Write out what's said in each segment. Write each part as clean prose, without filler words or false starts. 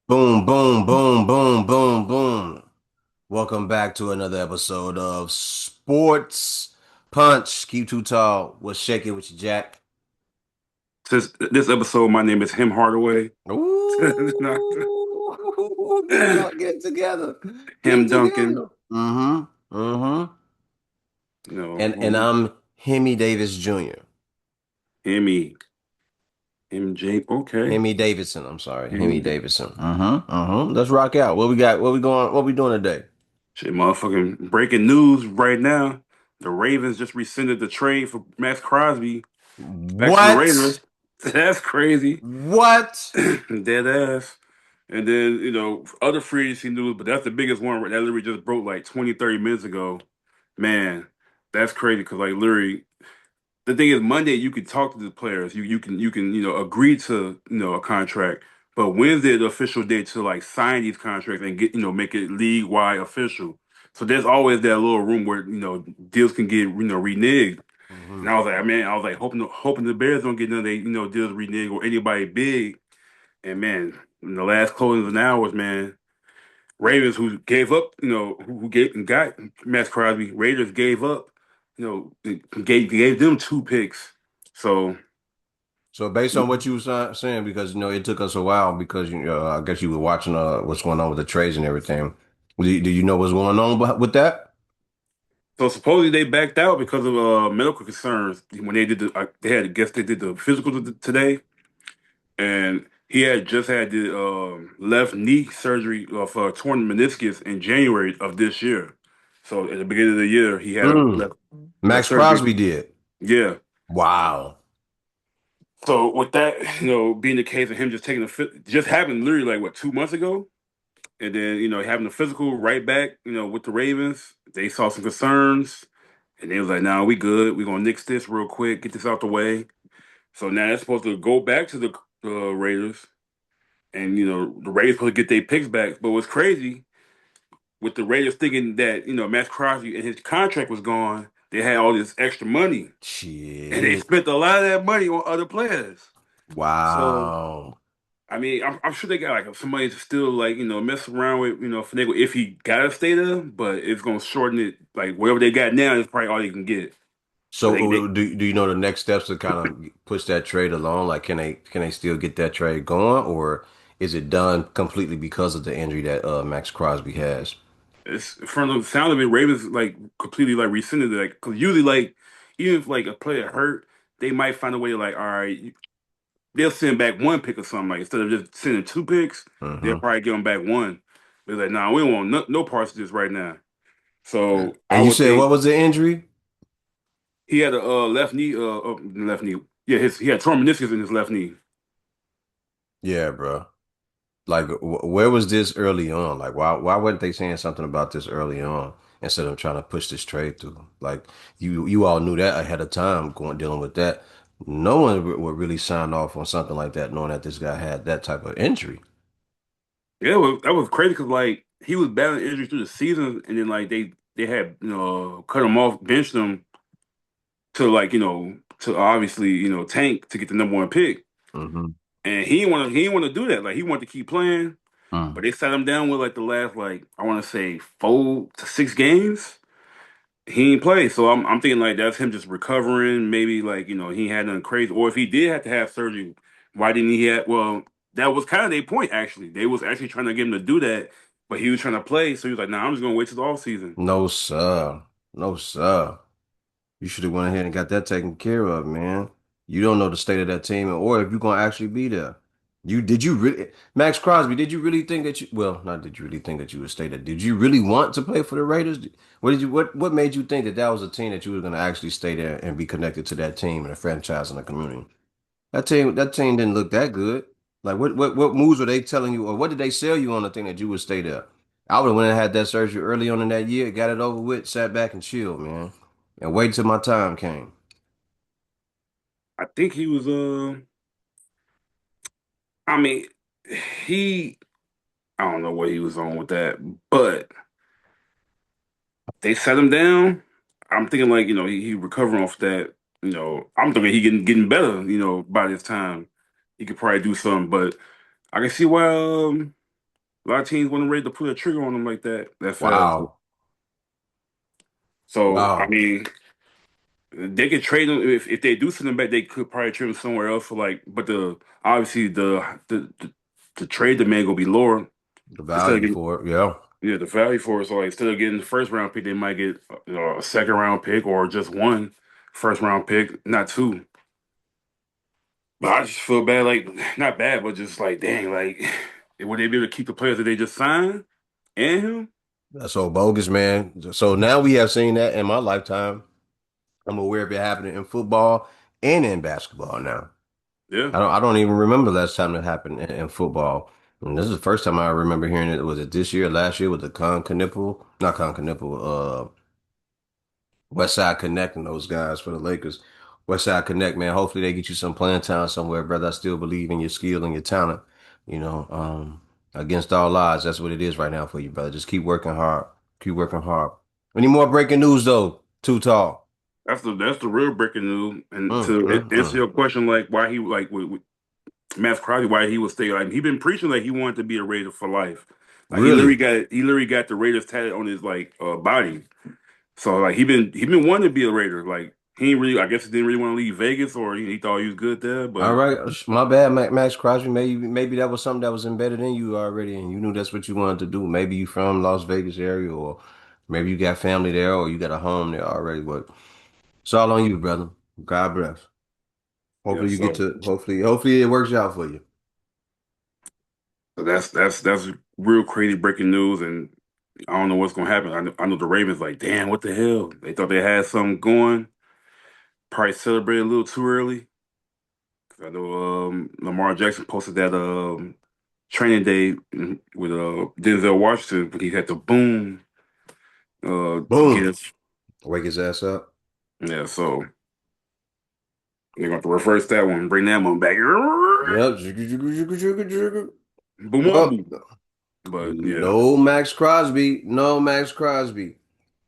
Boom, boom, boom, boom, boom, boom. Welcome back to another episode of Sports Punch. Keep too tall. What's shaking with you, Jack? Since this episode, my name is Him Hardaway. Not Ooh, get it together. Get it Him Duncan. together. Mm-hmm. And Well, I'm Hemi Davis Jr. Himmy, MJ. Okay, Hemi Davidson. I'm sorry. Hemi Himmy. Davidson. Let's rock out. What we got? What we going? What we doing today? Shit, motherfucking breaking news right now. The Ravens just rescinded the trade for Max Crosby back to the What? Raiders. That's crazy. What? Dead ass. And then, other free agency news, but that's the biggest one that literally just broke like 20, 30 minutes ago. Man, that's crazy because like literally the thing is Monday you can talk to the players. You can agree to a contract. But Wednesday the official date to like sign these contracts and get make it league wide official. So there's always that little room where deals can get reneged. And Mhm. I was like hoping the Bears don't get none of they deals reneged or anybody big. And man, in the last closing of hours, man, Ravens who gave up, who gave and got Max Crosby, Raiders gave up, gave them two picks. So So based on what you were saying, because it took us a while because I guess you were watching what's going on with the trades and everything. Do you know what's going on with that? so supposedly they backed out because of medical concerns when they did they had I guess they did the physical today, and he had just had the left knee surgery of torn meniscus in January of this year. So at the beginning of the year, he had a Mm. left Max surgery. Crosby did. Yeah. Wow. So with that, being the case of him just taking just happened literally like what 2 months ago, and then having the physical right back, with the Ravens, they saw some concerns, and they was like, "Nah, we good. We gonna nix this real quick, get this out the way." So now they're supposed to go back to the Raiders, and the Raiders supposed to get their picks back. But what's crazy with the Raiders thinking that Max Crosby and his contract was gone, they had all this extra money, and they Shit. spent a lot of that money on other players. So Wow. I mean, I'm sure they got like somebody to still like mess around with finagle if he gotta stay there, but it's gonna shorten it. Like whatever they got now is probably all they can get. But So do you know the next steps to kind of push that trade along? Like can they still get that trade going, or is it done completely because of the injury that Max Crosby has? it's from the sound of it, Ravens like completely like rescinded it. Like, cause usually like even if like a player hurt, they might find a way to like all right, they'll send back one pick or something. Like instead of just sending two picks, they'll Hmm. probably give them back one. They're like, nah, we don't want no parts of this right now. So I And you would said think what was the injury? he had a left knee. Yeah, he had torn meniscus in his left knee. Yeah, bro. Like, where was this early on? Like, why weren't they saying something about this early on instead of trying to push this trade through? Like, you all knew that ahead of time, going dealing with that. No one would really sign off on something like that, knowing that this guy had that type of injury. Yeah, that was crazy because like he was battling injuries through the season, and then like they had cut him off, benched him to like to obviously tank to get the number one pick, Hmm. and he didn't want to do that. Like he wanted to keep playing, but they sat him down with like the last like I want to say 4 to 6 games. He ain't play, so I'm thinking like that's him just recovering. Maybe like he had nothing crazy, or if he did have to have surgery, why didn't he have? Well, that was kind of their point actually. They was actually trying to get him to do that, but he was trying to play, so he was like, "Nah, I'm just gonna wait till the off season." No, sir. No, sir. You should have went ahead and got that taken care of, man. You don't know the state of that team or if you're gonna actually be there. Did you really Max Crosby, did you really think that you well, not did you really think that you would stay there? Did you really want to play for the Raiders? What made you think that that was a team that you were gonna actually stay there and be connected to that team and the franchise and the community? That team didn't look that good. Like what moves were they telling you or what did they sell you on the thing that you would stay there? I would have went and had that surgery early on in that year, got it over with, sat back and chilled, man. And wait till my time came. I think he was I mean, he I don't know what he was on with that, but they set him down. I'm thinking like he recovering off that. I'm thinking he getting better. By this time, he could probably do something, but. I can see why a lot of teams wasn't ready to put a trigger on him like that fast. Wow. So I Wow. mean, they could trade him if they do send him back. They could probably trade him somewhere else for like, but the obviously the trade demand gonna be lower The instead of value getting for it. Yeah. yeah the value for it. So like instead of getting the first round pick, they might get a second round pick or just one first round pick, not two. But I just feel bad, like not bad, but just like dang, like would they be able to keep the players that they just signed and him? That's so bogus, man. So now we have seen that in my lifetime. I'm aware of it happening in football and in basketball now. Yeah, I don't even remember the last time that happened in football. And this is the first time I remember hearing it. Was it this year, last year with the Con Knipple? Not Con Knipple, West Side Connect and those guys for the Lakers. West Side Connect, man. Hopefully they get you some playing time somewhere, brother. I still believe in your skill and your talent. You know, against all odds, that's what it is right now for you, brother. Just keep working hard. Keep working hard. Any more breaking news though? Too tall. that's the real breaking news. And Mm, to mm, answer mm. your question, like why he like with Matt Crosby, why he would stay. Like he been preaching like he wanted to be a Raider for life. Like Really? he literally got the Raiders tatted on his like body. So like he been wanting to be a Raider. Like he ain't really I guess he didn't really want to leave Vegas or he thought he was good there. All But right, my bad, Max Crosby. Maybe that was something that was embedded in you already, and you knew that's what you wanted to do. Maybe you from Las Vegas area, or maybe you got family there, or you got a home there already. But it's all on you, brother. God bless. yeah, Hopefully you get so, to. Hopefully it works out for you. so that's real crazy breaking news, and I don't know what's gonna happen. I know the Ravens like damn what the hell they thought they had something going. Probably celebrated a little too early. I know Lamar Jackson posted that training day with Denzel Washington, but he had to boom get Boom. us. Wake his ass up. Yeah, so they're going to reverse that one, bring that one back. Yep. Boom up, Well, boom. But yeah, no Max Crosby. No Max Crosby.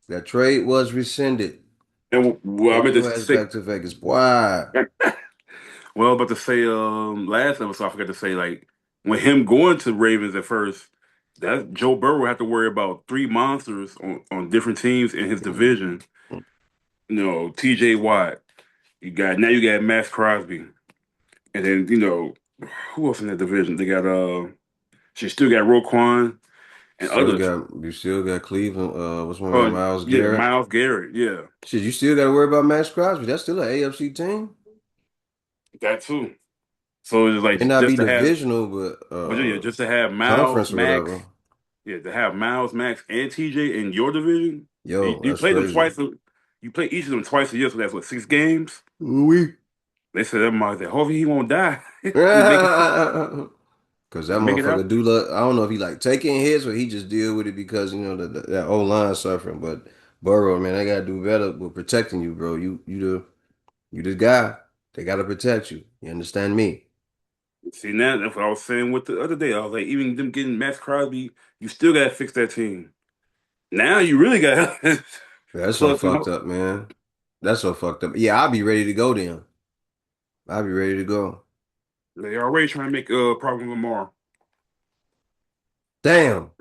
That trade was rescinded. and well, I Take meant to your ass say, back to Vegas. Why? well, but to say last episode, I forgot to say like when him going to Ravens at first, that Joe Burrow had to worry about three monsters on different teams in his division. You know, T.J. Watt. You got Max Crosby, and then who else in that division? They got she still got Roquan and others. You still got Cleveland. What's my man, Oh Miles yeah, Garrett? Miles Garrett. Yeah, Shit, you still got to worry about Max Crosby. That's still an AFC team. that too. So it's May like not be just to have, divisional, but but yeah, just to have Miles, conference or Max, whatever. yeah, to have Miles, Max, and TJ in your division. You, Yo, you that's play them crazy. twice. You play each of them twice a year, so that's what 6 games. We. They said that Miles that hopefully he won't die. He make it. Because that He make it out. motherfucker do look. I don't know if he like taking hits or he just deal with it because that old line suffering. But Burrow, man, they gotta do better with protecting you, bro. You the guy. They gotta protect you. You understand me? See now, that's what I was saying with the other day. I was like, even them getting Max Crosby, you still gotta fix that team. Now you really got That's so clutch and fucked hope. up, man. That's so fucked up. Yeah, I'll be ready to go then. I'll be ready to go. They already trying to make problem Lamar. Damn.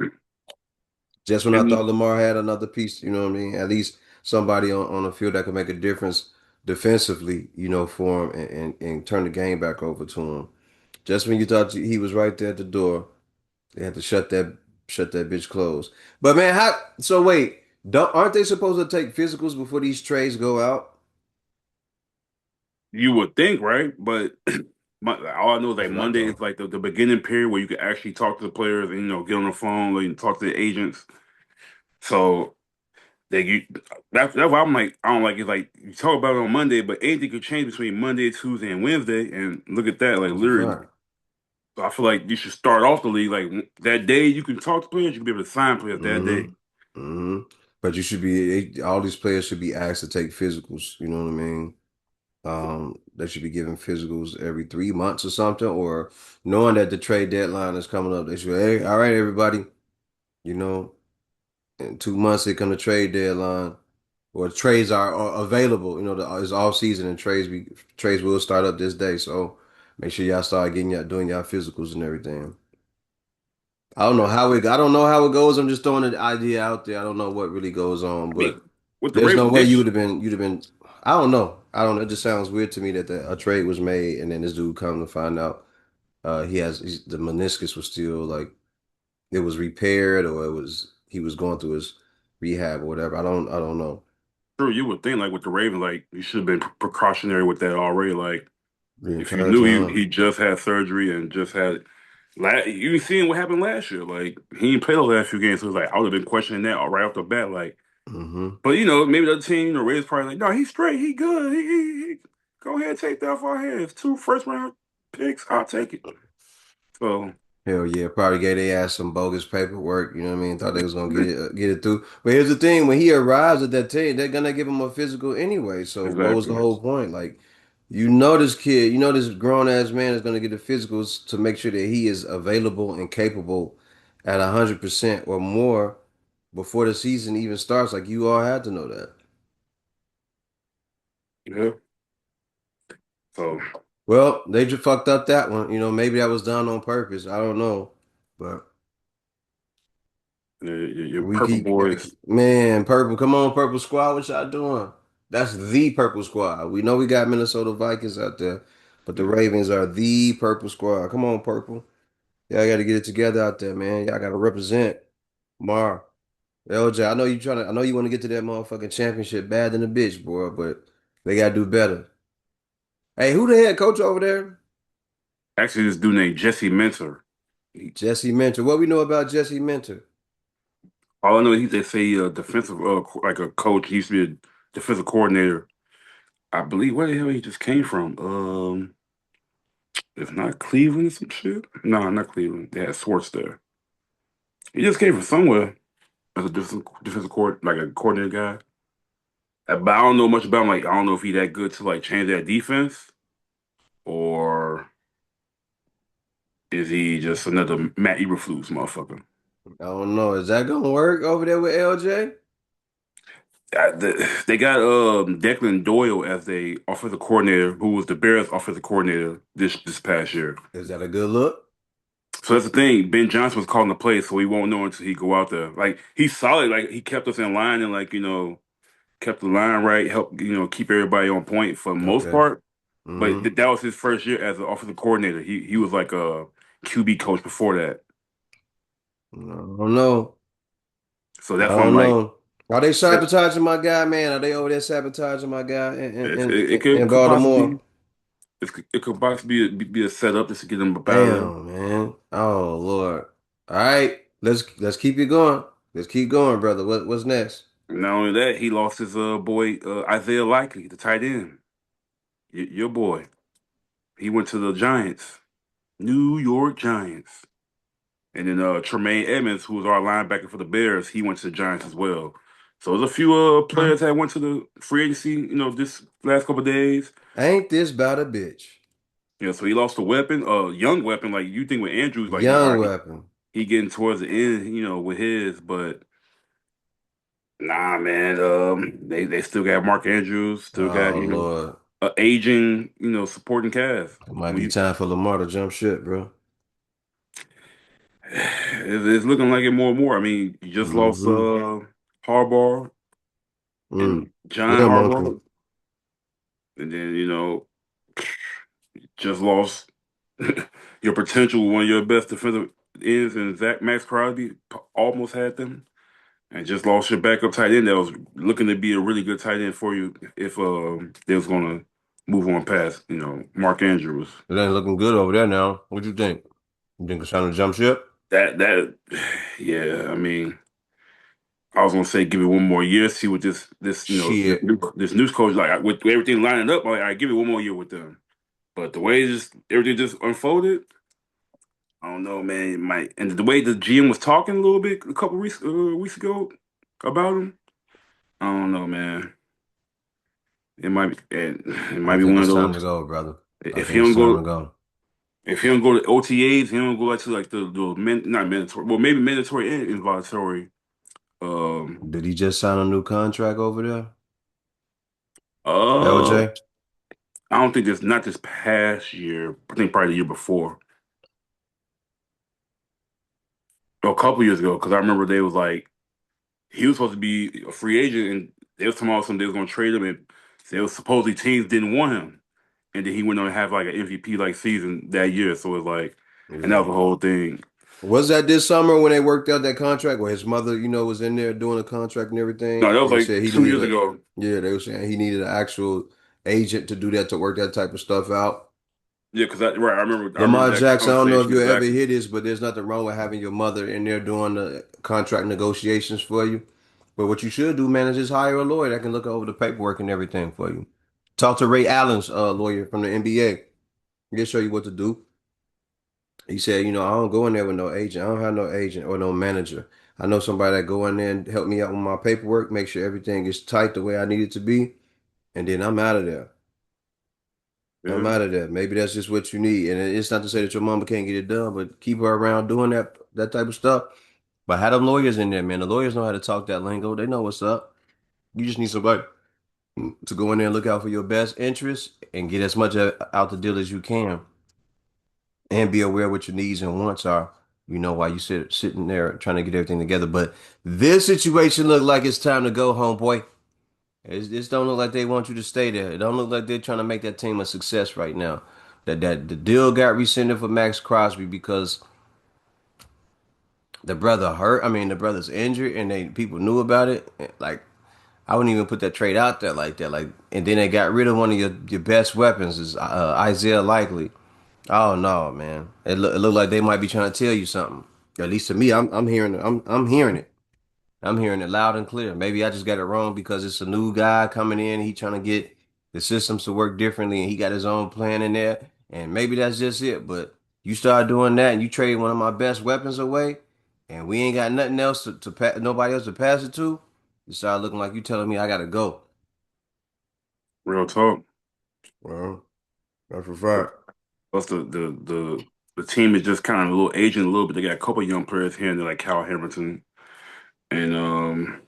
Just when I And thought Lamar had another piece, you know what I mean? At least somebody on the field that could make a difference defensively, for him and turn the game back over to him. Just when you thought he was right there at the door, they had to shut that bitch closed. But man, so wait, aren't they supposed to take physicals before these trades go out? you would think, right? But all I know is That's like what I Monday is thought. like the beginning period where you can actually talk to the players and get on the phone and talk to the agents. So they you that's why I'm like I don't like it. Like you talk about it on Monday, but anything could change between Monday, Tuesday, and Wednesday. And look at that, like That's a literally. fact. So I feel like you should start off the league like that day. You can talk to players. You can be able to sign players that day. Mm-hmm. Mm-hmm. But all these players should be asked to take physicals. You know what I mean? They should be given physicals every 3 months or something, or knowing that the trade deadline is coming up, they should, hey, all right, everybody, you know, in 2 months they come to trade deadline, or trades are available. It's off season and trades will start up this day. So Make sure y'all start getting y'all doing y'all physicals and everything. I don't know how it goes. I'm just throwing an idea out there. I don't know what really goes on, I mean, but with the there's no Ravens, way they you'd have been I don't know. I don't know. It just sounds weird to me that a trade was made and then this dude come to find out the meniscus was still like it was repaired or it was he was going through his rehab or whatever. I don't know. true. You would think like with the Ravens, like you should have been precautionary with that already. Like The if you entire knew time. he just had surgery and just had, you seen what happened last year. Like he didn't play those last few games, so it's like I would have been questioning that right off the bat. Like, Hmm. but maybe the other team, Ravens probably like, no, he's straight, he good, he go ahead, take that off our hands. 2 first-round picks, I'll take it. So Hell yeah, probably gave their ass some bogus paperwork. You know what I mean? Thought they was gonna get it through. But here's the thing: when he arrives at that team, they're gonna give him a physical anyway. So what was the exactly, whole point? Like, you know, this kid, you know, this grown ass man is gonna get the physicals to make sure that he is available and capable at 100% or more before the season even starts. Like, you all had to know that. yeah. So Well, they just fucked up that one. You know, maybe that was done on purpose. I don't know, but. your We purple keep gotta boys, keep man, purple. Come on, purple squad. What y'all doing? That's the purple squad. We know we got Minnesota Vikings out there, but the yeah. Ravens are the purple squad. Come on, purple. Y'all got to get it together out there, man. Y'all got to represent. Mar, LJ. I know you trying to. I know you want to get to that motherfucking championship bad than a bitch, boy. But they gotta do better. Hey, who the head coach over there? Actually, this dude named Jesse Mentor. He, Jesse Mentor. What we know about Jesse Mentor? all I know is they say defensive, like a coach. He used to be a defensive coordinator. I believe where the hell he just came from. If not Cleveland or some shit. No, not Cleveland. They had Swartz there. He just came from somewhere as a defensive court, like a coordinator guy. But I don't know much about him. Like I don't know if he that good to like change that defense or is he just another Matt Eberflus motherfucker. I don't know. Is that gonna work over there with LJ? They got Declan Doyle as the offensive coordinator, who was the Bears offensive coordinator this past year. Is that a good look? So that's the thing. Ben Johnson was calling the play, so he won't know until he go out there. Like he's solid. Like he kept us in line and like kept the line right, helped keep everybody on point for the most Okay. part. But Mm-hmm. that was his first year as an offensive coordinator. He was like a QB coach before that. I don't know. So I that's why I'm don't like, know. Are they that, sabotaging my guy, man? Are they over there sabotaging my guy it in could Baltimore? possibly it could possibly be a setup just to get him up out of there. Damn, man. Oh Lord. All right. Let's keep it going. Let's keep going, brother. What's next? Not only that, he lost his boy Isaiah Likely, the tight end. Your boy. He went to the Giants, New York Giants. And then Tremaine Edmonds, who was our linebacker for the Bears, he went to the Giants as well. So there's a few players that went to the free agency, this last couple of days. Ain't this about a bitch? Yeah, so he lost a weapon, a young weapon. Like you think with Andrews, like he all Young right, weapon. he getting towards the end, with his, but nah, man. They still got Mark Andrews, still got Oh Lord. a aging, supporting cast. It might When be you, time for Lamar to jump ship, bro. it's looking like it more and more. I mean, you just lost Mm-hmm. Harbaugh Mm. and John Yeah, monkey. Harbaugh, and then just lost your potential one of your best defensive ends, and Max Crosby almost had them, and just lost your backup tight end that was looking to be a really good tight end for you if they was gonna move on past Mark Andrews. It ain't looking good over there now. What you think? You think it's time to jump ship? That yeah, I mean. I was gonna say give it one more year, see what this Shit. this news coach like with everything lining up. I'm like, I give it one more year with them. But the way everything just unfolded, I don't know, man. It might and the way the GM was talking a little bit a couple weeks ago about him, I don't know, man. It might I be think one of it's time those. to go, brother. I If he think it's don't time to go, go. if he don't go to OTAs, he don't go like to like the not mandatory, well maybe mandatory and involuntary. Um, Did he just sign a new contract over there? uh, LJ? I don't think this not this past year. I think probably the year before, or a couple years ago. Because I remember they was like he was supposed to be a free agent, and they was talking about something they was going to trade him, and they was supposedly teams didn't want him, and then he went on to have like an MVP like season that year. So it was like, and that was Yeah. the whole thing. Was that this summer when they worked out that contract where his mother, was in there doing the contract and No, everything? that was They like said he 2 needed years a, ago. yeah, they were saying he needed an actual agent to do that, to work that type of stuff out. Yeah, because right, I remember Lamar that Jackson, I don't know if conversation you'll ever exactly. hear this, but there's nothing wrong with having your mother in there doing the contract negotiations for you. But what you should do, man, is just hire a lawyer that can look over the paperwork and everything for you. Talk to Ray Allen's lawyer from the NBA. He'll show you what to do. He said, I don't go in there with no agent. I don't have no agent or no manager. I know somebody that go in there and help me out with my paperwork, make sure everything is tight the way I need it to be, and then I'm out of there. I'm Yeah, out of there. Maybe that's just what you need. And it's not to say that your mama can't get it done, but keep her around doing that type of stuff. But have them lawyers in there, man. The lawyers know how to talk that lingo. They know what's up. You just need somebody to go in there and look out for your best interests and get as much out the deal as you can, and be aware what your needs and wants are. While you sitting there trying to get everything together. But this situation look like it's time to go, homeboy. It don't look like they want you to stay there. It don't look like they're trying to make that team a success right now. That the deal got rescinded for Max Crosby because the brother hurt. I mean, the brother's injured, and people knew about it. Like, I wouldn't even put that trade out there like that. Like, and then they got rid of one of your best weapons, is Isaiah Likely. Oh no, man! It looked like they might be trying to tell you something. At least to me, I'm hearing it. I'm hearing it. I'm hearing it loud and clear. Maybe I just got it wrong because it's a new guy coming in. He trying to get the systems to work differently, and he got his own plan in there. And maybe that's just it. But you start doing that, and you trade one of my best weapons away, and we ain't got nothing else nobody else to pass it to. You start looking like you telling me I gotta go. real talk. Well, that's a fact. Plus the team is just kind of a little aging a little bit. They got a couple young players here and there like Kyle Hamilton and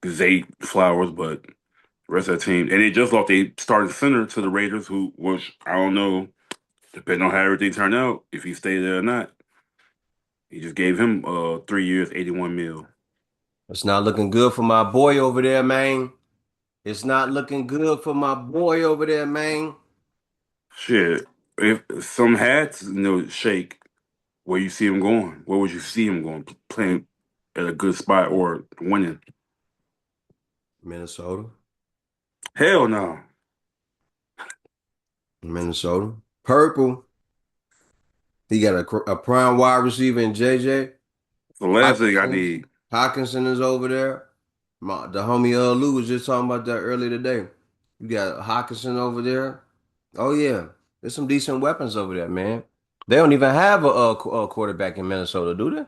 Zay Flowers, but the rest of the team and they just lost they starting center to the Raiders, who which I don't know, depending on how everything turned out, if he stayed there or not. He just gave him 3 years, 81 mil. It's not looking good for my boy over there, man. It's not looking good for my boy over there, man. Shit. If some hats, shake, where you see him going? Where would you see him going? Playing at a good spot or winning? Minnesota. Hell no. Minnesota. Purple. He got a prime wide receiver in JJ. The last thing I Hawkinson. need. Hawkinson is over there. The homie Lou was just talking about that earlier today. You got Hawkinson over there. Oh yeah, there's some decent weapons over there, man. They don't even have a quarterback in Minnesota, do they? I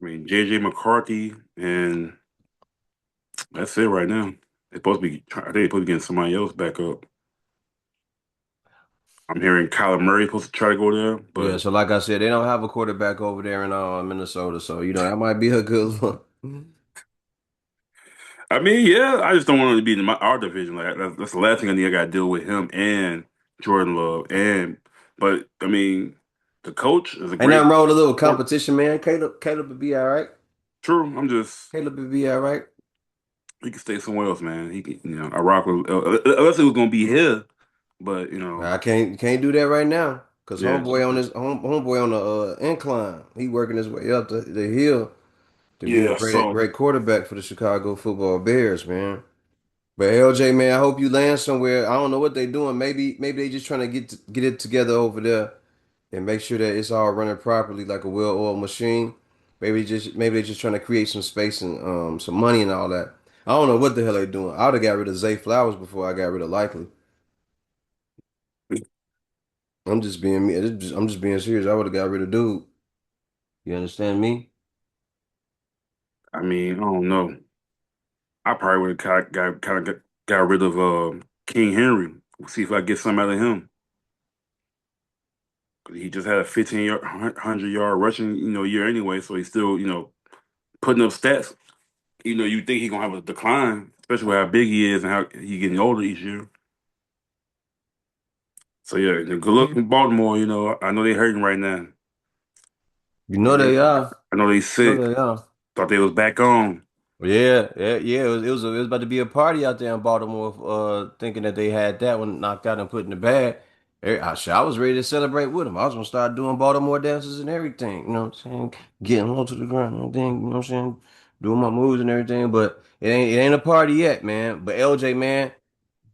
mean, JJ McCarthy, and that's it right now. I think they're supposed to be getting somebody else back up. I'm hearing Kyler Murray supposed to try to go there, Yeah, but so like I said, they don't have a quarterback over there in Minnesota, so that might be a good one. I mean, yeah, I just don't want him to be in our division. Like that's the last thing I need. I got to deal with him and Jordan Love, but I mean, the coach is a Ain't great. nothing wrong with a little competition, man. Caleb will be all right. True, I'm just Caleb will be all right. he can stay somewhere else, man. He can, I rock with unless it was gonna be here, but I can't do that right now because yeah, homeboy on the incline. He working his way up the hill to be a yeah. So great quarterback for the Chicago Football Bears, man. But LJ, man, I hope you land somewhere. I don't know what they doing. Maybe they just trying to get it together over there and make sure that it's all running properly like a well-oiled machine. Maybe they just trying to create some space and some money and all that. I don't know what the hell they doing. I would have got rid of Zay Flowers before I got rid of Likely. I'm just being serious. I would have got rid of dude. You understand me? I mean, I don't know. I probably would have got rid of King Henry. See if I get something out of him. 'Cause he just had a 1,500 yard rushing, year anyway. So he's still, putting up stats. You think he's gonna have a decline, especially with how big he is and how he getting older each year. So yeah, good luck in Baltimore. You know, I know they hurting right now. You know they are. I know they You know sick. they are. Thought they was back on. Yeah, yeah, yeah. It was about to be a party out there in Baltimore, thinking that they had that one knocked out and put in the bag. I was ready to celebrate with them. I was gonna start doing Baltimore dances and everything. You know what I'm saying? Getting low to the ground and everything. You know what I'm saying? Doing my moves and everything. But it ain't a party yet, man. But LJ, man,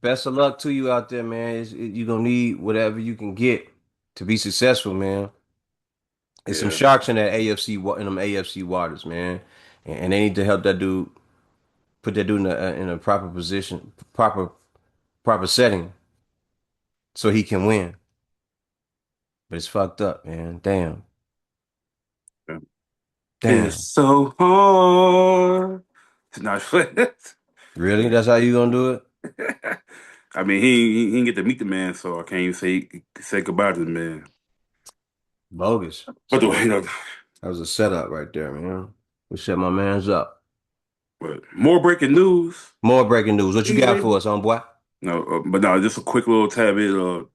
best of luck to you out there, man. You gonna need whatever you can get to be successful, man. It's some Yeah, sharks in that in them AFC waters, man, and they need to help that dude put that dude in a proper position, proper setting, so he can win. But it's fucked up, man. Damn, yeah. It's damn. so hard. It's not fast. Really? That's how you gonna do it? I mean, he didn't get to meet the man, so I can't even say goodbye to the man. Bogus. But the So you know, that was a setup right there, man. We set my man's up. but more breaking news. More breaking news. What you got Easy. for us, homeboy? No, but no, just a quick little tad bit.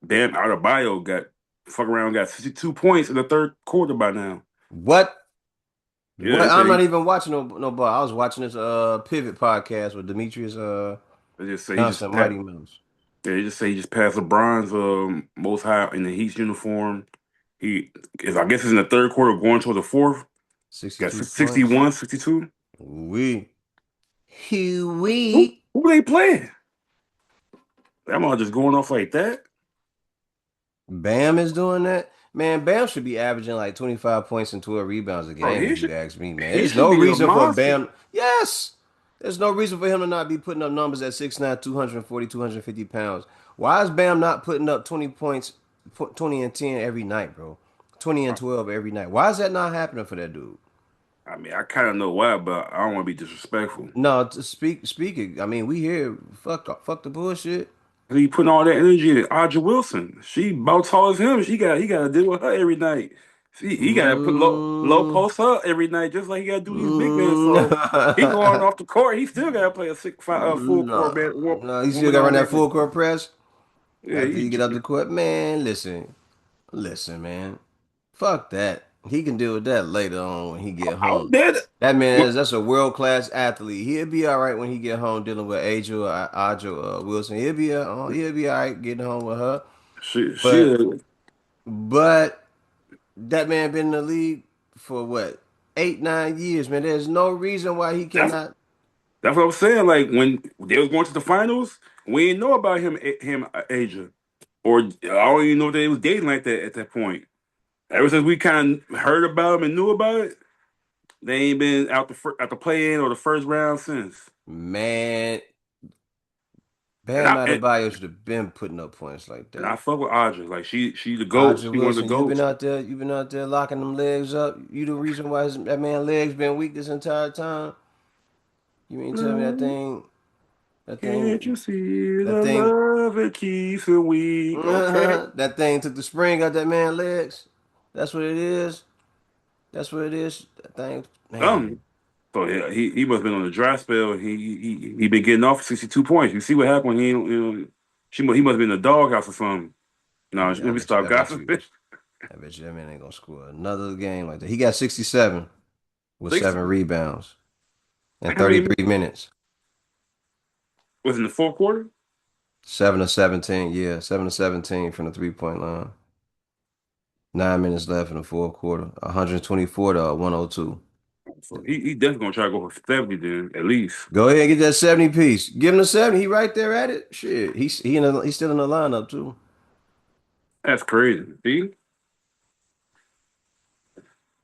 Damn, Adebayo got fuck around, got 62 points in the third quarter by now. What? Yeah, What? I'm not even watching no ball. I was watching this Pivot podcast with Demetrius they just say he just Johnson, passed. Mighty Mouse. Yeah, they just say he just passed LeBron's most high in the Heat uniform. He is, I guess, it's in the third quarter, going toward the fourth. Got 62 points. 61, 62. We. Who Huey. who they playing? That all just going off like that. Bam is doing that. Man, Bam should be averaging like 25 points and 12 rebounds a Bro, game, if you ask me, man. he There's should no be a reason for monster. Bam. Yes. There's no reason for him to not be putting up numbers at 6'9", 240, 250 pounds. Why is Bam not putting up 20 points, 20 and 10 every night, bro? 20 and 12 every night. Why is that not happening for that dude? I mean, I kind of know why, but I don't want to be disrespectful. No, to speak it. I mean, we here. Fuck the bullshit. He putting all that energy in Audra Wilson. She about tall as him. He got to deal with her every night. He got to put low Mm, post her every night, just like he got to do these big men. So he going mm. off the court. He still got to play a full court No, no, you still woman got to run on that every. full court press Yeah, after you get up the court. Man, listen, man. Fuck that. He can deal with that later on when he get I was home. dead. That man that's a world class athlete. He'll be all right when he get home dealing with Ajo Wilson. He'll be all right getting home with her. She But but that man been in the league for what 8 9 years, man. There's no reason why he that's cannot. that's what I'm saying. Like when they was going to the finals, we didn't know about Asia, or I don't even know that they was dating like that at that point. Ever since we kind of heard about him and knew about it, they ain't been out the play in or the first round since. Man, And Bam I and, Adebayo should have been putting up points like and I that. fuck with Audra. Like she the goat. Aja She one of the Wilson, goats. you've been out there locking them legs up. You the reason why that man legs been weak this entire time. You mean tell me that Can't you thing, see that the thing, love that keeps it weak? Okay. that thing took the spring out that man legs. That's what it is. That's what it is. That thing, Um. man. So yeah, he must have been on a dry spell. He been getting off 62 points. You see what happened when he must have been in the doghouse or something. No, let me stop I bet you, gossiping. I bet you that man ain't gonna score another game like that. He got 67 with 60, 7 rebounds in how many 33 minutes. was in the fourth quarter? 7 of 17, yeah, 7 of 17 from the 3 point line. 9 minutes left in the fourth quarter. 124 to 102. So he definitely gonna try to go for 70 then, at least. Go ahead and get that 70 piece. Give him the 70. He right there at it. Shit. He's still in the lineup too. That's crazy. See?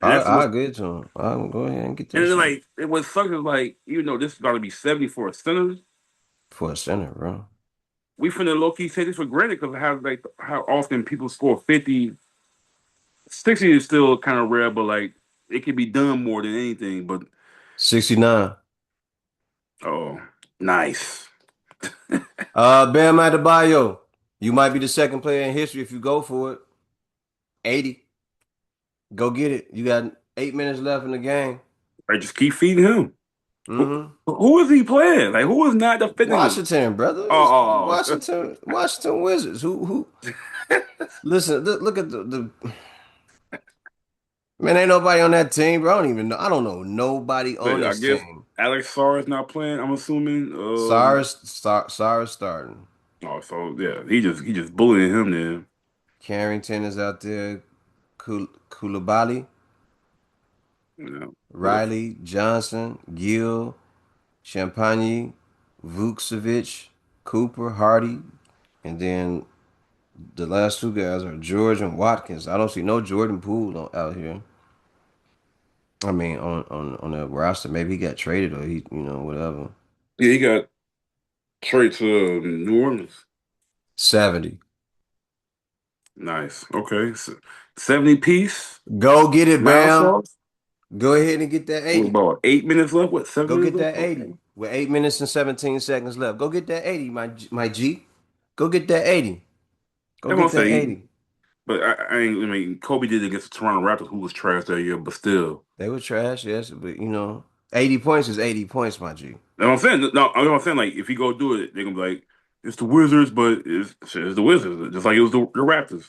And that's I what agree to him. I'll go ahead and get and that then 70 like it was sucks is like, even though this is gonna be 70 for a center, for a center, bro. we finna low key take this for granted because of how often people score 50. 60 is still kind of rare, but like it can be done more than anything. But 69. oh, nice. Bam Adebayo. You might be the second player in history if you go for it. 80. Go get it. You got 8 minutes left in the game. Right, just keep feeding him. Mm-hmm. Who is he playing? Like who is not defending him? Washington, brother. It's Oh, oh, Washington Wizards. Who listen, look at the man, ain't nobody on that team, bro. I don't even know. I don't know nobody on I this guess team. Alex Sarr is not playing. I'm assuming. Cyrus starting. Oh, so yeah, he just bullying him then. Carrington is out there. Koulibaly, Yeah, but Riley, Johnson, Gill, Champagne, Vukcevic, Cooper, Hardy, and then the last two guys are George and Watkins. I don't see no Jordan Poole out here. I mean, on the roster, maybe he got traded or whatever. yeah, he got traded to New Orleans. 70. Nice. Okay, so 70 piece. Go get it, Mild Bam. sauce. Go ahead and get that What 80. about 8 minutes left? What, seven Go minutes get left? that 80 Okay. with 8 minutes and 17 seconds left. Go get that 80, my G. Go get that 80. Go I'm gonna get that say, 80. but I mean, Kobe did it against the Toronto Raptors, who was trash that year, but still. They were trash, yes, but 80 points is 80 points, my G. You know what I'm saying? No, you know what I'm saying? Like, if he go do it, they're gonna be like, it's the Wizards, but it's the Wizards, just like it was the Raptors.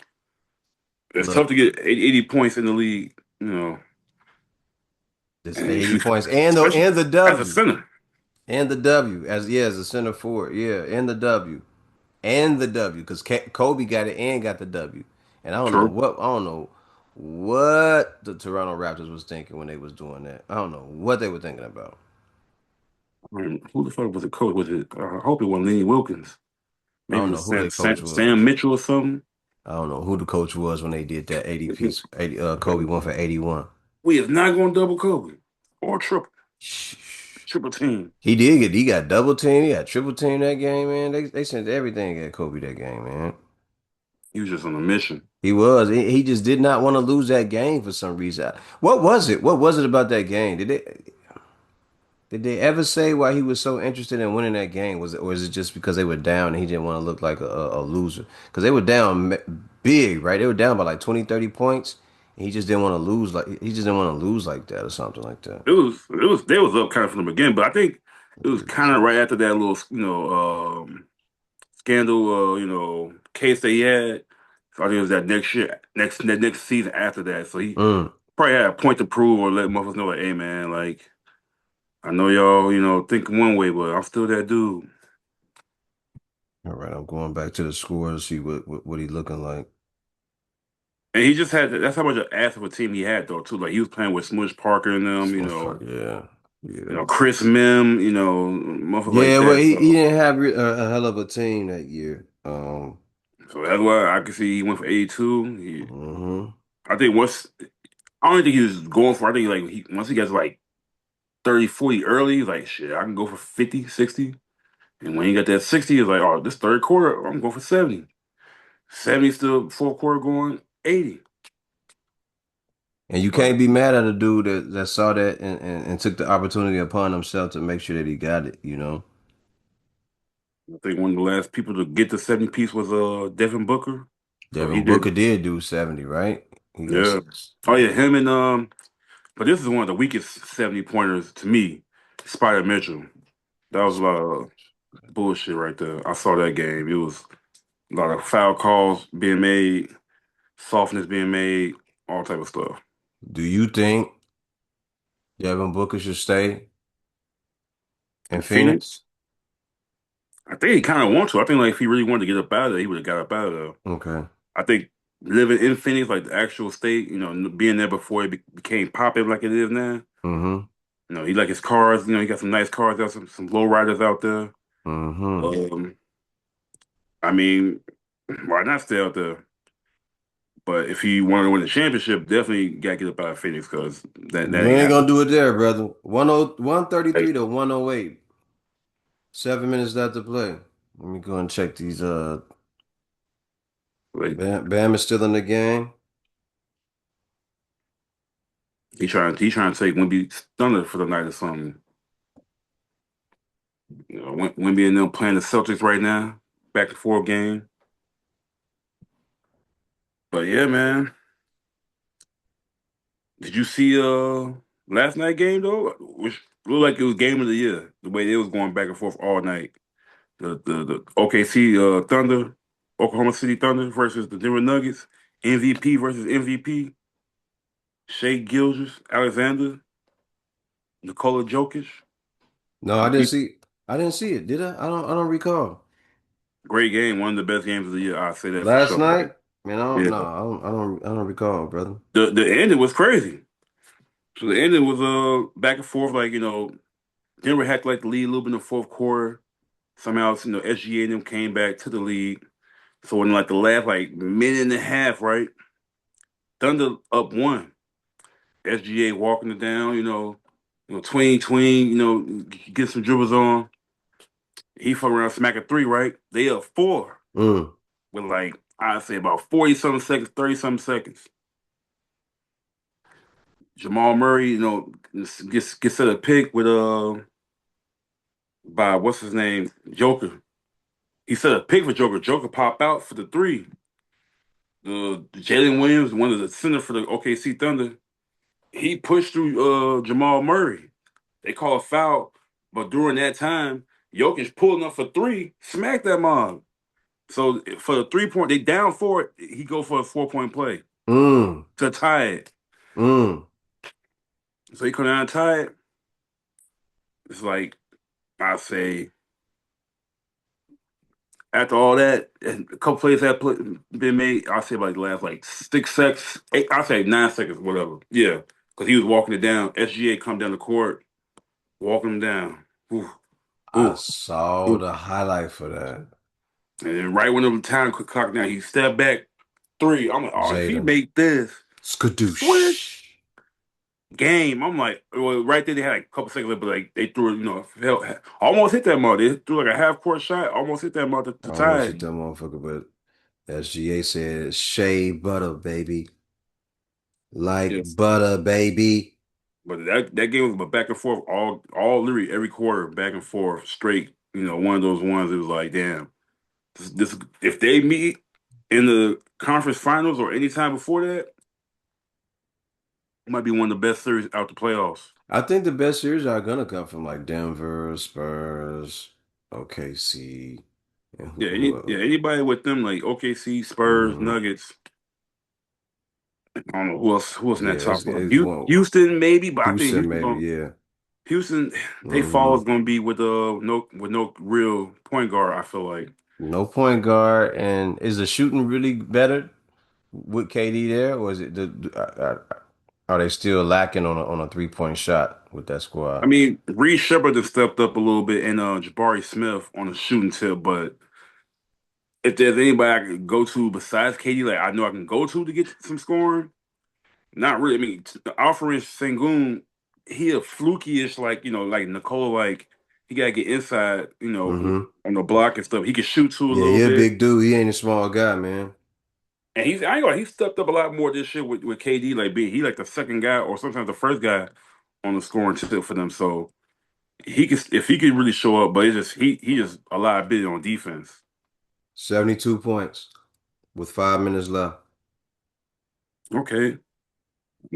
It's tough Look, to get 80 points in the league, you know, it's and 80 shoot, points and the especially and the as a W. center. And the W as a center forward. Yeah, and the W. And the W because Kobe got it and got the W. And True. I don't know what the Toronto Raptors was thinking when they was doing that. I don't know what they were thinking about. I mean, who the fuck was the coach? Was it? I hope it wasn't Lenny Wilkins. I Maybe it don't know was who their coach Sam was. Mitchell or something. I don't know who the coach was when they did that 80 piece. 80, Kobe went for 81. We is not going to double Kobe or triple team. He got double team, he got triple team that game, man. They sent everything at Kobe that game, man. He was just on a mission. He was. He just did not want to lose that game for some reason. What was it? What was it about that game? Did they ever say why he was so interested in winning that game? Was it, or is it just because they were down and he didn't want to look like a loser? Because they were down big, right? They were down by like 20, 30 points. And he just didn't want to lose like that or something like that. They was up kind of from the beginning, but I think it was Crazy. kind of right after that little scandal case that he had. So I think it was that next season after that. So he Mm. probably had a point to prove or let motherfuckers know like, hey man, like I know y'all think one way, but I'm still that dude. All right, I'm going back to the score to see what he looking like. And he just had that's how much an ass of a team he had though too. Like he was playing with Smush Parker and them, Smush Park, yeah, yeah. Chris Mim, motherfuckers like Yeah, well, that. he So didn't have a hell of a team that year. so that's why I can see he went for 82. Mhm. I think once I don't think he was going for. I think like once he gets like 30, 40 early, he's like shit, I can go for 50, 60. And when he got that 60, he's like, oh, this third quarter, I'm going for 70. 70 still fourth quarter going 80. And you But can't be mad at a dude that saw that and took the opportunity upon himself to make sure that he got it. I think one of the last people to get the 70 piece was Devin Booker. So he Devin did. Booker did do 70, right? He got Yeah. Oh yeah, him and but this is one of the weakest 70 pointers to me, Spider Mitchell. That was a lot of bullshit right there. I saw that game. It was a lot of foul calls being made, softness being made, all type of stuff. Do you think Devin Booker should stay in In Phoenix, Phoenix? I think he kind of wants to. I think like if he really wanted to get up out of there, he would have got up out of there. Okay. I think living in Phoenix, like the actual state, being there before it became popping like it is now. Mm-hmm. He like his cars. He got some nice cars out, some low riders out there. Mm-hmm. Um, I mean, why not stay out there? But if he wanted to win the championship, definitely got to get up out of Phoenix because that You ain't ain't gonna happening. do it there, brother. 133 Like, to 108. 7 minutes left to play. Let me go and check these. like Bam is still in the game. he trying to take Wemby Thunder for the night or something. Wemby and them playing the Celtics right now, back to four game. But yeah, man, did you see last night game though? Which looked like it was game of the year. The way they was going back and forth all night. The OKC Thunder, Oklahoma City Thunder versus the Denver Nuggets, MVP versus MVP, Shea Gilgeous, Alexander, Nikola Jokic. No, I didn't see. I didn't see it. Did I? I don't recall. Great game, one of the best games of the year. I say that for Last sure. night, man. I don't. Yeah, No, I don't recall, brother. the ending was crazy. So the ending was back and forth. Like Denver had to like the lead a little bit in the fourth quarter. Somehow, SGA and them came back to the lead. So in like the last like minute and a half, right? Thunder up one. SGA walking it down, tween, get some dribbles on. He fuck around, smack a three, right? They up four Mm, with like I'd say about 40 something seconds, 30 something seconds. Jamal Murray, gets at a pick with by what's his name, Joker. He set a pick for Joker. Joker pop out for the three. Jalen Williams, one of the center for the OKC Thunder, he pushed through Jamal Murray. They call a foul, but during that time, Jokic pulling up for three, smacked that mom. So for the 3 point, they down for it. He go for a 4 point play mm, to tie it. mm. So he come down and tie it. It's like I say after all that, and a couple plays that been made. I say like the last like 6 seconds, eight, I say 9 seconds, whatever. Yeah, because he was walking it down. SGA come down the court, walking him down. Ooh, I ooh, saw ooh. the highlight for that. And then right when the time clock down, he stepped back three. I'm like, oh, if he Jada. make this Skadoosh. swish game, I'm like, well, right there they had like a couple seconds left, but like they threw it, almost hit that mark. They threw like a half court shot, almost hit that mark I to almost tie hit it. that motherfucker, but SGA said, "Shea butter, baby, like Yes. butter, baby." But that game was back and forth all literally every quarter, back and forth, straight. One of those ones. It was like, damn, this if they meet in the conference finals or any time before that, it might be one of the best series out the playoffs. I think the best series are gonna come from like Denver, Spurs, OKC, and Yeah, who anybody with them like OKC, Spurs, mm, Nuggets. I don't know who else in yeah, that top five. it's one Houston maybe, but I think Houston maybe, yeah. Houston they fall Hmm. is gonna be with no real point guard. I feel like. No point guard, and is the shooting really better with KD there, or is it are they still lacking on a 3-point shot with that I squad? mean, Reed Shepard has stepped up a little bit, and Jabari Smith on the shooting tip. But if there's anybody I can go to besides KD, like I know I can go to get some scoring, not really. I mean, Alfred Sengun, he a fluky-ish, like like Nicole, like he gotta get inside, Hmm. on the block and stuff. He can shoot too a Yeah, little he a bit, big dude. He ain't a small guy, man. and I ain't gonna, he stepped up a lot more this year with KD, like being he like the second guy or sometimes the first guy on the scoring tip for them. So he could if he could really show up, but it's just he just a liability on defense. 72 points with 5 minutes left. Okay,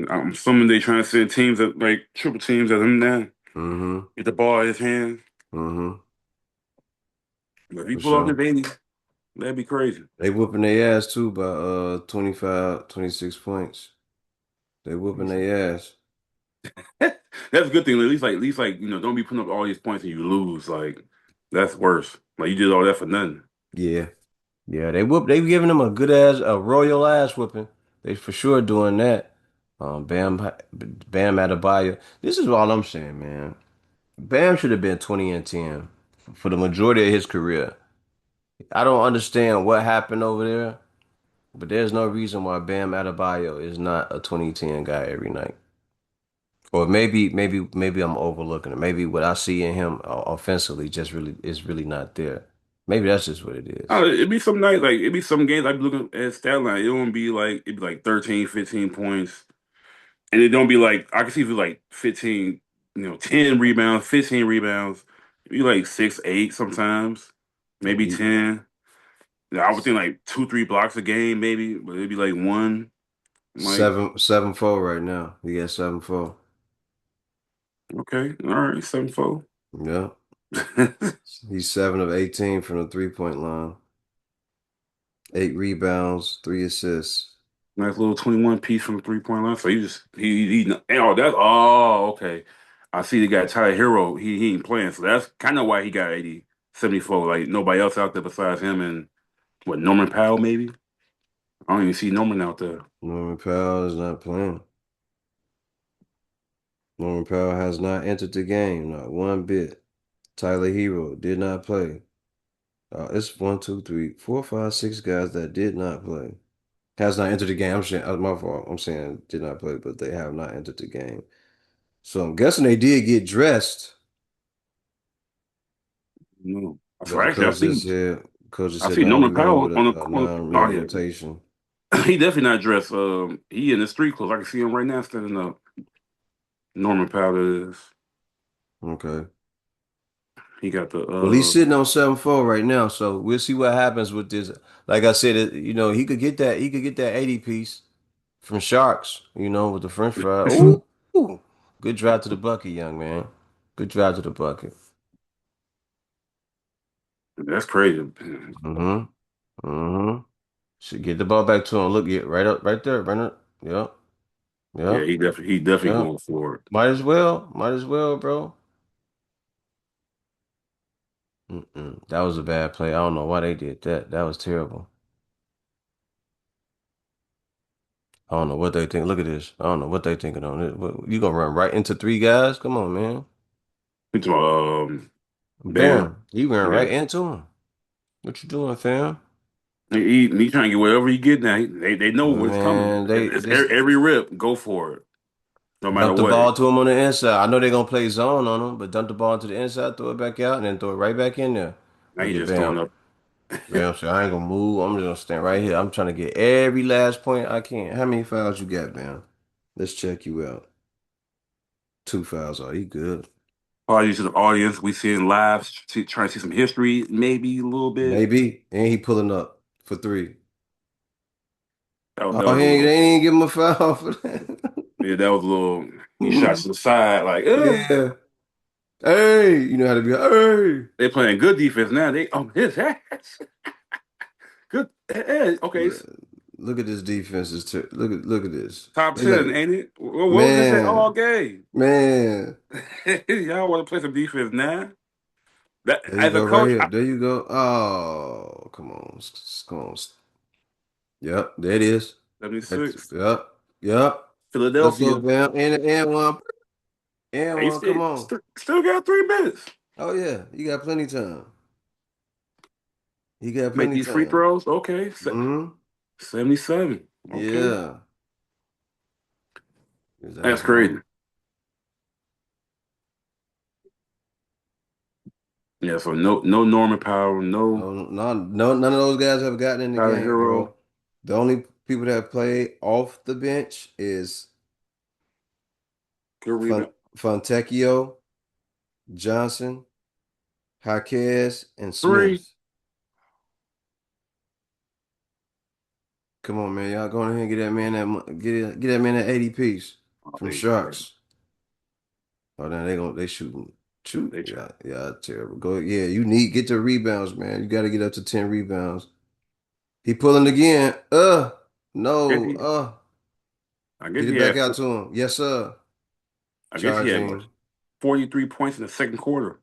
I'm assuming they trying to send teams that like triple teams at him now. Hmm. Get the ball in his hand. Hmm. But if he For pull off this sure. 80, that'd be crazy. They whooping their ass too by 25, 26 points. They whooping their ass. That's a good thing. At least don't be putting up all these points and you lose. Like that's worse. Like you did all that for nothing. Yeah. Yeah, they giving them a good ass, a royal ass whooping. They for sure doing that. Bam Adebayo. This is all I'm saying, man. Bam should have been 20 and 10 for the majority of his career. I don't understand what happened over there, but there's no reason why Bam Adebayo is not a 2010 guy every night. Or maybe I'm overlooking it. Maybe what I see in him offensively just really is really not there. Maybe that's just what it is. It'd be some nights like it'd be some games I'd be looking at stat line. It won't be like it'd be like 13, 15 points. And it don't be like I can see if it's like 15, 10 rebounds, 15 rebounds. It'd be like 6, 8 sometimes, And maybe 10. I would think like 2, 3 blocks a game, maybe, but it'd be like one. Like, 7-4 right now. He got 7-4. Okay, all right, 7-4. Yeah. He's 7 of 18 from the 3-point line. 8 rebounds, 3 assists. Nice little 21 piece from the 3-point line. So you just he oh that's oh okay. I see the guy Tyler Hero. He ain't playing, so that's kind of why he got 80 74. Like nobody else out there besides him and what Norman Powell maybe. I don't even see Norman out there. Norman Powell is not playing. Norman Powell has not entered the game, not one bit. Tyler Hero did not play. It's one, two, three, four, five, six guys that did not play. Has not entered the game. I'm saying that's my fault. I'm saying did not play, but they have not entered the game. So I'm guessing they did get dressed, No, so but the actually coach just I said see no, Norman we're gonna go Powell with on a the non oh no yeah, rotation. he definitely not dressed. He in the street clothes. I can see him right now standing up. Norman Powell is. Okay. He got the Well, he's sitting on 7-4 right now, so we'll see what happens with this. Like I said, he could get that 80 piece from Sharks, with the French fry. Ooh, good drive to the bucket, young man. Good drive to the bucket. that's crazy. Mm-hmm. Mm-hmm. Should get the ball back to him. Look, get right up, right there, Brenner. Yep. Yeah, Yep. he definitely Yep. going for it. Might as well. Might as well, bro. That was a bad play. I don't know why they did that. That was terrible. I don't know what they think. Look at this. I don't know what they thinking on it. You gonna run right into three guys? Come on, man. He talking about, Bam. Bam. He ran Yeah. right into him. What you doing, fam? He trying to get whatever he get now. They know what's coming. Man, they It's just every rip, go for it, no matter dump the what. ball to him on the inside. I know they're gonna play zone on him, but dump the ball to the inside, throw it back out, and then throw it right back in there. Now Look he at just throwing Bam. up. Bam said, I ain't gonna move. I'm just gonna stand right here. I'm trying to get every last point I can. How many fouls you got, Bam? Let's check you out. 2 fouls. Are you good? Apologies to the audience. We seeing live, trying to see some history, maybe a little bit. Maybe. And he pulling up for three. That Oh, was a they little. ain't give him a foul for that. Yeah, that was a little. He shot to the side, like, Yeah. Hey, you know how to be. Hey. they playing good defense now. They his ass. Good. Okay, Look at this defense. Look at this. top They 10, like, ain't it? What was this at all man, game? man. Y'all want to play some defense now? That There you as a go, right coach, here. There you go. Oh, come on. Come on. Yep, there it is. Right. 76, Yep. Yep. Let's go, Philadelphia. Bam. And one. And They one. still Come on. still got 3 minutes. Oh yeah. You got plenty time. You got Make plenty these free time. throws. Okay, Hmm. 77. Okay, Yeah. His that's ass crazy. home. Yeah, so no Norman Powell, no No, none of those guys have gotten in the Tyler game, Hero. bro. The only people that have played off the bench is Good rebound. Fontecchio, Johnson, Jaquez, and Three. Smith. Come on, man. Y'all go ahead and get that man get that man that 80 piece Oh, from Sharks. Oh, now they shoot. they try. Yeah, yeah, terrible. Go, yeah, get the rebounds, man. You got to get up to 10 rebounds. He pulling again. Guess No. he, I guess Get he it back had. out to him. Yes, sir. I guess he had what, Charging. 43 points in the second quarter.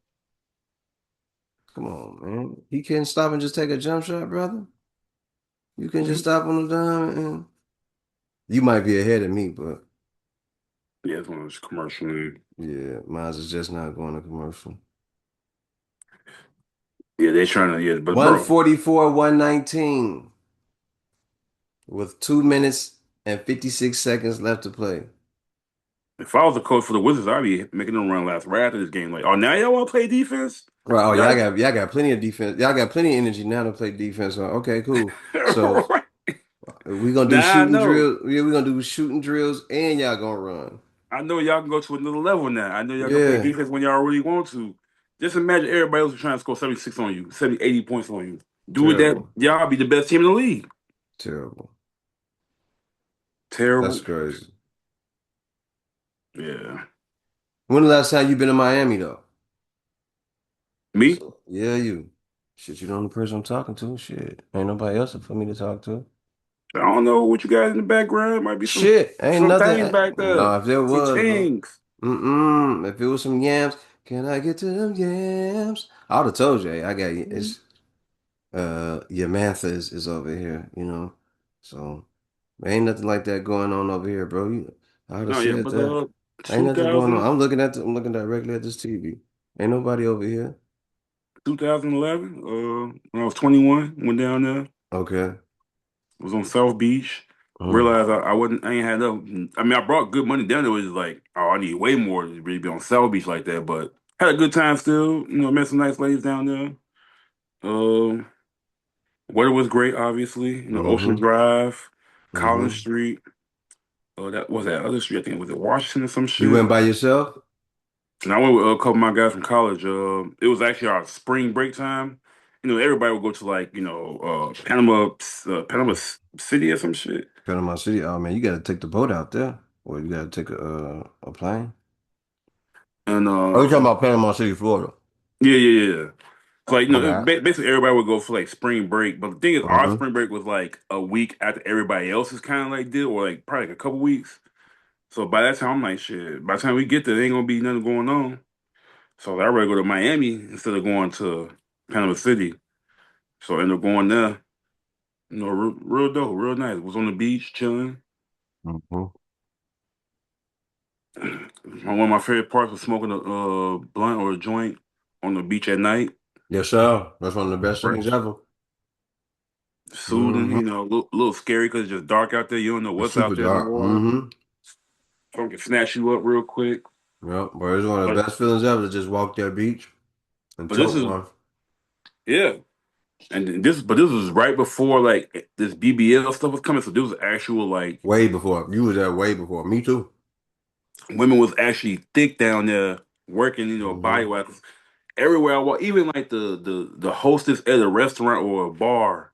Come on, man. He can't stop and just take a jump shot, brother. You can just Mhm. stop on the dime, and you might be ahead of me, but Yeah, it's one of those commercial. yeah, mine's is just not going to commercial. Yeah, they trying to. Yeah, but bro, 144, 119 with 2 minutes and 56 seconds left to play. if I was a coach for the Wizards, I'd be making them run laps right after this game. Like, oh, now y'all want to play defense? Right. Oh, Y'all, y'all got plenty of defense. Y'all got plenty of energy now to play defense. Okay, cool. So right? we're gonna do Now I shooting know. drills. Yeah, we're gonna do shooting drills and y'all gonna run. I know y'all can go to another level now. I know y'all can play Yeah. defense when y'all really want to. Just imagine everybody else is trying to score 76 on you, 70, 80 points on you. Do it that Terrible. y'all be the best team in the league. Terrible. That's Terrible. crazy. Yeah. When the last time you been to Miami though? Me, So, yeah, you. Shit, you the only person I'm talking to. Shit, ain't nobody else for me to talk to. I don't know what you guys in the background. Might be Shit, ain't some nothing. things back there, Nah, if there some was, bro. things. Mm-mm. If it was some yams, can I get to them yams? I would have told you, hey, I got it's Yamantha is over here, you know. So ain't nothing like that going on over here, bro. I would have No, yeah, said but that. Ain't nothing going on. 2000, I'm looking directly at this TV. Ain't nobody over here. 2011, when I was 21, went down there, Okay. was on South Beach. Mm. Realized I ain't had enough. I mean, I brought good money down there. It was like, oh, I need way more to really be on South Beach like that. But had a good time still. Met some nice ladies down there. Um, weather was great, obviously. Ocean Mm-hmm. Drive, Collins Mm-hmm. Street. That was that other street. I think was it Washington or some You shit. went by yourself? And I went with a couple of my guys from college. It was actually our spring break time. Everybody would go to like Panama City or some shit. Panama City. Oh man, you gotta take the boat out there. Or you gotta take a plane. And Oh, you talking about Panama City, Florida? yeah, yeah, yeah. So like Okay. basically everybody would go for like spring break. But the thing is, our Mm-hmm. spring break was like a week after everybody else's kind of like did, or like probably like a couple weeks. So by that time, I'm like, shit. By the time we get there, there ain't gonna be nothing going on. So I'd rather go to Miami instead of going to Panama City. So I ended up going there. Real dope, real nice. Was on the beach chilling. Mm-hmm. One of my favorite parts was smoking a blunt or a joint on the beach at night. Yes, sir. That's one of the best things Fresh, ever. soothing. Mm-hmm. A little scary because it's just dark out there. You don't know It's what's super out there in the dark. water. Mm-hmm. Someone can snatch you up real quick. Yep. But it's one of the But best feelings ever to just walk that beach and but this choke is one. yeah. But this was right before like this BBL stuff was coming. So this was actual like Way before. You was there way before. Me too. women was actually thick down there working. Body Mm-hmm. wax everywhere I walk. Even like the hostess at a restaurant or a bar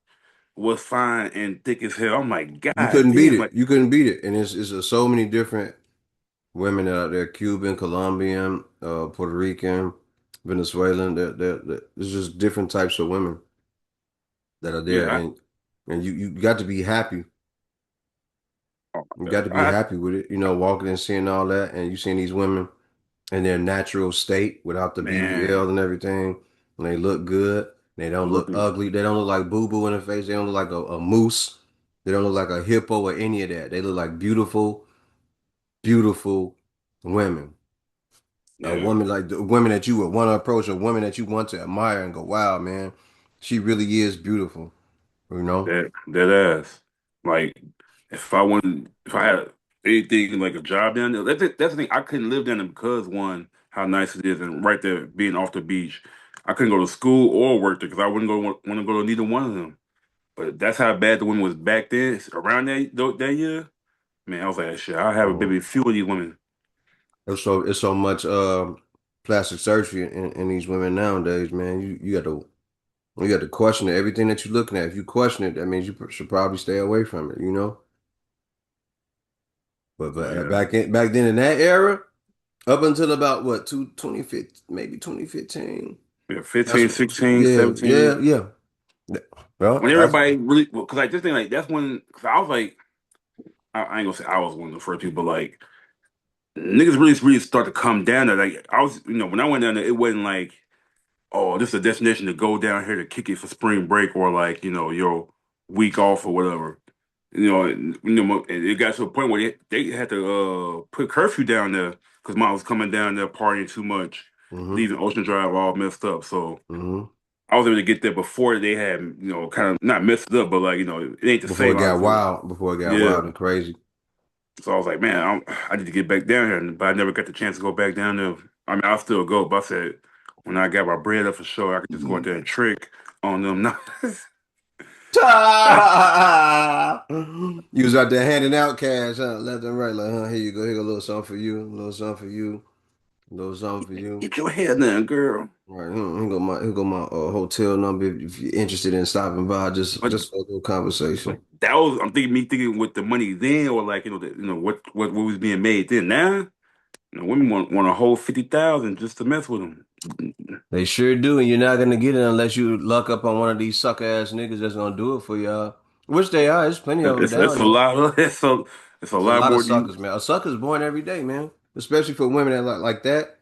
was fine and thick as hell. I'm like, You God couldn't beat damn, it. like You couldn't beat it. And it's so many different women out there, Cuban, Colombian, Puerto Rican, Venezuelan. There's just different types of women that are there, yeah, and you got to be happy. You got to be I happy with it, walking and seeing all that, and you seeing these women in their natural state without the man, BBL and everything, and they look good. They don't look looking, ugly. They don't look like boo boo in the face. They don't look like a moose. They don't look like a hippo or any of that. They look like beautiful, beautiful women. A yeah, woman like the women that you would want to approach, a woman that you want to admire and go, wow, man, she really is beautiful, you know? that ass. Like if I had anything like a job down there, that's the thing. I couldn't live down there because one, how nice it is, and right there being off the beach. I couldn't go to school or work there because I wouldn't want to go to neither one of them. But that's how bad the women was back then. Around that year, man, I was like, shit, I'll have a Mhm. baby few of these women. It's so much plastic surgery in these women nowadays, man. You got to question it. Everything that you're looking at. If you question it, that means you should probably stay away from it, you know? But So yeah, back then in that era, up until about what, 2015, maybe 2015. yeah, That's 15, what, 16, yeah, 17. yeah, yeah. Well, When that's everybody really, because like this thing, like that's when, cause I was like, I ain't gonna say I was one of the first people, but like niggas really start to come down there. Like I was, when I went down there, it wasn't like, oh, this is a destination to go down here to kick it for spring break or like, your week off or whatever. It got to a point where they had to put curfew down there because mom was coming down there partying too much, mm-hmm, leaving Ocean Drive all messed up. So mm-hmm. I was able to get there before they had, kind of not messed it up, but like, it ain't the Before same, it got obviously. wild, before it got Yeah. wild and crazy. So I was like, man, I need to get back down here, but I never got the chance to go back down there. I mean, I'll still go, but I said when I got my bread up for sure, I could just go out there and trick on them. You was out there handing out cash, huh? Left and right, like, huh? Here you go. Here go a little something for you. A little something for you. A little something for you. Get your head down, girl. All right, here go my hotel number if you're interested in stopping by, just But just for a little conversation. that was I'm thinking with the money then, or like what was being made then. Now, Women want a whole 50,000 just to mess with them. They sure do, and you're not gonna get it unless you luck up on one of these sucker ass niggas that's gonna do it for y'all. Which they are. There's plenty of them It's down a there. lot. It's a There's a lot lot of more than suckers, man. A sucker's born every day, man. Especially for women that like that,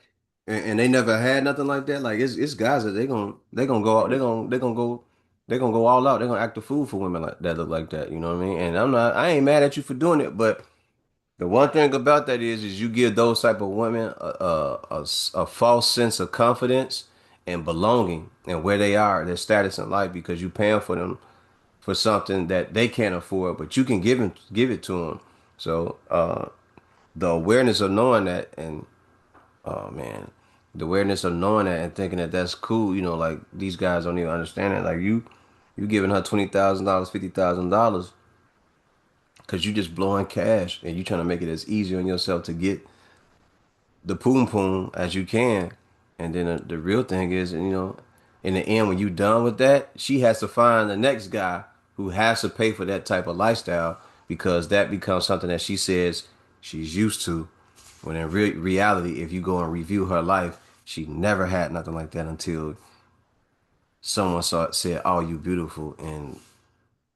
and they never had nothing like that. Like it's guys that they gonna go out. They gonna go all out. They're gonna act a fool for women like that look like that. You know what I mean? And I ain't mad at you for doing it, but the one thing about that is you give those type of women a false sense of confidence and belonging and where they are, their status in life, because you paying for them for something that they can't afford, but you can give it to them. So the awareness of knowing that, and oh man, the awareness of knowing that and thinking that that's cool, like these guys don't even understand it. Like you giving her $20,000, $50,000 because you just blowing cash and you trying to make it as easy on yourself to get the poom poom as you can. And then the real thing is, in the end, when you done with that, she has to find the next guy who has to pay for that type of lifestyle because that becomes something that she says she's used to. When in reality, if you go and review her life, she never had nothing like that until someone said, "Oh, you beautiful," and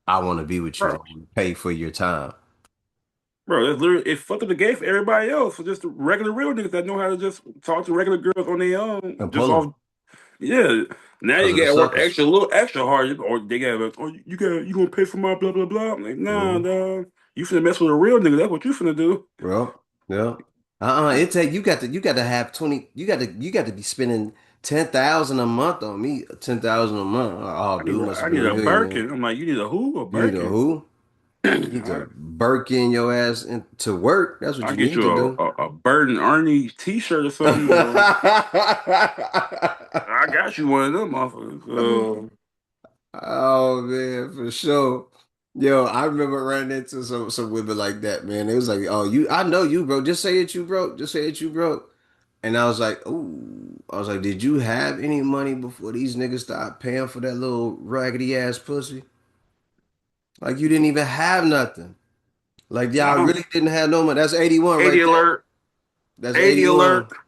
I want to be with you. bro. And pay for your time Bro, that's literally it fucked up the game for everybody else. For just the regular real niggas that know how to just talk to regular girls on their own, and just pull them off. Yeah, now because you of the gotta work suckers. extra, a little extra hard, or they gotta, oh, you gonna pay for my blah blah blah. I'm like, nah, Hmm. dog. You finna mess with a real nigga. That's what you finna do. Well, yeah. Like, It take you got to have 20. You got to be spending 10,000 a month on me. 10,000 a month. Oh, dude must I be a need a millionaire. Birkin. I'm like, you need a who? A You need a Birkin? who? You need I, to Birkin your ass to work. That's what I you get need you to do. a Bird and Ernie T-shirt or something. I got you one of them motherfuckers. Oh man, for sure. Yo, I remember running into some women like that, man. It was like, oh, I know you, bro. Just say that you broke. Just say that you broke. And I was like, ooh. I was like, did you have any money before these niggas started paying for that little raggedy ass pussy? Like you didn't even have nothing. Like y'all Wow. really didn't have no money. That's 81 80 right there. alert. That's 80 alert. 81.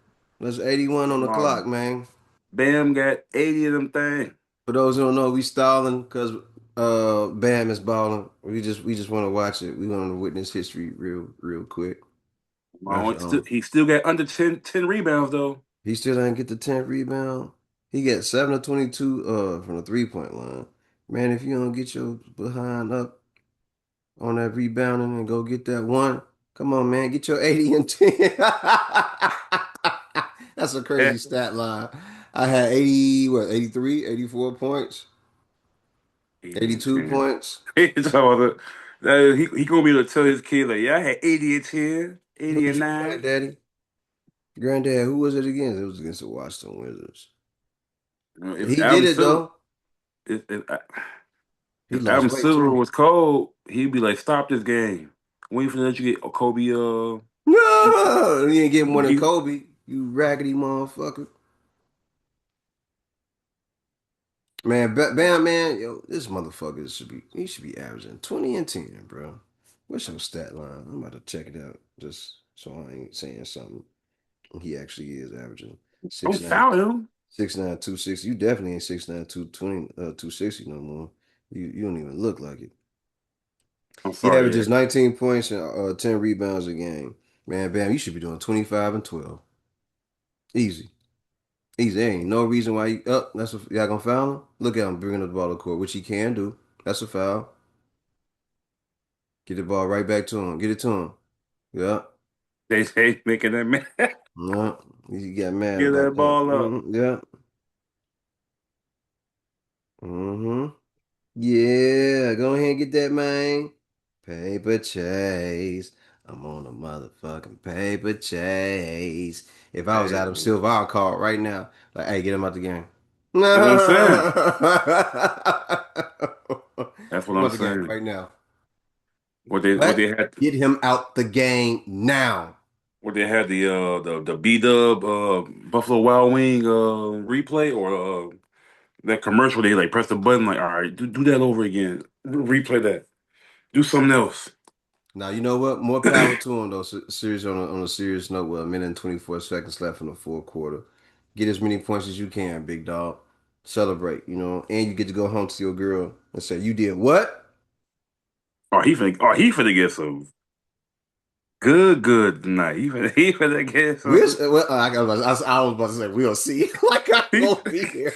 That's 81 on the Um, clock, man. Bam got 80 of them things. For those who don't know, we stalling because Bam is balling. We just want to watch it. We want to witness history real quick. That's He still got under ten rebounds though. he still didn't get the 10th rebound. He got 7 of 22 from the 3-point line. Man, if you don't get your behind up on that rebounding and go get that one, come on, man, get your 80 and 10. That's a crazy stat line. I had 80, what, 83, 84 points, 80 and 82 10. points. He's talking about he gonna be able to tell his kid like, yeah, I had 80 and 10, Who 80 and was your 9. granddaddy? Granddad, who was it against? It was against the Washington Wizards. If He did Adam it Silver though. if, if He if Adam lost weight Silver too. was cold, he'd be like, stop this game. We ain't finna let you get a Kobe No, he ain't getting more than he, Kobe. You raggedy motherfucker. Man, Bam, man, yo, this motherfucker he should be averaging 20 and 10, bro. What's your stat line? I'm about to check it out just so I ain't saying something. He actually is averaging don't 6'9", foul him. 6'9", 260. You definitely ain't 6'9", 220, 260 no more. You don't even look like it. I'm He sorry, yeah. averages 19 points and 10 rebounds a game. Man, Bam, you should be doing 25 and 12. Easy. Easy. There ain't no reason why you up. Y'all gonna foul him? Look at him bringing the ball to court, which he can do. That's a foul. Get the ball right back to him. Get it to him. Yeah. They making that man No. He got mad get about that that. ball up. Yeah. Hmm. Yeah. Go ahead and get that, man. Paper chase. I'm on a motherfucking paper chase. If I was Hey, Adam Silver, I'll call it right now. Like, hey, get him out the game. that's what I'm saying. That's Get what him I'm out the game saying. right now. What they What? had Get him out the game now. the B Dub Buffalo Wild Wing replay or that commercial they press the button like all right do that over again replay that do something else. Now you know what? More power to him though. Serious on a serious note, with a minute and 24 seconds left in the fourth quarter. Get as many points as you can, big dog. Celebrate, and you get to go home to your girl and say, "You did what?" He finna get some good tonight. He finna get We'll, some. well, I was about to say we'll see. Like I'm He, gonna be here.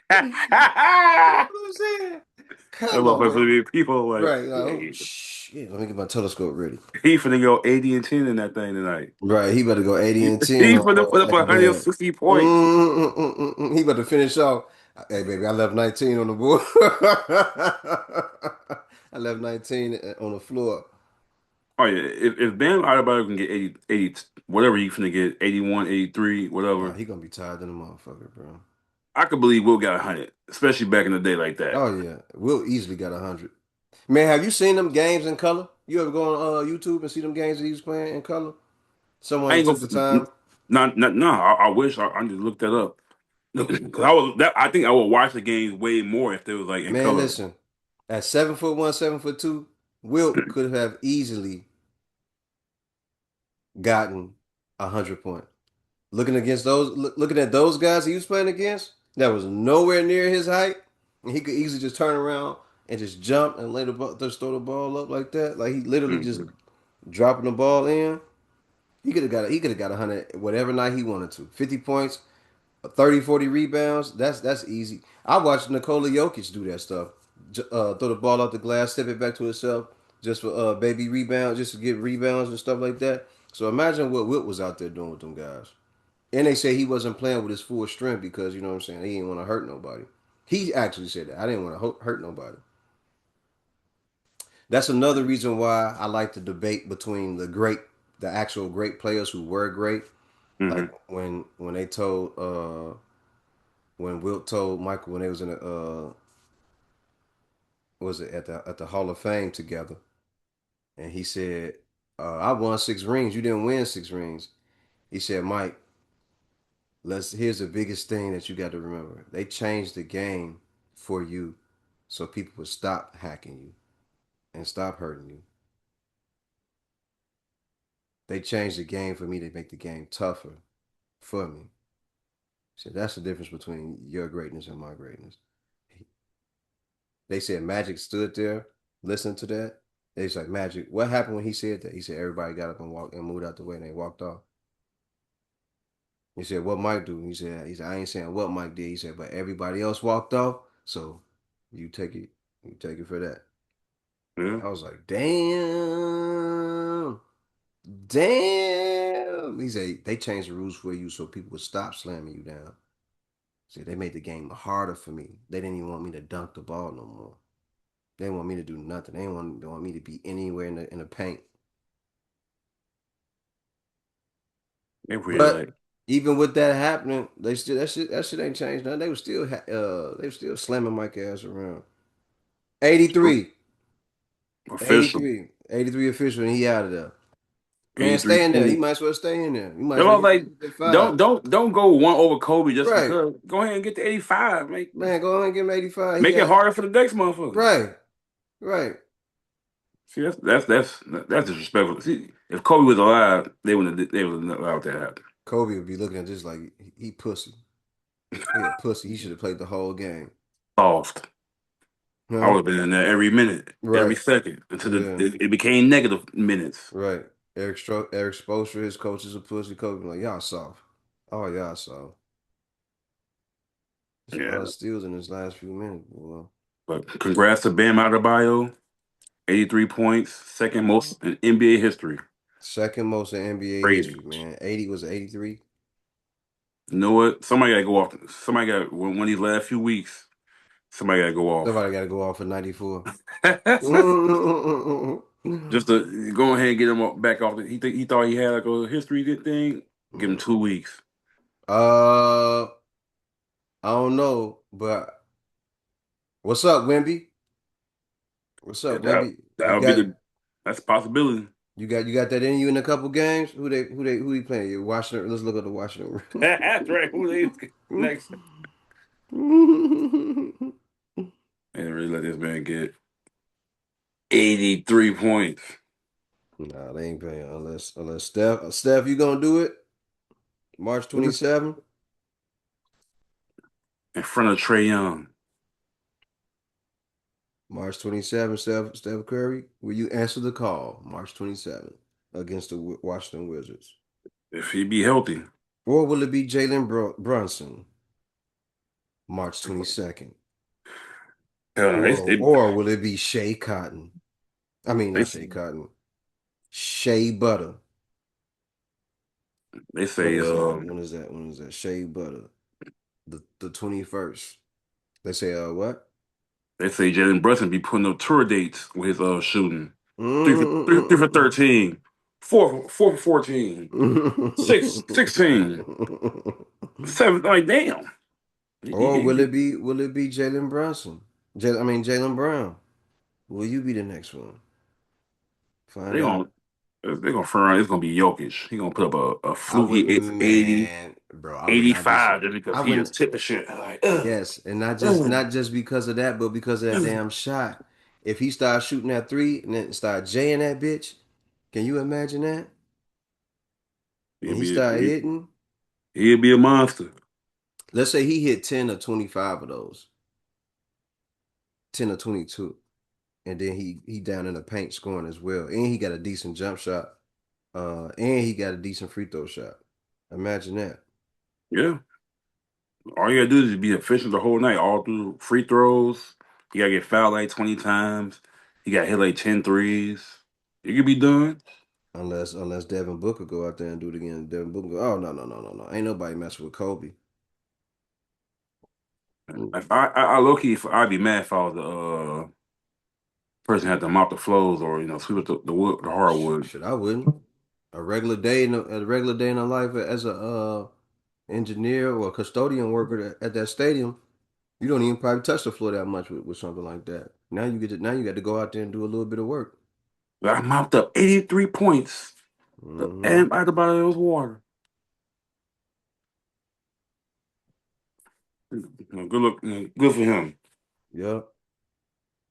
that What I'm saying? Come on, motherfucker man. finna be people like, Right? Like, oh, yeah, shit. Let me get my telescope ready. he finna go 80-10 in that thing tonight. Right, he better go 80 and 10 He on finna put up that game. 160 points. He better finish off. Hey, baby, I left 19 on the board. I left 19 on the floor. Oh yeah, if Bam Adebayo can get 80, whatever he finna get, 81, 83, Nah, whatever, he gonna be tired than a motherfucker, bro. I could believe Will got 100, especially back in the day like that. Oh yeah, Will easily got 100. Man, have you seen them games in color? You ever go on YouTube and see them games that he was playing in color? I Someone ain't took the time. gonna, no, I wish I need to look that up. 'Cause I think I would watch the games way more if they was like in Man, color. listen, at 7'1", 7'2", Wilt could have easily gotten 100 points. Looking at those guys he was playing against, that was nowhere near his height, and he could easily just turn around and just jump and lay the ball, just throw the ball up like that. Like he literally just Mhm. dropping the ball in. He could have got 100 whatever night he wanted to. 50 points, 30, 40 rebounds. That's easy. I watched Nikola Jokic do that stuff. Throw the ball out the glass, step it back to himself, just for baby rebounds, just to get rebounds and stuff like that. So imagine what Wilt was out there doing with them guys. And they say he wasn't playing with his full strength because you know what I'm saying. He didn't want to hurt nobody. He actually said that I didn't want to hurt nobody. That's another reason why I like the debate between the actual great players who were great, like Mhm. when they told when Wilt told Michael when they was in the was it at the Hall of Fame together, and he said, "I won 6 rings. You didn't win 6 rings." He said, "Mike, here's the biggest thing that you got to remember. They changed the game for you, so people would stop hacking you and stop hurting you. They changed the game for me to make the game tougher for me." So that's the difference between your greatness and my greatness. They said Magic stood there, listened to that. They was like, Magic, what happened when he said that? He said everybody got up and walked and moved out the way and they walked off. He said, what Mike do? He said, I ain't saying what Mike did. He said, but everybody else walked off. So you take it, you take it for that. Yeah. I was like, damn, damn. He said they changed the rules for you so people would stop slamming you down. See, they made the game harder for me. They didn't even want me to dunk the ball no more. They didn't want me to do nothing. They want me to be anywhere in the paint. They really But like even with that happening, they still that shit ain't changed nothing. They were still slamming Mike ass around. 83, official. 83, 83 official, and he out of there. Man, 83 stay in there. He points. might as well stay in there. You might They're as well all get like, that 5. don't go one over Kobe just Right. because. Go ahead and get the 85. Man, go ahead and give him 85. He Make it got harder for the next motherfucker. right. Right. See, that's disrespectful. See, if Kobe was alive, they would not allowed that to happen. Kobe would be looking at this like he pussy. He a pussy. He should have played the whole game. Soft. I would Huh? have been in there every minute, every Right. second until Yeah. it became negative minutes. Right. Eric Spoelstra, his coach is a pussy coach. Like, y'all soft. Oh, y'all soft. There's a lot Yeah. of steals in his last few minutes, boy. But congrats to Bam Adebayo, 83 points, second most in NBA history. Second most in NBA Crazy. history, man. 80 was 83. You know what? Somebody got to go off. Somebody got one of these last few weeks. Somebody got to go off. Somebody got to go off for 94. Just to go ahead and get him back off. He thought he had like a history good thing. Give him 2 weeks. I don't know, but what's up, Wimby? What's Yeah, up, Wimby? that would be that's a possibility. You got that in you in a couple games? Who they playing? You Washington. Let's look at the Washington. That's right. Who they next? And really let this man get 83 points. Nah, they ain't paying unless Steph, you gonna do it? March 27th? In front of Trey Young. March 27th, Steph Curry. Will you answer the call? March 27th against the Washington Wizards. If he be healthy. Or will it be Jalen Brunson? March 22nd. They, they Or will it be Shea Cotton? I mean, they not Shea Cotton. Shea Butter. they When say is that? When is that? When is that? Shea Butter. The 21st. They say what? Jalen Brunson be putting up tour dates with his shooting. Three for Mm-mm-mm-mm-mm. 13, four for 14, 16, 7. Like damn. Or will it be Jalen Brunson? Jalen Brown. Will you be the next one? They Find gonna out. they gonna front around. It's gonna be Jokic. He gonna put up a I fluky wouldn't, 80, man, bro. I would not be. 85 just I because he wouldn't. just tipping shit. Like, Yes, and not just ugh. not just because of that, but because of that damn shot. If he starts shooting that three and then start jaying that bitch, can you imagine that? And he'll he be started hitting. he'll be a monster. Let's say he hit 10 or 25 of those, 10 or 22, and then he down in the paint scoring as well, and he got a decent jump shot, and he got a decent free throw shot. Imagine that. Yeah. All you gotta do is be efficient the whole night, all through free throws. You gotta get fouled like 20 times. You gotta hit like 10 threes. You could be done. Unless Devin Booker go out there and do it again. Devin Booker go, oh, no, no, no, no, no. Ain't nobody messing with Kobe. If I low key, if I'd be mad if I was the person who had to mop the floors or sweep up the wood, the hardwood. Shit, I wouldn't. A regular day in a life as a engineer or custodian worker at that stadium, you don't even probably touch the floor that much with something like that. Now you got to go out there and do a little bit of work. But I mopped up 83 points, Hmm. and at the bottom of those water. Good look, good for him. Yep.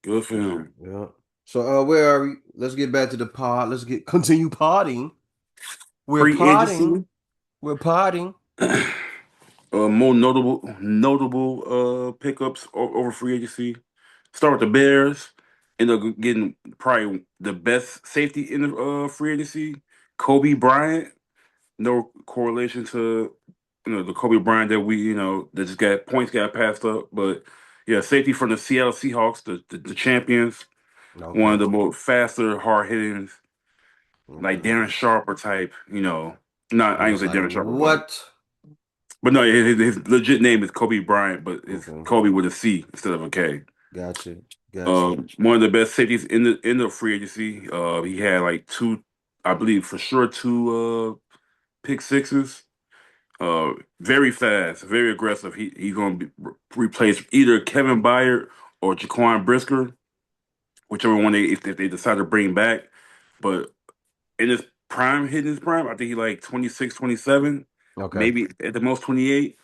Good for him. Yep. So where are we? Let's get back to the pod. Let's continue podding. We're Free podding. agency. We're podding. More notable pickups over free agency. Start with the Bears. End up getting probably the best safety in the free agency. Kobe Bryant. No correlation to the Kobe Bryant that that just got points got passed up, but yeah, safety from the Seattle Seahawks, the champions. One of Okay. the more faster, hard hitting, like Okay. Darren Sharper type. Not I I ain't was gonna say like, Darren Sharper, but what? no, his legit name is Kobe Bryant, but it's Okay. Kobe with a C instead of a K. Gotcha. Gotcha. One of the best safeties in the free agency. He had like two, I believe for sure, two pick sixes. Very fast, very aggressive. He's going to replace either Kevin Byard or Jaquan Brisker, whichever one if they decide to bring back. But in his prime, hitting his prime, I think he like 26, 27, Okay. maybe at the most 28.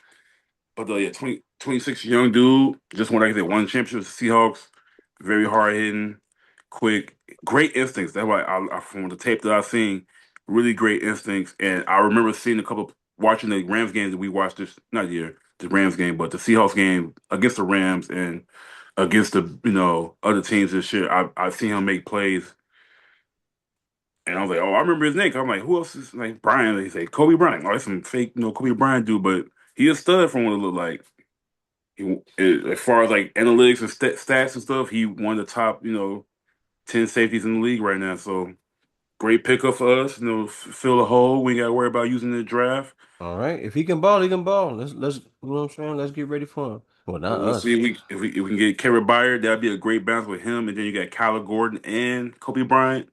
But yeah, 26 young dude, just won, like I said, one championship with the Seahawks. Very hard hitting, quick, great instincts. That's why from the tape that I've seen, really great instincts. And I remember seeing watching the Rams games that we watched this, not here, the Rams game, but the Seahawks game against the Rams and against the, other teams this year. I've seen him make plays. And I was like, oh, I remember his name. I'm like, who else is like Brian? He say Kobe Bryant. Oh, that's some fake, Kobe Bryant dude, but he a stud from what it looked like. As far as like analytics and stats and stuff, he one of the top, 10 safeties in the league right now. So great pickup for us. Fill a hole. We ain't got to worry about using the draft. All right. If he can ball, he can ball. Let's you know what I'm saying? Let's get ready for him. Well, So not we'll see us. if we can get Kerry Byard. That'd be a great balance with him. And then you got Kyler Gordon and Kobe Bryant.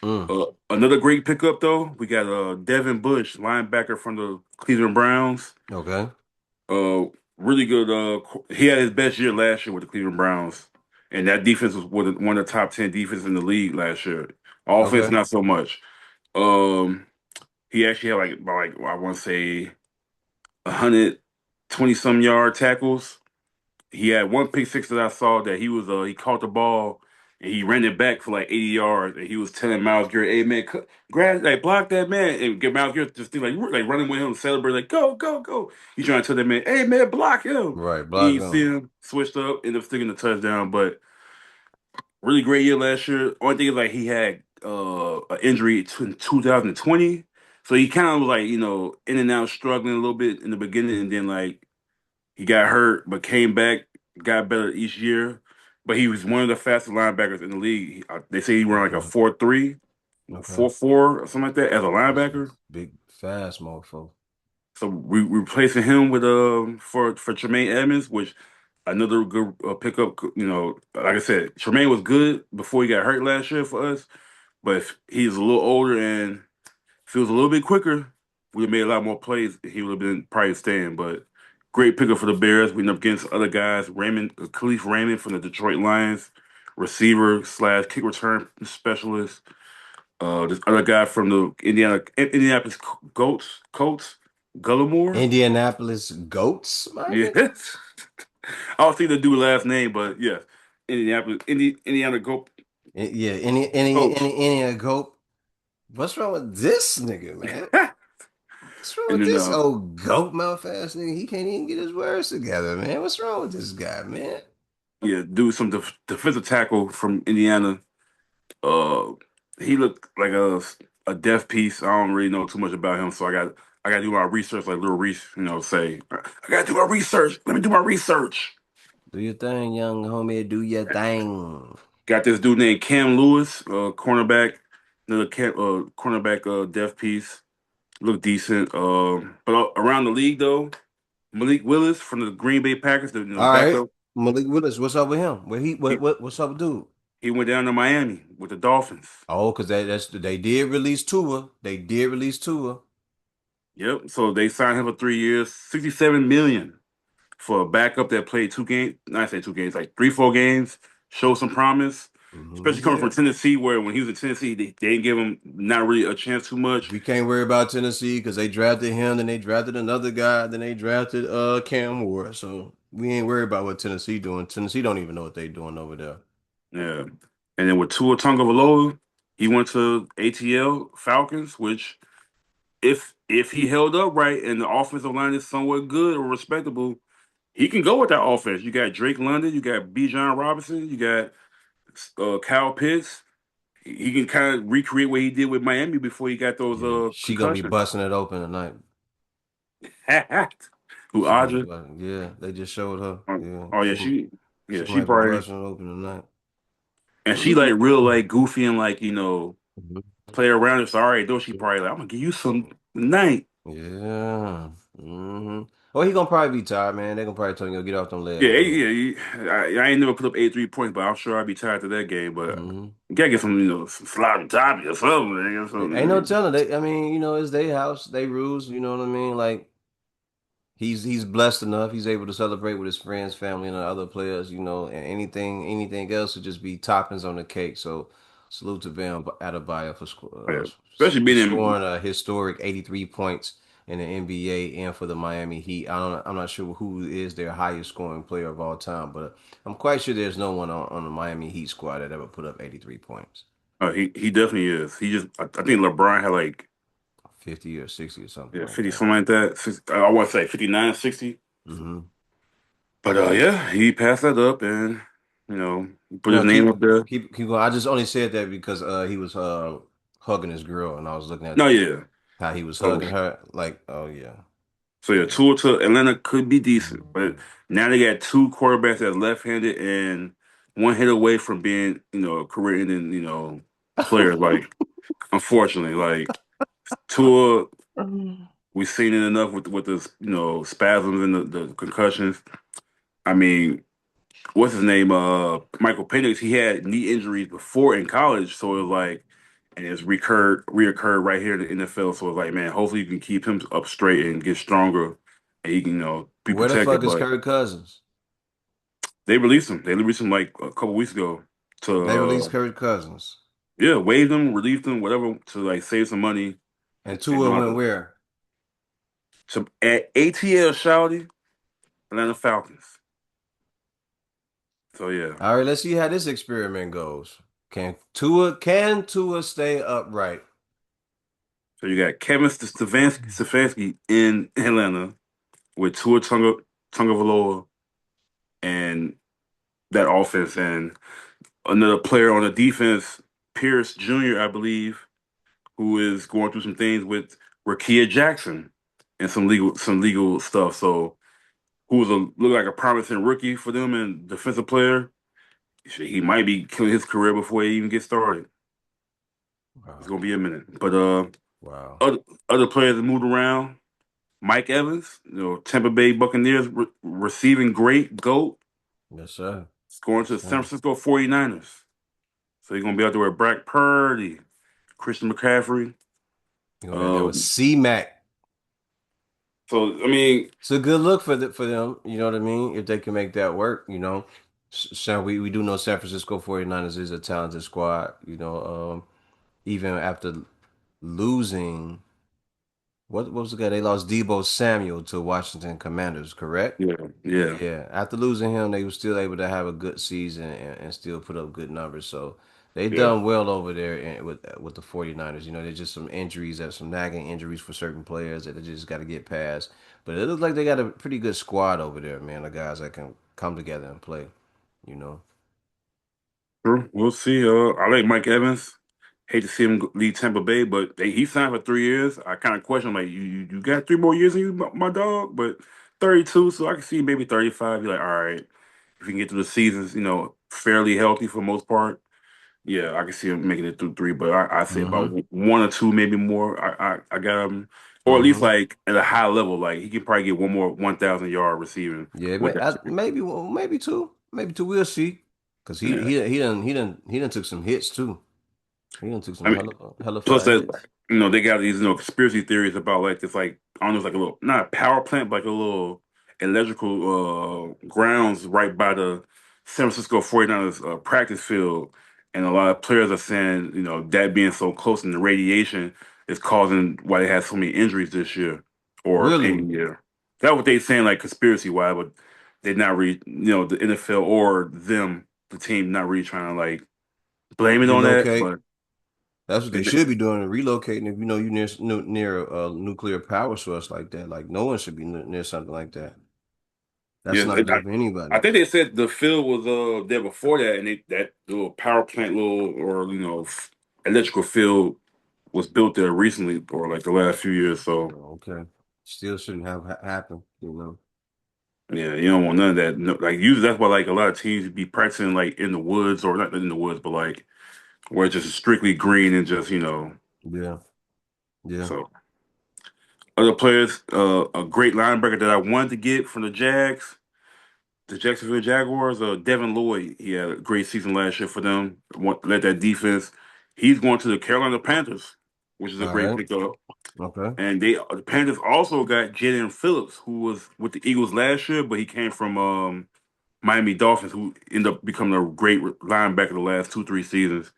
Mm. Another great pickup though. We got Devin Bush, linebacker from the Cleveland Browns. Okay. Uh, Really good. He had his best year last year with the Cleveland Browns, and that defense was one of the top 10 defenses in the league last year. Offense, Okay. not so much. Um, he actually had like I want to say 120 some yard tackles. He had one pick six that I saw that he caught the ball and he ran it back for like 80 yards, and he was telling Miles Garrett, "Hey man, grab like block that man," and get Miles Garrett just like running with him, celebrate like go go go. He's trying to tell that man, "Hey man, block him." Right, block You see him. him switched up, ended up sticking the touchdown, but really great year last year. Only thing is like he had an injury in 2020. So he kind of was like, in and out struggling a little bit in the beginning and then like he got hurt but came back, got better each year. But he was one of the fastest linebackers in the league. They say he ran like a Okay. 4.3, Okay. 4.4 or something like that as a That's linebacker. big, fast mofo. So we replacing him with for Tremaine Edmonds, which another good pickup. Like I said, Tremaine was good before he got hurt last year for us. But if he's a little older and feels a little bit quicker, we have made a lot more plays. He would have been probably staying. But great pickup for the Bears. We end up against other guys. Khalif Raymond from the Detroit Lions, receiver slash kick return specialist. This other guy from the Indianapolis Colts, Gullimore. Indianapolis Goats, my nigga. Yes, I was thinking the dude last name, but yes, Indiana Yeah, Colts. any a goat. What's wrong with this nigga, man? What's wrong And with then this old goat mouth ass nigga? He can't even get his words together, man. What's wrong with this guy, man? yeah, do some defensive tackle from Indiana. Uh, he looked like a deaf piece. I don't really know too much about him, so I got to do my research, like Little Reese, say I got to do my research. Let me do my research. Do your thing, young homie. Do your thing. Got this dude named Cam Lewis, cornerback, another cornerback, deaf piece. Look decent. But around the league though, Malik Willis from the Green Bay Packers, the All right, backup, Malik Willis. What's up with him? he What's up, dude? he went down to Miami with the Dolphins. Oh, because they did release Tua. They did release Tua. Yep. So they signed him for 3 years, 67 million for a backup that played 2 games. Not say 2 games, like 3, 4 games. Showed some promise, especially coming from Yeah. Tennessee, where when he was in Tennessee, they didn't give him not really a chance too much. We can't worry about Tennessee because they drafted him, then they drafted another guy, then they drafted Cam Ward. So we ain't worried about what Tennessee doing. Tennessee don't even know what they doing over there. Yeah. And then with Tua Tagovailoa, he went to ATL Falcons, which if he held up right and the offensive line is somewhat good or respectable, he can go with that offense. You got Drake London, you got B. John Robinson, you got Kyle Pitts. He can kind of recreate what he did with Miami before he got those Yeah, she gonna be concussions. busting it open tonight. Who She gonna be Audra? busting. Yeah, they just showed her. Yeah, Oh yeah, she she might be probably busting it open tonight. and she like real like goofy and like Mhm. play around. It's all right though. She probably like I'm gonna give you some tonight. Yeah. Oh, he gonna probably be tired, man. They gonna probably tell him to get off them legs, Yeah, man. I ain't never put up 83 points, but I'm sure I'd be tired to that game. But hmm you gotta get some, some sloppy toppy or something, man, or Ain't no something. telling. I mean, it's their house, they rules. You know what I mean? Like he's blessed enough. He's able to celebrate with his friends, family, and the other players. And anything else would just be toppings on the cake. So salute to Bam Adebayo Yeah. Especially for being in, scoring a historic 83 points in the NBA and for the Miami Heat. I'm not sure who is their highest scoring player of all time, but I'm quite sure there's no one on the Miami Heat squad that ever put up 83 points, he definitely is. He just I think LeBron had like 50 or 60 or something yeah like 50 that. something like that. I want to say 59, 60. hmm But yeah, he passed that up and he put his No, name up there. keep going. I just only said that because he was hugging his girl, and I was looking at No, yeah. how he was So hugging her. Like, oh yeah, so yeah, yeah. Tua to Atlanta could be decent, but Mhm. now they got two quarterbacks that's left-handed and one hit away from being a career-ending player. Like unfortunately, like Tua, we've seen it enough with the spasms and the concussions. I mean, what's his name? Michael Penix. He had knee injuries before in college, so it was like, and it's reoccurred right here in the NFL. So it's like, man, hopefully you can keep him up straight and get stronger, and he can be Where the fuck protected. is But Kirk Cousins? they released him. They released him like a couple weeks ago to They released Kirk Cousins, yeah, waived him, relieved him, whatever, to like save some money and and Tua don't have went to. where? So at ATL Shouty, Atlanta Falcons. So yeah. All right, let's see how this experiment goes. Can Tua stay upright? So you got Kevin Stefanski in Atlanta with Tua Tagovailoa and that offense, and another player on the defense, Pierce Jr., I believe, who is going through some things with Rakia Jackson and some legal stuff. So who was a look like a promising rookie for them and defensive player. Shit, he might be killing his career before he even gets started. It's Wow. gonna be a minute. But Wow. other players that moved around. Mike Evans, Tampa Bay Buccaneers receiving great GOAT. Yes, sir. It's going to Yes, the San sir. Francisco 49ers. So he's gonna be out there with Brock Purdy, Christian McCaffrey. You're gonna be out there with Um, C-Mac. so I mean, It's a good look for them, you know what I mean? If they can make that work, we do know San Francisco 49ers is a talented squad, even after losing what was the guy? They lost Debo Samuel to Washington Commanders, correct? yeah, yeah, Yeah, after losing him, they were still able to have a good season and still put up good numbers. So they yeah. done well over there with the 49ers. There's just some injuries, there's some nagging injuries for certain players that they just got to get past. But it looks like they got a pretty good squad over there, man. The guys that can come together and play, you know. Sure. We'll see. I like Mike Evans. Hate to see him leave Tampa Bay, but he signed for 3 years. I kind of question, like, you got 3 more years in you, my dog, but 32, so I can see maybe 35. You're like, all right, if you can get through the seasons, fairly healthy for the most part. Yeah, I can see him making it through three, but I say about Mm-hmm. one or two, maybe more. I got him, or at least Mm-hmm. like at a high level. Like he could probably get one more 1,000 yard receiving Yeah, with that team. maybe well, maybe two. We'll see. Cause Yeah, he done took some hits too. He done took I some mean, hella plus fire that hits. they got these conspiracy theories about like this, like I don't know, it's like a little, not a power plant, but like a little electrical grounds right by the San Francisco 49ers practice field, and a lot of players are saying that being so close in the radiation is causing why they had so many injuries this year or any Really year. That's what they saying, like conspiracy wise, but they're not really, the NFL or them, the team, not really trying to like blame it on that, relocate. but. That's what they should be doing, relocating. If you near a nuclear power source like that, like no one should be near something like that. That's Yes, not good for I anybody. think they said the field was there before that, and that little power plant, little or electrical field was built there recently, or like the last few years. So Okay, still shouldn't have happened. yeah, you don't want none of that. No, like usually that's why like a lot of teams be practicing like in the woods, or not in the woods, but like where it's just strictly green and just Yeah, yeah. so. Other players, a great linebacker that I wanted to get from the Jags. The Jacksonville Jaguars, Devin Lloyd, he had a great season last year for them. Led that defense. He's going to the Carolina Panthers, which is a All great right. pickup. Okay. And the Panthers also got Jaden Phillips, who was with the Eagles last year, but he came from Miami Dolphins, who ended up becoming a great linebacker the last 2, 3 seasons.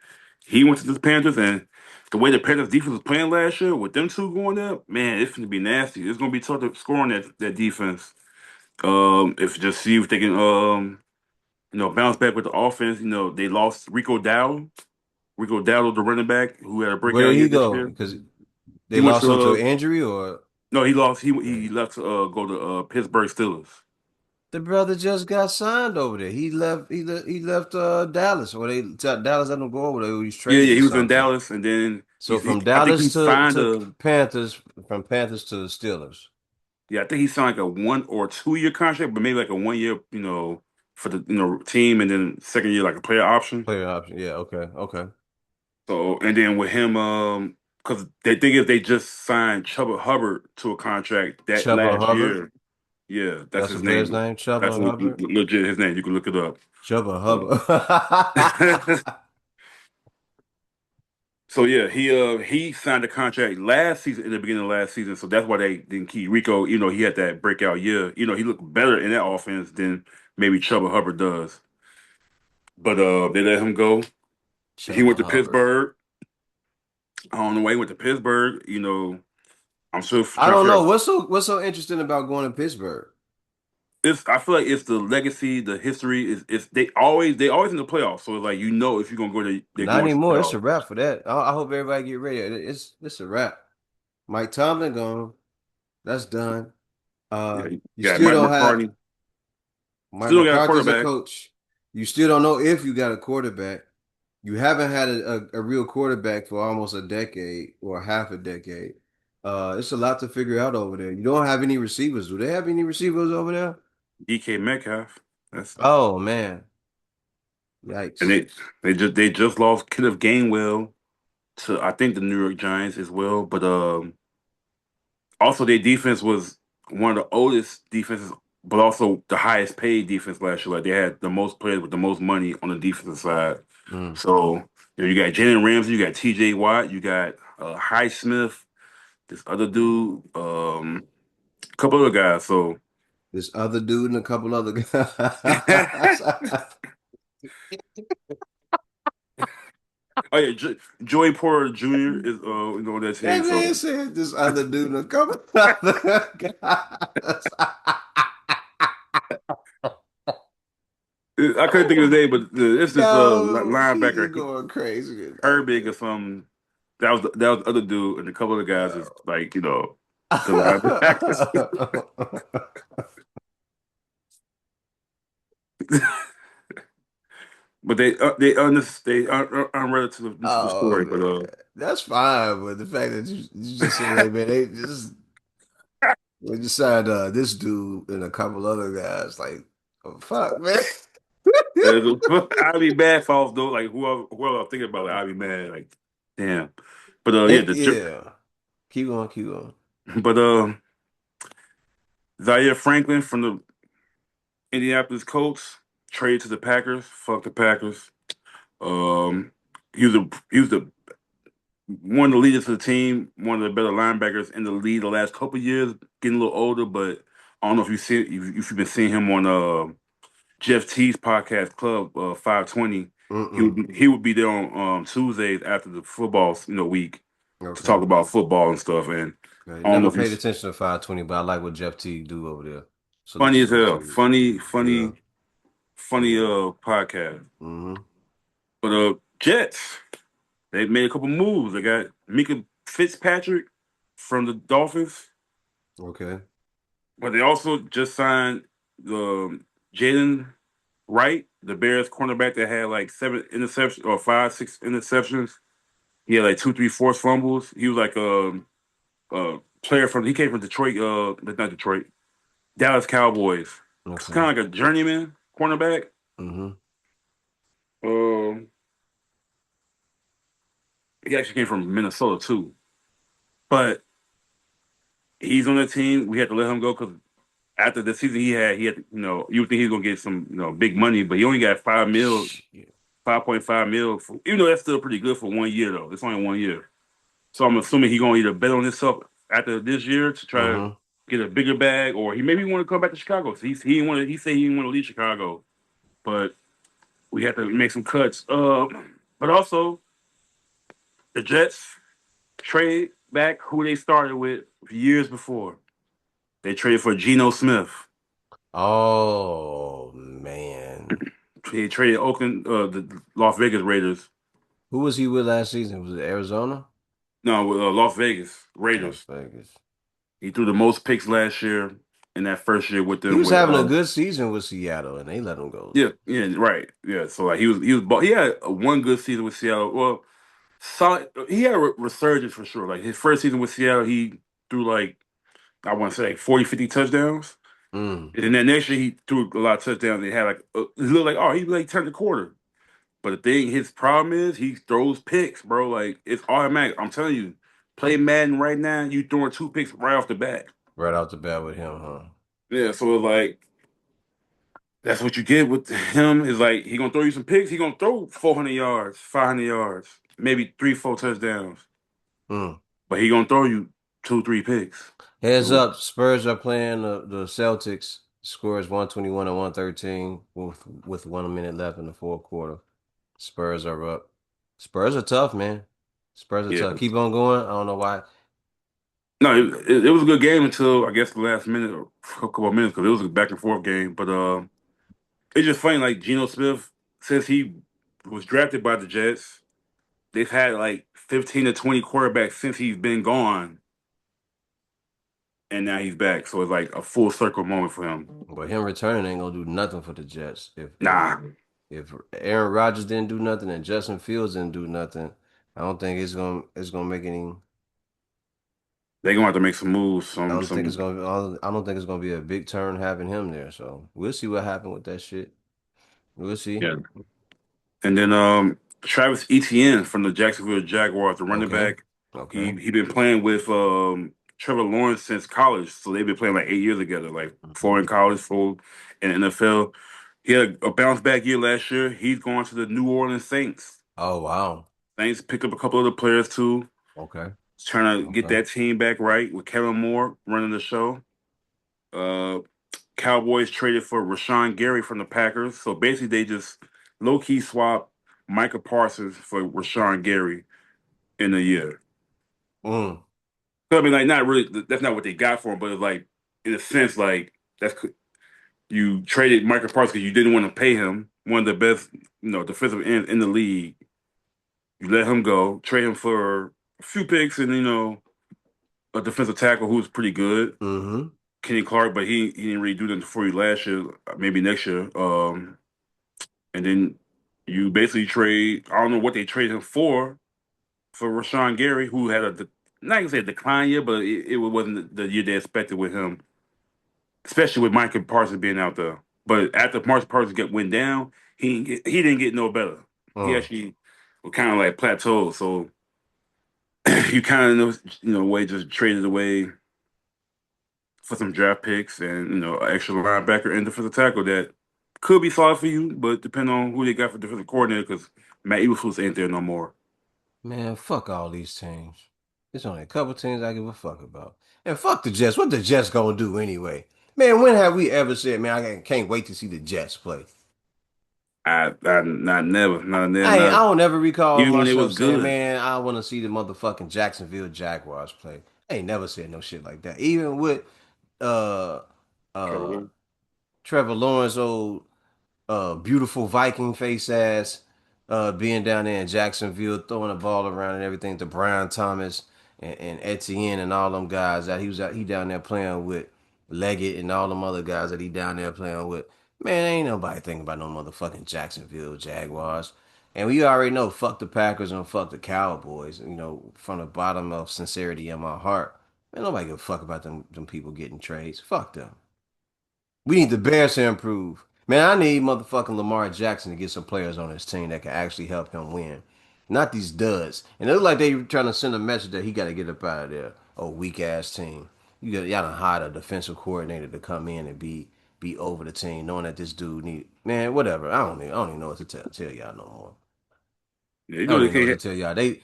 He went to the Panthers, and the way the Panthers defense was playing last year, with them two going there, man, it's going to be nasty. It's going to be tough to score on that defense. If just see if they can bounce back with the offense. They lost Rico Dowdle, the running back, who had a Where breakout did year he this go? year. Because He they went lost him to to an injury, or no, he lost. He okay. left to go to Pittsburgh Steelers. The brother just got signed over there. He left Dallas, or Dallas let him go over there. He was Yeah, traded yeah, or he was in something. Dallas, and then So from I think he Dallas to signed to a Panthers, from Panthers to the Steelers. yeah, I think he signed like a 1 or 2 year contract, but maybe like a 1 year, for the team, and then second year like a player option. Player option. Yeah, okay, okay. So and then with him, because they think if they just signed Chuba Hubbard to a contract that Chuba last Hubbard. year. Yeah, that's That's the his player's name. name. Chuba That's Hubbard. legit his name. You can look it up. Chuba Uh, Hubbard. so yeah, he signed a contract last season in the beginning of last season. So that's why they didn't keep Rico. He had that breakout year. He looked better in that offense than maybe Chuba Hubbard does. But they let him go. He went Chuba to Hubbard. Pittsburgh. I don't know why he went to Pittsburgh. I'm still I trying to don't figure know out. what's so interesting about going to Pittsburgh. it's I feel like it's the legacy, the history is they always in the playoffs. So it's like if you're gonna go there, they're Not going to the anymore. It's playoffs. a wrap for that. I hope everybody get ready. It's a wrap. Mike Tomlin gone. That's done. Yeah, you You got still Mike don't have McCartney. Mike Still don't got a McCarthy's a quarterback. coach. You still don't know if you got a quarterback. You haven't had a real quarterback for almost a decade or half a decade. It's a lot to figure out over there. You don't have any receivers. Do they have any receivers over there? DK Metcalf. That's Oh man, and yikes! they just lost Kenneth Gainwell to I think the New York Giants as well. But also their defense was one of the oldest defenses, but also the highest paid defense last year. Like they had the most players with the most money on the defensive side. Mm. So you got Jalen Ramsey, you got T.J. Watt, you got Highsmith, this other dude, a couple other guys. So This other dude and a couple other oh guys. yeah, Joey Porter Jr. is on that team. That man So said this other dude and a couple other guys. I couldn't think of his name, but it's this Yo, he linebacker going crazy tonight, Herbig or something. That was the other dude, and a couple of the man. guys is Yo. the linebackers. But they unrelative to the Oh story. But man, that's fine. But the fact that you just said, "Hey man, they just signed this dude and a couple other guys," like, oh, fuck, man. I'd be mad if I was though like whoever I'm thinking about it, I'd be mad like damn. But yeah And yeah, keep going, keep going. but Zaire Franklin from the Indianapolis Colts traded to the Packers. Fuck the Packers. Um, he was the one of the leaders of the team, one of the better linebackers in the league the last couple of years, getting a little older, but I don't know if you've been seeing him on Jeff T's podcast Club 520. He Mm-mm. would he would be there on Tuesdays after the football week to talk Okay. about football and stuff. And Okay. I don't know Never if you paid attention to 520, but I like what Jeff T do over there. funny as Salute hell, to funny, yeah, funny, funny yeah. podcast. Mm-hmm. But Jets, they made a couple moves. They got Mika Fitzpatrick from the Dolphins. Okay. But they also just signed the Jaden Wright, the Bears cornerback that had like 7 interceptions or 5, 6 interceptions. He had like two, three forced fumbles. He was like a player he came from Detroit, but not Detroit, Dallas Cowboys. It's Okay. kind of like a journeyman cornerback. Mm-hmm. Um, he actually came from Minnesota too, but he's on the team. We had to let him go because after the season he had you would think he was gonna get some big money, but he only got 5 mil, Shit. 5.5 mil. Even though that's still pretty good for 1 year though. It's only 1 year, so I'm assuming he gonna either bet on himself after this year to try to Mm-hmm. get a bigger bag, or he maybe want to come back to Chicago. So he said he didn't want to leave Chicago, but we had to make some cuts. But also the Jets trade back who they started with years before. They traded for Geno Smith. Oh man. They traded Oakland, the Las Vegas Raiders. Who was he with last season? Was it Arizona? No, with Las Vegas Las Raiders. Vegas. He threw the most picks last year in that first year with He them. was With having a good season with Seattle, and they let him go. yeah, yeah, right, yeah. So like he had one good season with Seattle. Well, solid. He had a resurgence for sure. Like his first season with Seattle, he threw like I want to say like 40, 50 touchdowns. Mm. And then that next year he threw a lot of touchdowns. And had like it looked like he like turned the quarter. But the thing, his problem is he throws picks, bro. Like it's automatic. I'm telling you, play Madden right now, you throwing 2 picks right off the bat. Right out the bat with him, huh? Yeah, so it's like that's what you get with him. Is like he gonna throw you some picks. He gonna throw 400 yards, 500 yards, maybe 3, 4 touchdowns. Mm. But he gonna throw you 2, 3 picks. Heads So up, Spurs are playing the Celtics. Score is 121 and 113 with 1 minute left in the fourth quarter. Spurs are up. Spurs are tough, man. Spurs are yeah, tough. Keep on going. I don't know why. No, it was a good game until I guess the last minute or a couple of minutes because it was a back and forth game. But it's just funny, like Geno Smith, since he was drafted by the Jets, they've had like 15 to 20 quarterbacks since he's been gone, and now he's back. So it's like a full circle moment for him. But him returning ain't gonna do nothing for the Jets. Nah, If Aaron Rodgers didn't do nothing and Justin Fields didn't do nothing, I don't think it's gonna make any. they're gonna have to make some moves. I Some don't think it's some gonna. I don't think it's gonna be a big turn having him there. So we'll see what happens with that shit. We'll see. yeah. And then Travis Etienne from the Jacksonville Jaguars, the running Okay. back. Okay. He been playing with Trevor Lawrence since college, so they've been playing like 8 years together, like four in Mhm. college, four in the NFL. He had a bounce back year last year. He's going to the New Orleans Saints. Oh wow. Saints picked up a couple other players too. Okay. Trying to get Okay. that team back right with Kellen Moore running the show. Uh, Cowboys traded for Rashawn Gary from the Packers. So basically, they just low key swapped Micah Parsons for Rashawn Gary in a year. Mm. So, I mean, like, not really. That's not what they got for him, but it's like, in a sense, like that's you traded Micah Parsons because you didn't want to pay him, one of the best, defensive ends in the league. You let him go, trade him for a few picks, and a defensive tackle who's pretty good, Mm-hmm. Kenny Clark, but he didn't really do nothing for you last year, maybe next year. And then you basically trade. I don't know what they traded him for Rashawn Gary, who had not gonna say a decline year, but it wasn't the year they expected with him, especially with Micah Parsons being out there. But after Marcus Parsons went down, he didn't get no better. He Mm. actually was kind of like plateaued. So you kind of way just traded away for some draft picks and an extra linebacker and defensive tackle that could be solid for you, but depending on who they got for defensive coordinator, because Matt Eberflus ain't there no more. Man, fuck all these teams. There's only a couple teams I give a fuck about. And fuck the Jets. What the Jets gonna do anyway? Man, when have we ever said, man, I can't wait to see the Jets play? Not never, not there, I not don't ever recall even when it was myself saying, good. man, I want to see the motherfucking Jacksonville Jaguars play. I ain't never said no shit like that. Even with uh Trevor uh Lawrence. Trevor Lawrence, old beautiful Viking face ass, being down there in Jacksonville, throwing the ball around and everything to Brian Thomas and Etienne and all them guys that he down there playing with Leggett and all them other guys that he down there playing with. Man, ain't nobody thinking about no motherfucking Jacksonville Jaguars. And we already know fuck the Packers and fuck the Cowboys, from the bottom of sincerity in my heart. Man, nobody give a fuck about them people getting trades. Fuck them. We need the Bears to improve. Man, I need motherfucking Lamar Jackson to get some players on his team that can actually help him win. Not these duds. And it look like they trying to send a message that he got to get up out of there. Oh, weak ass team. Y'all done hired a defensive coordinator to come in and be over the team, knowing that this dude need man, whatever. I don't even know what to tell y'all no more. Yeah, you I know don't they even know what can't. to tell y'all. They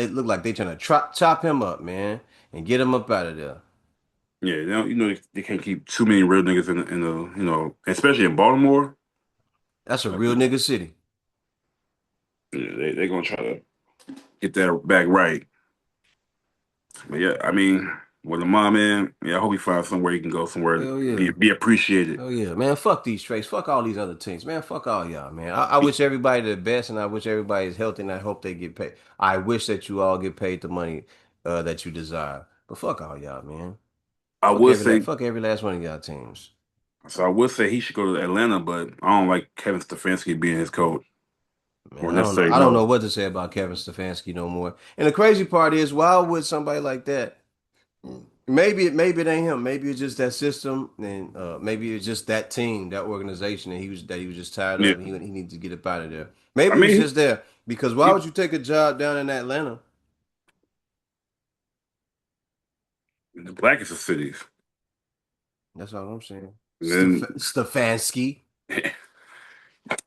look like they trying to chop him up, man, and get him up out of there. Yeah, they can't keep too many real niggas in the especially in Baltimore. That's a Like, real nigga city. yeah, they gonna try to get that back right. But yeah, I mean, with Lamar, man, yeah, I hope he finds somewhere he can go somewhere Hell and yeah. be appreciated. Oh yeah, man. Fuck these trades. Fuck all these other teams, man. Fuck all y'all, man. I wish everybody the best, and I wish everybody is healthy, and I hope they get paid. I wish that you all get paid the money that you desire. But fuck all y'all, man. I Fuck would say fuck every last one of y'all teams, so. I would say he should go to Atlanta, but I don't like Kevin Stefanski being his coach, man. or I don't know. necessarily I don't know no. what to say about Kevin Stefanski no more. And the crazy part is, why would somebody like that? Maybe it ain't him. Maybe it's just that system, and maybe it's just that team, that organization, and he was just tired Yeah, of. And he needs to get up out of there. I Maybe it's mean, just there because why he, would you take a job down in Atlanta? the blackest of cities, That's all I'm saying. and then Stefanski,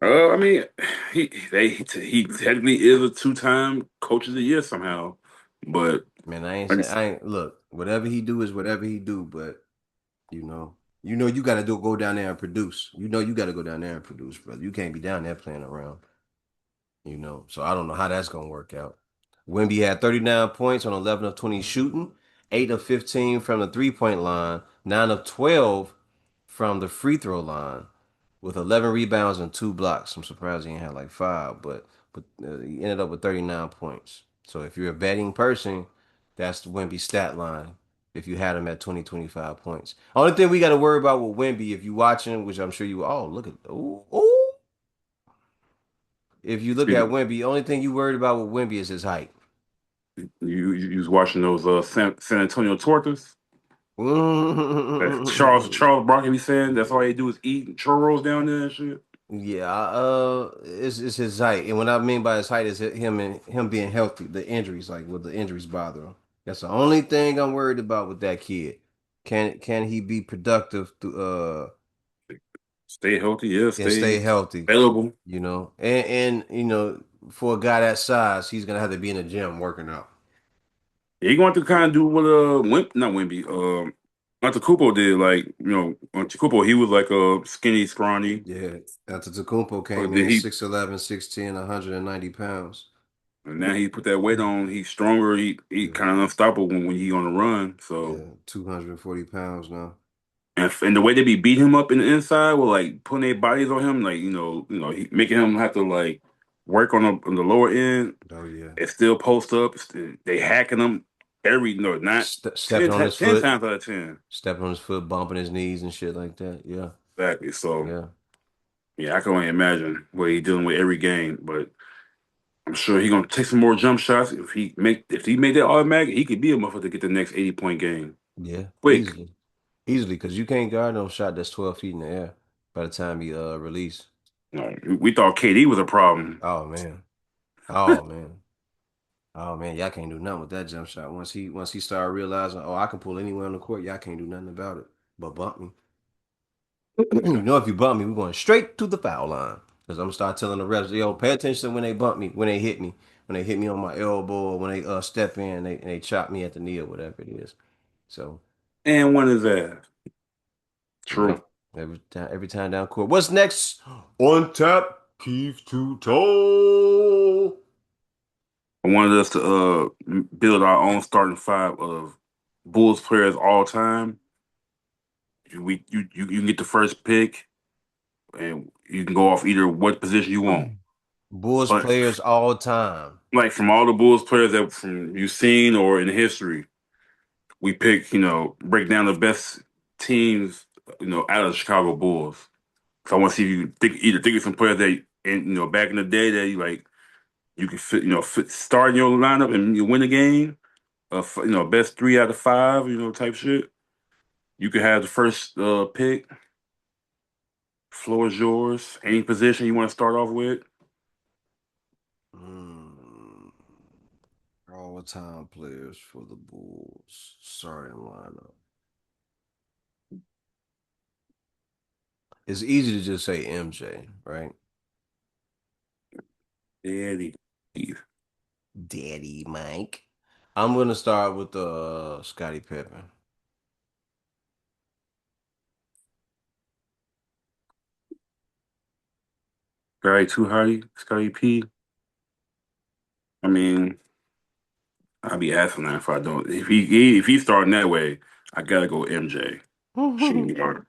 I mean, he technically is a two-time coach of the year somehow, but man. I ain't like, saying I ain't look. Whatever he do is whatever he do, but you know, you got to go down there and produce. You got to go down there and produce, brother. You can't be down there playing around. So I don't know how that's gonna work out. Wemby had 39 points on 11 of 20 shooting, 8 of 15 from the three-point line, 9 of 12 from the free throw line, with 11 rebounds and 2 blocks. I'm surprised he ain't had like five, but he ended up with 39 points. So if you're a betting person, that's the Wemby stat line. If you had him at 20, 25 points. Only thing we got to worry about with Wemby, if you watching, which I'm sure you, oh, look at, ooh, ooh. If you look at You, Wemby, only thing you worried about with Wemby is his height. you was watching those San Antonio Tortas. Charles Barkley be saying that's all they do is eat churros down there and shit. Yeah, it's his height, and what I mean by his height is him being healthy. The injuries, like will the injuries bother him? That's the only thing I'm worried about with that kid. Can he be productive Stay healthy, yeah. and Stay stay healthy? available. And for a guy that size, he's gonna have to be in the gym working out. Yeah, he going to kind of do what not Wimby, Antetokounmpo did. Like Antetokounmpo, he was like a skinny, scrawny, Yeah, Antetokounmpo but came then in he 6'11", 6'10", 190 pounds. and now he put that weight on. He's stronger. He Yeah, kind of unstoppable when he on the run. So yeah, 240 pounds now. and the way they be beating him up in the inside, with like putting their bodies on him, like making him have to like work on the lower end. Oh yeah. They still post up. They hacking him every no not Stepping on his 10 foot, times out of 10. stepping on his foot, bumping his knees and shit like that. Yeah, Exactly. So yeah, yeah, I can only imagine what he's dealing with every game, but I'm sure he's gonna take some more jump shots. If he made that automatic, he could be a motherfucker to get the next 80-point game. yeah, Quick. easily, because you can't guard no shot that's 12 feet in the air by the time he release. We thought KD was a problem. Oh man, oh man, oh man, y'all can't do nothing with that jump shot. Once he started realizing, oh, I can pull anywhere on the court, y'all can't do nothing about it. But bump me. If you bump me, we're going straight to the foul line. Because I'm gonna start telling the refs, yo, pay attention when they bump me, when they hit me on my elbow, or when they step in, and they chop me at the knee or whatever it is. So And one is ass. yep, True. every time down court. What's next? On tap, Keith Too Tall. I wanted us to build our own starting five of Bulls players all time. You can get the first pick, and you can go off either what position you want. Bulls But players all time. like from all the Bulls players that from you've seen or in history, we pick break down the best teams out of the Chicago Bulls. So I want to see if you think of some players that back in the day that you can fit start in your lineup and you win a game. Best three out of five, type shit. You could have the first pick. Floor is yours. Any position you want to start off with. Mm, all time players for the Bulls starting lineup. It's easy to just say MJ, right? Daddy. Daddy Mike. I'm gonna start with Scottie Pippen. Scotty Too Hotty. Scotty P. I mean, I'd be asking that if I don't. If he's starting that way, I gotta go MJ. Shooting guard.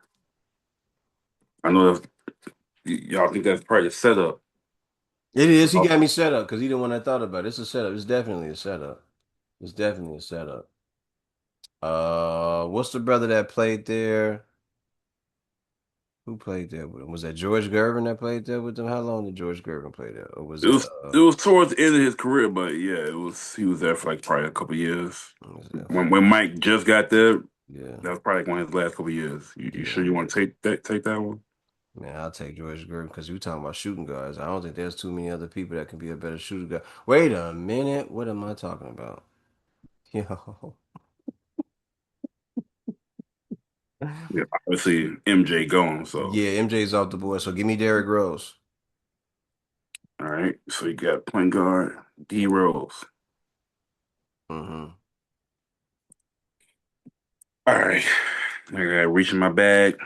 I know y'all think that's probably a setup. It is. He got me set up because he the one I thought about. It's a setup. It's definitely a setup. It's definitely a setup. What's the brother that played there? Who played there with him? Was that George Gervin that played there with them? How long did George Gervin play there? Or was It that was it was towards the end of his career, but yeah, it was he was there for like probably a couple years. was that When Mike just got there, yeah, that was probably like one of his last couple years. You sure yeah. you want to take that one? Man, I'll take George Gervin because you talking about shooting guards. I don't think there's too many other people that can be a better shooting guard. Wait a minute. What am I talking about? Yo. Yeah, obviously MJ gone. So Yeah, MJ's off the board. So give me Derrick Rose. all right, so you got point guard D Rose. Hmm. All right, I got reaching my bag.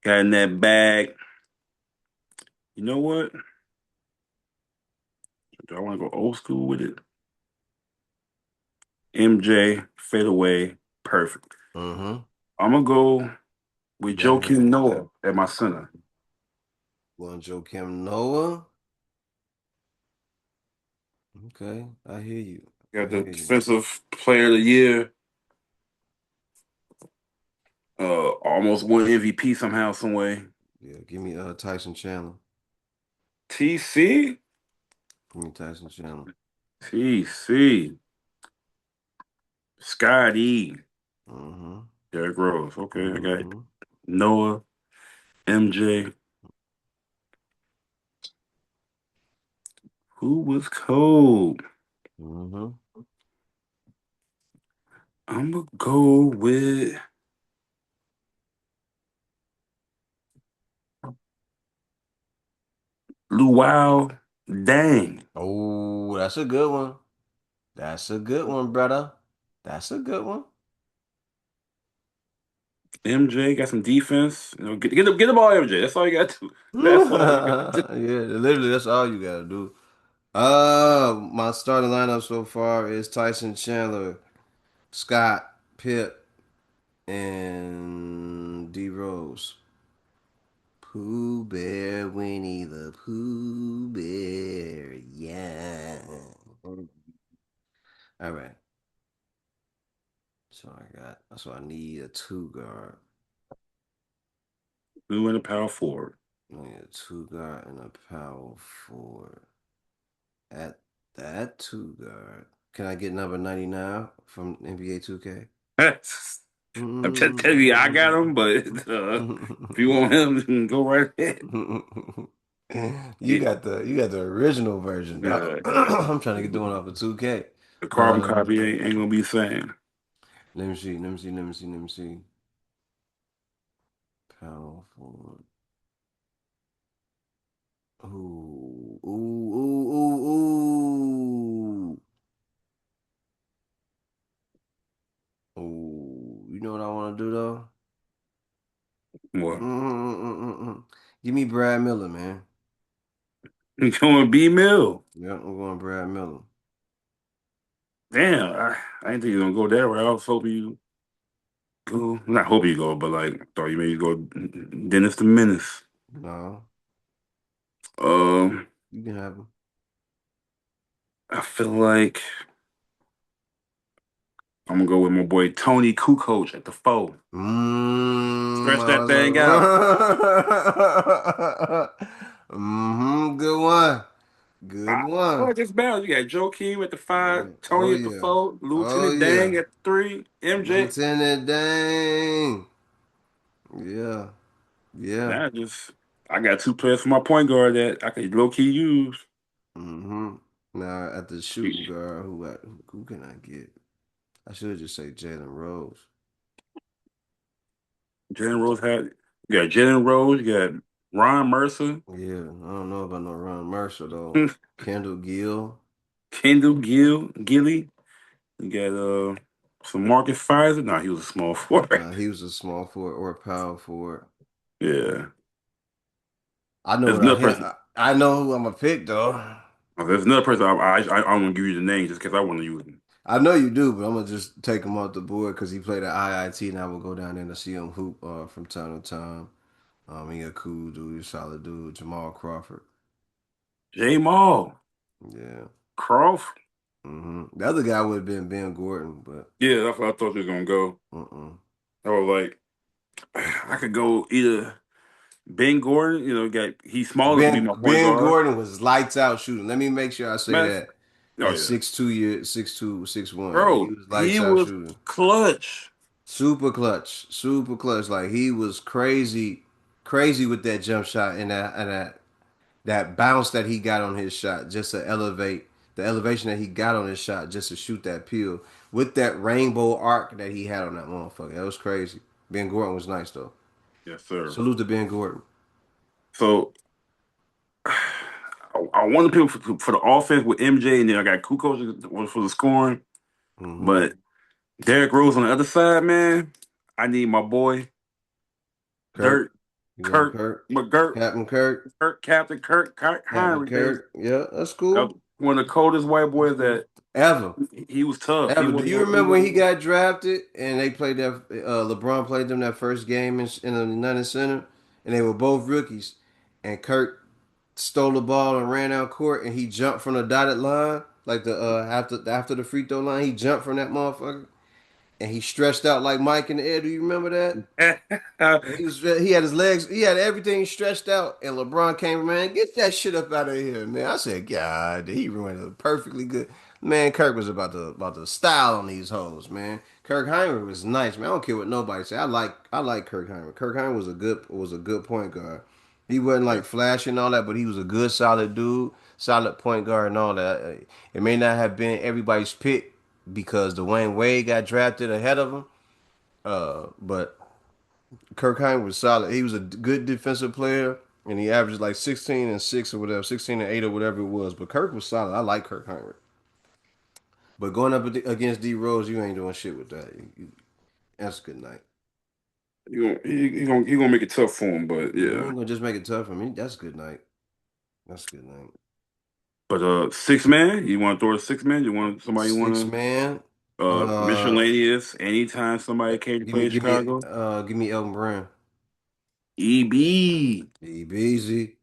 Got in that bag. You know what? Do I want to go old school with it? MJ, fade away, perfect. Mm-hmm. I'm gonna go You with got Joakim him. Noah at my center. One Joakim Noah. Okay, I hear you. I Got the hear you. defensive player of the year. Almost won MVP somehow, some way. Yeah, give me Tyson Chandler. TC, Give me Tyson Chandler. TC, Scotty, Mm-hmm. Derrick Rose. Okay, I got Mm-hmm. Noah, MJ. Who was cold? Mm-hmm. I'm gonna go with Luau. Dang, Oh, that's a good one. That's a good one, brother. That's a good one. MJ got some defense. Get the ball, MJ. That's all you got to. That's all you got to. Yeah, literally, that's all you gotta do. My starting lineup so far is Tyson Chandler, Scott, Pip, and D Rose. Pooh Bear, Winnie the Pooh Bear, yeah. All right, so I need a two guard. Who in the power forward? I need a two guard and a power forward. At that two guard, can I get number 99 from NBA 2K? I'm telling you, I got him, but if you want him, then go right ahead. You Get, got the original version, dog. uh, I'm trying to get the one off of 2K. the carbon Uh, copy ain't gonna be the same. let me see, let me see, let me see, let me see. Powerful. Ooh, ooh, ooh, ooh, ooh. Ooh, you know what I want to do though? What? Mm-mm-mm-mm-mm. Give me Brad Miller, man. You going B Mill? Yep, I'm going Brad Miller. Damn, I didn't think you were gonna go that way. I was hoping you go, not hoping you go, but like thought you maybe go Dennis the Menace. No, Um, you can have him. I feel like I'm gonna go with my boy Tony Kukoc at the four. Stretch I that was thing out. good one. Good I one. like this balance. You got Joe King at the five, Oh, oh Tony at the yeah. four, Oh Lieutenant yeah. Dang at the three, MJ. Lieutenant Dang. Yeah. Yeah. Now I got two players for my point guard that I could low key use. hmm Now at the shooting guard, who can I get? I should just say Jalen Rose. Jalen Rose had you got Jalen Rose, you got Ron Mercer, Yeah, I don't know about no Ron Mercer though. Kendall Gill. Kendall Gilly. You got some Marcus Pfizer. Nah, he was a small forward. He was a small forward or a power forward. Yeah. I know There's what I another hit. person. I know who I'm gonna pick though. There's another person. I'm gonna give you the name just because I want to use him. I know you do, but I'm gonna just take him off the board because he played at IIT, and I will go down there to see him hoop from time to time. He a cool dude, he's a solid dude. Jamal Crawford. J Mall, Yeah. Croft. The other guy would have been Ben Gordon, but Yeah, that's what I thought you was gonna go. uh-uh. I was like, I could go either Ben Gordon. He's smaller to be my point Ben guard. Gordon was lights out shooting. Let me make sure I say Math. that. Oh At yeah, 6'2", 6'2", 6'1", yeah, he bro, was he lights out was shooting. clutch. Super clutch, super clutch. Like he was crazy, crazy with that jump shot and that bounce that he got on his shot, just to elevate the elevation that he got on his shot, just to shoot that peel with that rainbow arc that he had on that motherfucker. That was crazy. Ben Gordon was nice though. Yes, sir. Salute to Ben Gordon. So I want to pick for the offense with MJ, and then I got Kukoc for the scoring. Mm-hmm. But Derrick Rose on the other side, man, I need my boy Kirk, Dirt you going Kirk Kirk? McGirt, Captain Kirk, Captain Kirk Captain Henry, baby. Kirk. Yeah, that's That cool. was one of the coldest white boys that. ever. He was tough. He Ever. Do wasn't. you He remember when he wasn't. got drafted and they played that LeBron played them that first game in the United Center and they were both rookies and Kirk stole the ball and ran out court and he jumped from the dotted line like the after the free throw line he jumped from that motherfucker and he stretched out like Mike in the air. Do you remember that? And he had his legs, he had everything stretched out, and LeBron came, man, get that shit up out of here, man. I said, God, he ruined it perfectly good. Man, Kirk was about to style on these hoes, man. Kirk Heimer was nice, man. I don't care what nobody say. I like Kirk Heimer. Kirk Heimer was a good point guard. He wasn't Yeah. like flashy and all that, but he was a good solid dude, solid point guard and all that. It may not have been everybody's pick because Dwayne Wade got drafted ahead of him. But Kirk Hines was solid. He was a good defensive player, and he averaged like 16 and 6 or whatever, 16 and 8 or whatever it was. But Kirk was solid. I like Kirk Hines. But going up against D Rose, you ain't doing shit with that. That's a good night. He gonna make it tough for him, but You yeah. ain't gonna just make it tough for me. That's a good night. That's a good night. But six man, you want to throw a six man? You want somebody you Six want man. to Uh, miscellaneous? Anytime somebody came to give me, play in give me, Chicago, give me Elton Brand. EB. E Beasy.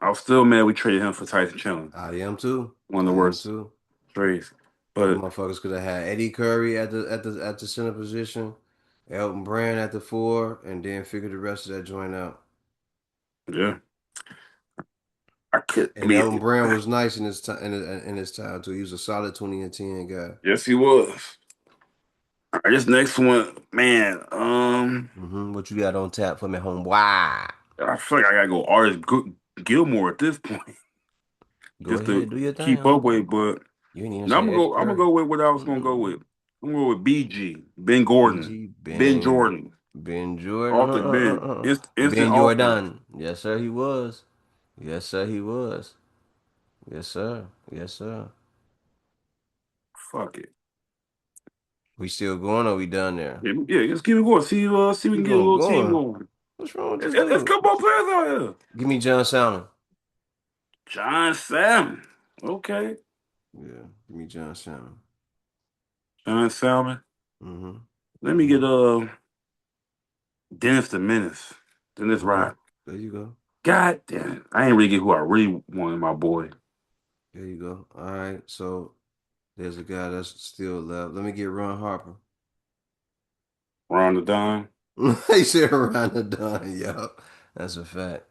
I was still mad we traded him for Tyson Chandler. I am too. One of I the am worst too. trades. Them But motherfuckers could have had Eddie Curry at the center position, Elton Brand at the four, and then figure the rest of that joint out. yeah, I could. I And mean, Elton Brand was nice in his time in his time too. He was a solid 20 and 10 guy. yes, he was. All right, this next one, man. What you got on tap for me, home? Why? I feel like I gotta go Artist Gilmore at this point, Go just ahead, to do your thing, keep up homeboy. with. But You ain't even no, I'm say gonna Eddie go. I'm gonna Curry. go with what I was gonna go with. Mm-mm. I'm gonna go with BG, Ben Gordon, BG Ben Ben Jordan, Ben Jordan. off the bench, instant Ben offense. Jordan. Yes, sir, he was. Yes, sir, he was. Yes, sir. Yes, sir. Fuck it. We still going or we done there? Yeah, yeah, let's keep it going. See if we We can get a gonna little team going. going. What's wrong with this It's a dude? couple more players out here. Give me John Salmon. John Salmon. Okay. Yeah, give me John Salmon. John Salmon. Mm-hmm. Let me get Mm-hmm. Dennis the Menace. Dennis Mm-hmm. Rod. There you go. God damn it. I ain't really get who I really wanted, my boy. There you go. All right. So there's a guy that's still left. Let me get Ron Harper. Ron the Don. He said around the done, yo. That's a fact.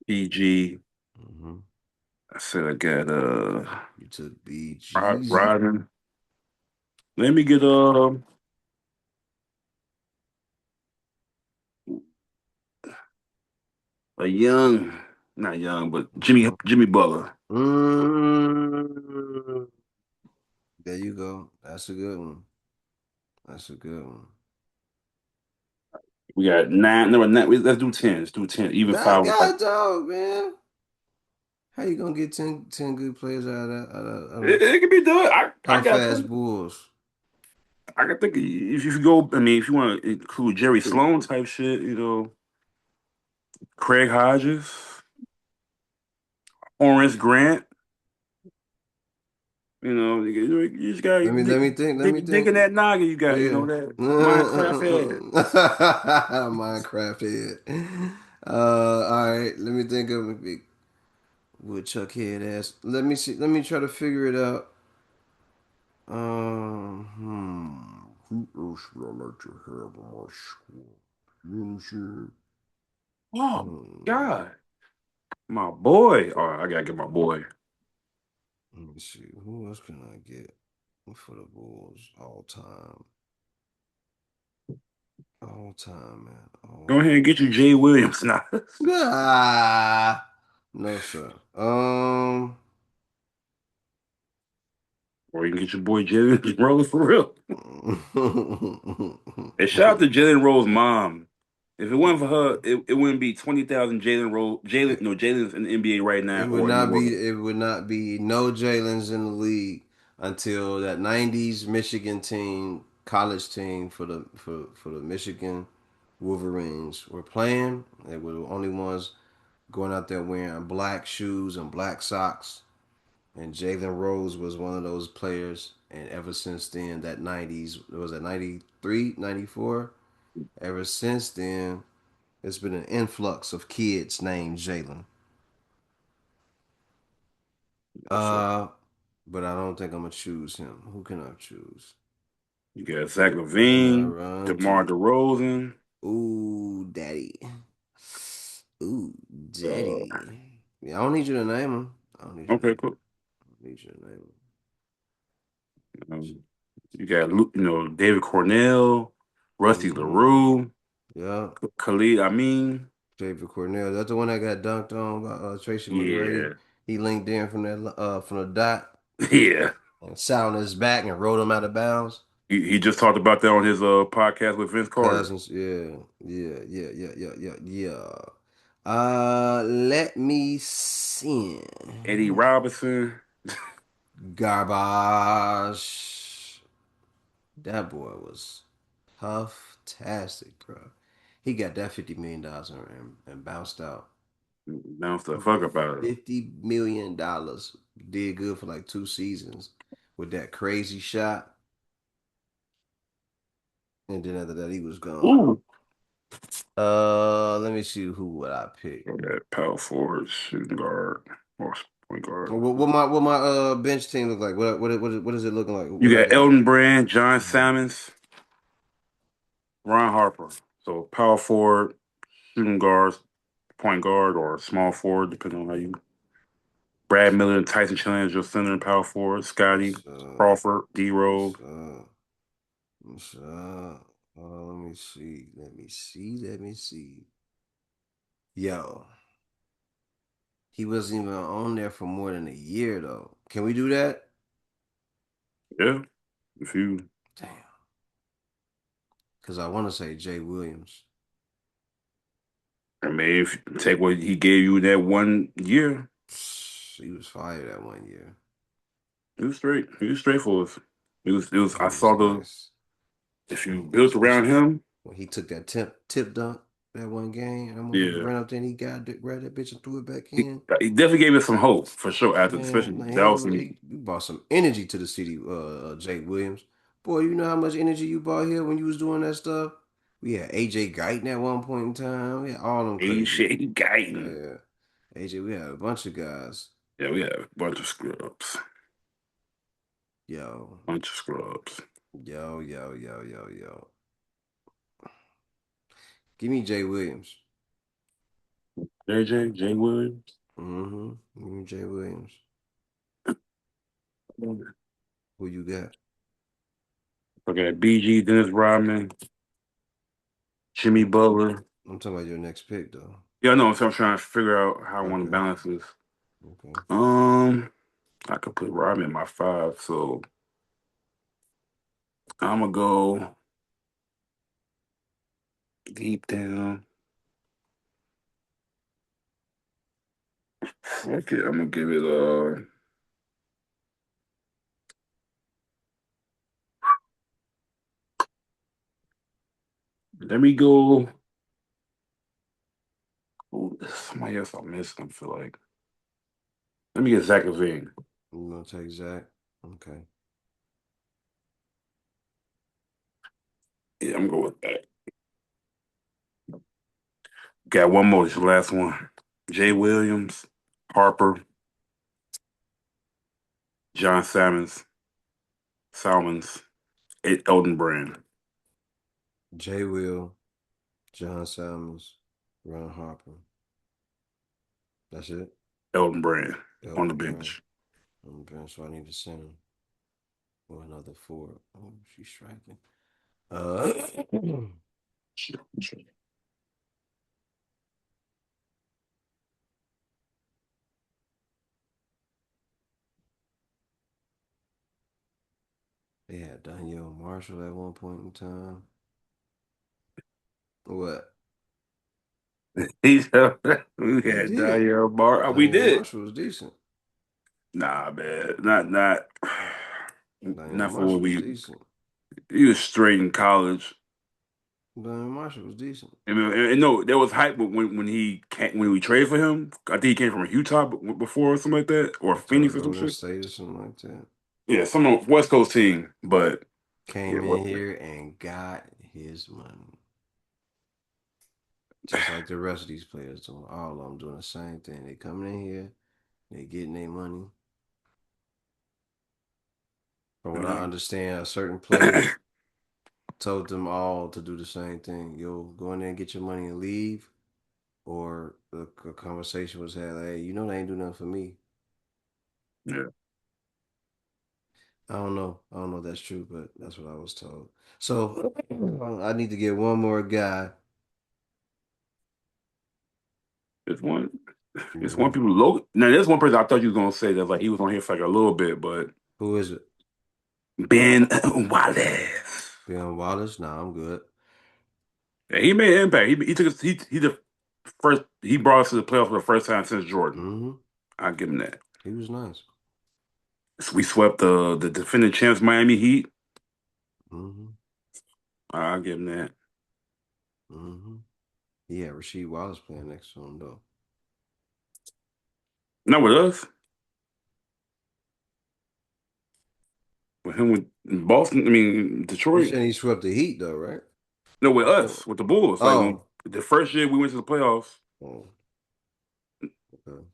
PG. Mm-hmm. I said I got You took BGZ. Rodman. Let me get a young, not young, but Jimmy Butler. Mm. There you go. That's a good one. That's a good one. We got nine. No, nine, let's do 10. Let's do 10. Even Nah, five. God dog, man. How you gonna get ten good players out of that out of It can be done. I tough got ass plenty. Bulls? I can think if you go, I mean, if you want to include Jerry Sloan type shit, Craig Hodges, Horace Grant, you just got to Let me think. Let me dig in think. that noggin you got, Yeah. that Minecraft head. Minecraft head. All right. Let me think of a big woodchuck head ass. Let me see. Let me try to figure it out. Who else would I like to have on my squad? You know what I'm saying? Oh, Hmm. God. My boy. Oh, I got to get my boy. Let me see. Who else can I get for the Bulls all time? All time, man. All Go ahead and get you Jay Williams now. Ah, no, sir. Or you can get your boy Jalen Rose for real. And shout out to Jalen Rose's mom. If it wasn't for her, it wouldn't be 20,000 it, Jalen's in the NBA right now it would or in the not be. world. It would not be no Jalen's in the league until that '90s Michigan team, college team for the Michigan Wolverines were playing. They were the only ones going out there wearing black shoes and black socks. And Jalen Rose was one of those players. And ever since then, that 90s, was it 93, 94? Ever since then, there's been an influx of kids named Jalen. Yes, sir. Uh, but I don't think I'm gonna choose him. Who can I choose? You got Zach Who can I Levine, run DeMar to? DeRozan. Ooh, daddy. Ooh, Uh, daddy. Yeah, I don't need you to name him. I don't need you to okay, name him. cool. I don't need you to name him. You got David Cornell, Rusty Mm-hmm. LaRue, Yeah. Khalid. I mean, David Cornell. That's the one that got dunked on by Tracy McGrady. yeah, He linked in from that from the dot yeah. and sat on his back and rode him out of bounds. He just talked about that on his podcast with Vince Carter. Cousins, yeah, yeah, yeah, yeah, yeah, yeah, yeah. Let me see. Eddie Robinson. Garbage. That boy was tough-tastic, bro. He got that $50 million and bounced out. Bounced the fuck about it. $50 million. Did good for like 2 seasons with that crazy shot. And then after that, he was gone. Ooh. Let me see who would I pick. That power forward, shooting guard, or point guard. What my bench team look like? What is it looking like? What You I got got? Elton Brand, John Mhm. Salmons, Ron Harper. So power forward, shooting guards, point guard, or small forward, depending on how you. Brad Miller and Tyson Challenger, center and power forward. Scotty What's up? Crawford, D Rose. What's up? What's up? Let me see. Let me see. Let me see. Yo, he wasn't even on there for more than a year though. Can we do that? Yeah, if you. Damn. Because I want to say Jay Williams. I mean, if you take what he gave you that 1 year, He was fired that one year. he was straight. He was straight for us. It was. It was. He I was saw the. nice. If you built around Especially him, when he took that tip dunk that one game. And that motherfucker yeah. ran up there and he grabbed that bitch and threw it back He, in. he definitely gave us some hope for sure. After Man, especially like, that was some. you brought some energy to the city, Jake Williams. Boy, you know how much energy you brought here when you was doing that stuff? We had AJ Guyton at one point in time. We had all them crazy. Shady Guyton. Yeah. AJ, we had a bunch of guys. Yeah, we have a bunch of scrubs. Yo, Bunch of scrubs. yo. Give me Jay Williams. Jay Williams. Mm-hmm. Give me Jay Williams. Who you got? Okay, BG, Dennis Rodman, Jimmy I'm, Butler. I'm talking about your next pick though. Yeah, I know. So I'm trying to figure out how I want to Okay. balance this. Okay. I could put Rodman in my five, so I'm gonna go deep down. Okay, I'm gonna give it. Let me go. Ooh, somebody else I missed. I feel like. Let me get Zach Levine. You gonna take Zach? Okay. Yeah, I'm going with that. Got one more. This is the last one. Jay Williams, Harper, John Salmons, Elton Brand, Jay Will, John Simons, Ron Harper. That's it. Elton Brand on the Elton Brand. bench. I'm bench, so I need to send him for another four. Oh, she's striking. Uh, they had Danielle Marshall at one point in time. What? He's we We had did. Daniel Bar. We Danielle did. Marshall was decent. Nah, man, not Danielle not for what Marshall was we. decent. He was straight in college. Dwayne Marshall was decent. And no, there was hype when he came, when we traded for him. I think he came from Utah before or something like that, or To Phoenix or some Golden shit. State or something like that. Yeah, some West Coast team. But yeah, Came in here and got his money. Just like the rest of these players doing. All of them doing the same thing. They coming in here, they getting their money. From what I uh, understand, a certain player told them all to do the same thing. Yo, go in there and get your money and leave. Or a conversation was had, like, hey, you know they ain't do nothing for me. yeah, I don't know. I don't know if that's true, but that's what I was told. So I need to get one more guy. it's one. It's one Yeah. people low. Now there's one person I thought you was gonna say that like he was on here for like a little bit, but Who is it? Ben Wallace. Ben Wallace? Nah, I'm good. Yeah, he made an impact. He took us. He the first. He brought us to the playoffs for the first time since Jordan. Mm-hmm. I'll give him that. He was nice. So we swept the defending champs Miami Heat. Mm-hmm. I'll give him that. Mm-hmm. Yeah, Rasheed Wallace playing next to him though. Not with us. With him with Boston. I mean You Detroit. saying he swept the Heat though, right? No, with Oh, us with the Bulls. Like when oh, the first year we went to the playoffs. oh, okay.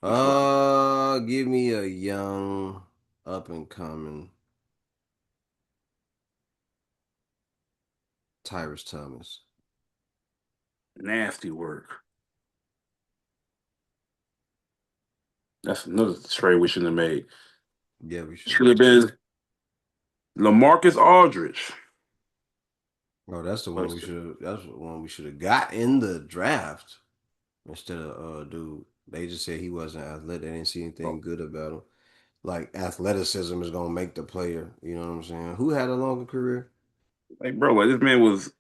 We swept them. Give me a young, up and coming Tyrus Thomas. Nasty work. That's another trade we shouldn't have made. Yeah, we should Should have. have been LaMarcus Aldridge. Oh, that's the one But we should have. That's the one we should have got in the draft instead of dude. They just said he wasn't athletic. They didn't see anything good about him. Like athleticism is gonna make the player. You know what I'm saying? Who had a longer career? like, bro, like this man was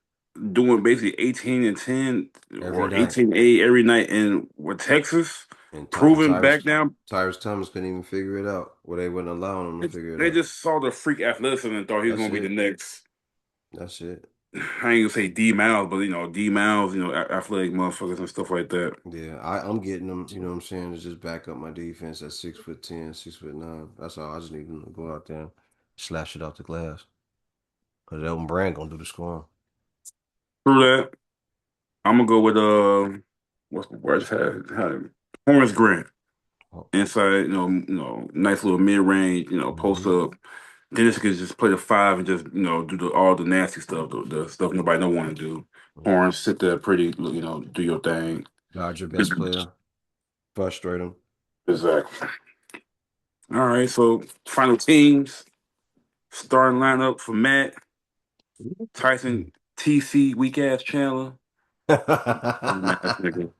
doing basically 18 and 10 Every or night. 18-8 every night in with Texas, And proving back down. Tyrus Thomas couldn't even figure it out. Well, they wouldn't allow him to figure it They out. just saw the freak athleticism and thought he was That's gonna be the it. next. That's it. I ain't gonna say D Miles, but D Miles, athletic motherfuckers and stuff like that. Yeah, I'm getting them. You know what I'm saying? To just back up my defense at 6'10", 6'9". That's all. I just need them to go out there and slash it off the glass. Cause Elton Brand gonna do the scoring. Through that, I'm gonna go with what's the word? I just had him. Horace Grant. Oh, Inside, nice little mid range, post mm-hmm. up. Dennis could just play the five and just do all the nasty stuff, the stuff nobody don't want to do. Horns sit there pretty, do your thing. Dodge your best player. Frustrate him. Exactly. All right, so final teams, starting lineup for Matt, Tyson, TC, weak ass Chandler. Bum ass nigga.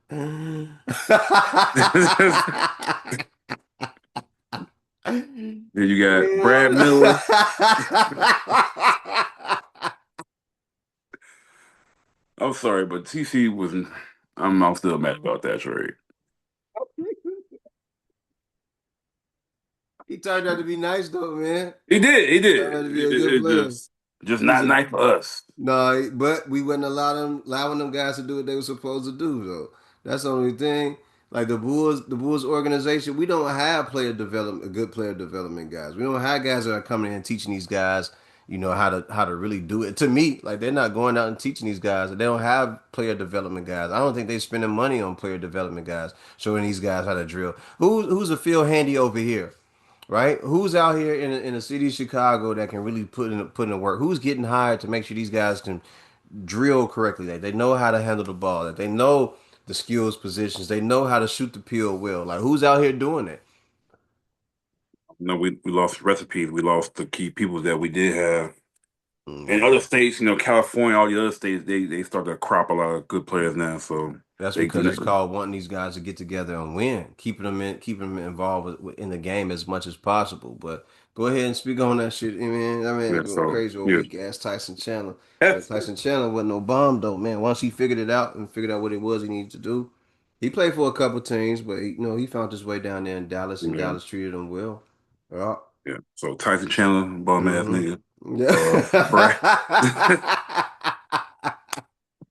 Then you got Brad Miller. I'm sorry, but TC wasn't. I'm still mad about that trade. He turned out to be nice though, man. He did. He Turned did. out to be It, a it, good it player. just He's not a nice for us. no, but we wouldn't allowing them guys to do what they were supposed to do though. That's the only thing. Like the Bulls organization, we don't have good player development guys. We don't have guys that are coming in and teaching these guys, how to really do it. To me, like they're not going out and teaching these guys. They don't have player development guys. I don't think they're spending money on player development guys, showing these guys how to drill. Who's a field handy over here? Right? Who's out here in the city of Chicago that can really put in work? Who's getting hired to make sure these guys can drill correctly? That they know how to handle the ball. That they know the skills positions. They know how to shoot the pill well. Like who's out here doing it? No, we lost recipes. We lost the key people that we did have. In other Yeah, states, California, all the other states, they start to crop a lot of good players now. So that's they do because it's that. called wanting these guys to get together and win, keeping them involved in the game as much as possible. But go ahead and speak on that shit, man. That man Yeah. going So crazy with yeah, weak ass Tyson Chandler. But that's Tyson Chandler wasn't no bomb though, man. Once he figured it out and figured out what it was he needed to do, he played for a couple teams, but he found his way down there in Dallas, and yeah, Dallas treated him well. Yeah. yeah. So Tyson Chandler, bum ass Mm-hmm. nigga. Yeah. Brad.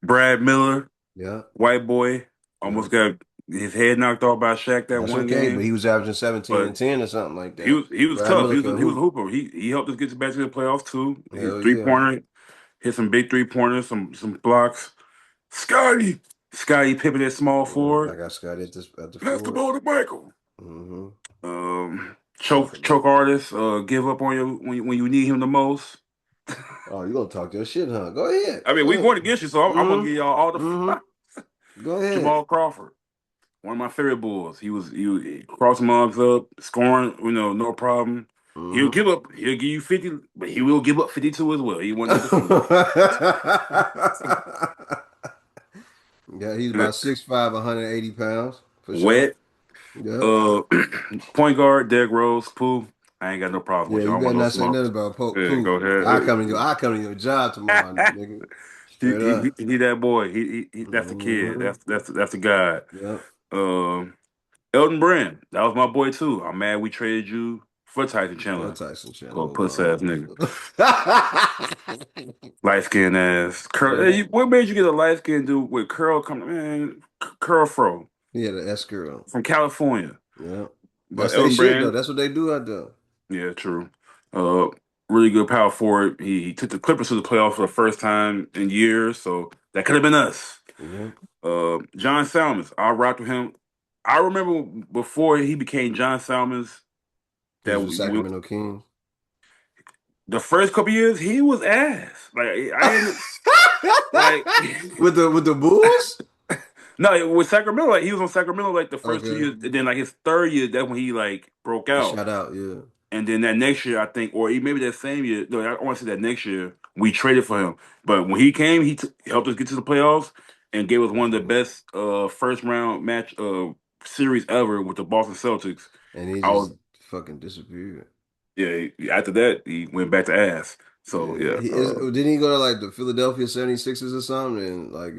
Brad Miller, Yeah, white boy, yeah. almost got his head knocked off by Shaq that That's one okay, but game. he was averaging 17 But and 10 or something like he that. was he was Brad tough. Miller can He was a hoop. hooper. He helped us get back to the playoffs too. His Hell three yeah. pointer, hit some big 3 pointers, some blocks. Scotty, Scotty Pippen at small Yeah, I forward. got Scott at the Pass the forward. ball to Michael. Mm-hmm. Choke Definitely. choke artist. Give up on you when you need him the most. Oh, you gonna talk your shit, huh? Go ahead. I mean, Go we ahead. going against you, so I'm gonna give Mm-hmm. y'all all the Mm-hmm. Go ahead. Jamal Crawford. One of my favorite Bulls. He cross mugs up, scoring, no problem. He'll Mm-hmm. give up. He'll give you 50, but he will give up 52 as well. He wasn't no defender. Yeah, he's about 6'5", 180 pounds for sure. Wet. Yep. Uh, point guard, Derrick Rose, Pooh. I ain't got no problem Yeah, with you. I you don't want better no not say smoke. nothing about Yeah, go Pooh. ahead. I come to your job tomorrow, nigga. Straight up. He that boy. That's the kid. Mm-hmm. That's the guy. Yep. Um, Elton Brand. That was my boy too. I'm mad we traded you for Tyson For Chandler. Tyson Go Chandler, puss ass nigga. motherfucker. Light skin ass. Curl. Yeah. What made you get a light skin dude with curl coming? Man, curl fro He had an S girl. from California. Yeah. But That's they Elton shit though. Brand, That's what they do out there. yeah, true. Uh, really good power forward. He took the Clippers to the playoffs for the first time in years, so that could have been us. Yeah. John Salmons, I rocked with him. I remember before he became John Salmons He that was with Sacramento Kings. the first couple years he was ass. Like I ain't like With the Bulls? no with Sacramento. Like he was on Sacramento like the first 2 years, Okay. and then like his third year, that's when he like broke He out. shot out, yeah. And then that next year, I think, or maybe that same year. No, I want to say that next year we traded for him. But when he came, helped us get to the playoffs and gave us one of the Mhm. best first round match series ever with the Boston Celtics. And he I was just fucking disappeared. yeah. After that, he went back to ass. So Yeah. yeah, Didn't he go to like the Philadelphia 76ers or something? And like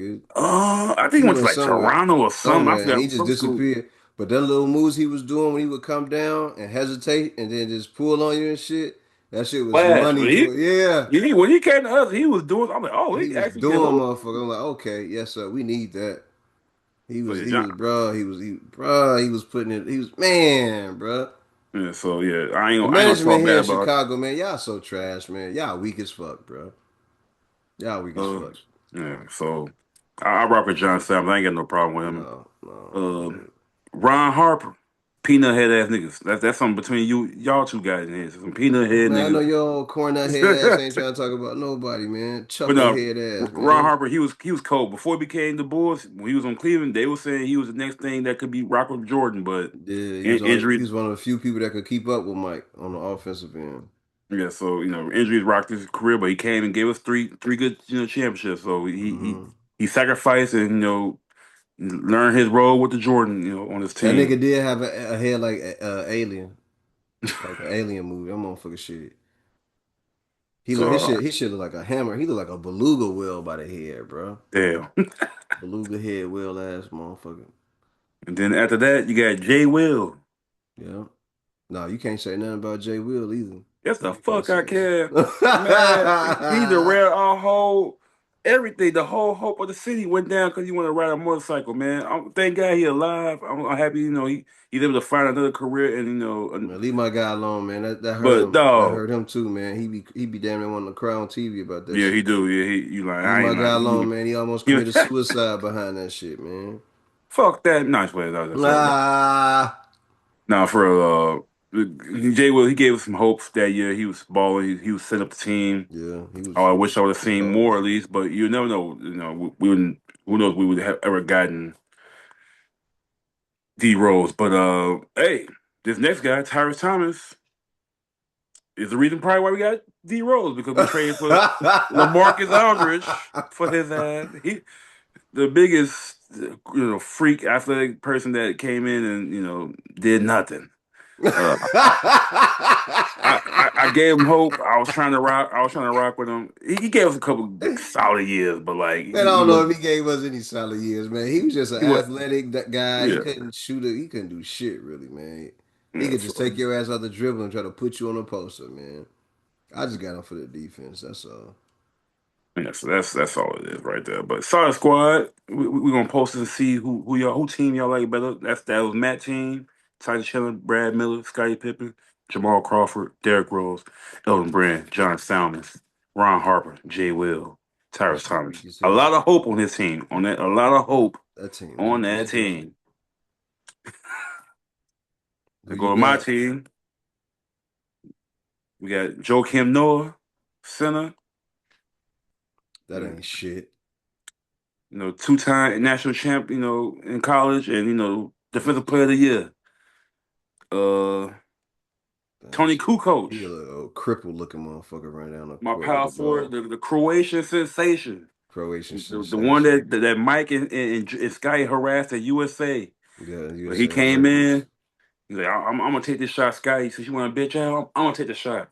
I think he he went to went like somewhere. Toronto or something. I Somewhere and he forgot just some school. disappeared. But that little moves he was doing when he would come down and hesitate and then just pull on you and shit, that shit was Flash. money, boy. Yeah. When he came to us, he was doing. I'm like, oh, He he was actually can doing hoop. motherfucker. I'm like, okay, yes, sir, we need that. So yeah, He was, bro. He was putting it. He was, man, bro. yeah. So yeah, The I ain't gonna management talk here bad in about. Chicago, man, y'all so trash, man. Y'all weak as fuck, bro. Y'all weak as Uh, fuck. yeah, so I rock with John Sam. I ain't got no problem with him. No, no. Um, Ron Harper, peanut head ass niggas. That's something between y'all two guys in here. Some peanut head Man, I know niggas. your old cornut head ass ain't trying to talk about nobody, man. But no, Chucklehead ass, Ron man. Harper, he was cold before he became the Bulls. When he was on Cleveland, they were saying he was the next thing that could be rock with Jordan, but Yeah, he injury. was one of the few people that could keep up with Mike on the offensive end. Yeah, so injuries rocked his career, but he came and gave us three good championships. So Hmm. he sacrificed and learned his role with the Jordan on his That team. nigga did have a head like Alien, like the Alien movie. That motherfucker shit. He look So he should look like a hammer. He look like a beluga whale by the head, bro. damn. Beluga head whale ass motherfucker. And then after that, you got Jay Will. Yeah. No, you can't say nothing about Jay Will either. That's the You can't fuck say I nothing. care. Man, he derailed our whole everything. The whole hope of the city went down because he wanted to ride a motorcycle, man. Thank God he alive. I'm happy, he's able to find another career and Man, leave my guy alone, man. That hurt but him. That dog, hurt him too, man. He be damn near wanting to cry on TV about that yeah, he shit. do. Yeah, you like Leave I my ain't guy like alone, man. He almost he, committed suicide behind that shit, man. fuck that. Nice way. That's all. Ah, Now for Jay Will, he gave us some hopes that year. He was balling. He was setting up the team. yeah, Oh, I he wish was I would have fucking seen cold. more at least, but you never know. We wouldn't. Who knows? We would have ever gotten D Rose. But hey, this next guy, Tyrese Thomas, is the reason probably why we got D Rose because we traded for LaMarcus Aldridge for his ass. He the biggest freak athletic person that came in and did nothing. Uh, I gave him hope. I was trying to rock. I was trying to rock with him. He gave us a couple solid years, but like Man, I don't know if he gave us any solid years, man. He was just an he was athletic guy. He yeah. couldn't shoot it. He couldn't do shit, really, man. He Yeah, could just so, take your ass out the dribble and try to put you on a poster, man. I just got him for the defense. That's all. Yeah, so that's all it is right there. But solid squad. We gonna post it and see who team y'all like better. That was Matt team. Tyson Chandler, Brad Miller, Scottie Pippen, Jamal Crawford, Derrick Rose, Elton Brand, John Salmons, Ron Harper, Jay Will, That Tyrus shit Thomas. weak as A hell. lot of hope on his team. On that, a lot of hope That team on weak that as hell. team. Who I go you to my got? team. We got Joakim Noah, center. That ain't shit. Two-time national champ, in college, and defensive player of the year. Uh, That Tony shit. He Kukoc, a little old crippled looking motherfucker running down the my court with power the forward, ball. the Croatian sensation, Croatian the one sensation. that Mike and Scotty harassed at USA. Yeah, But he USA came Olympics. in. He's like, I'm gonna take this shot, Scotty. He said, "You want to bitch out? I'm gonna take the shot."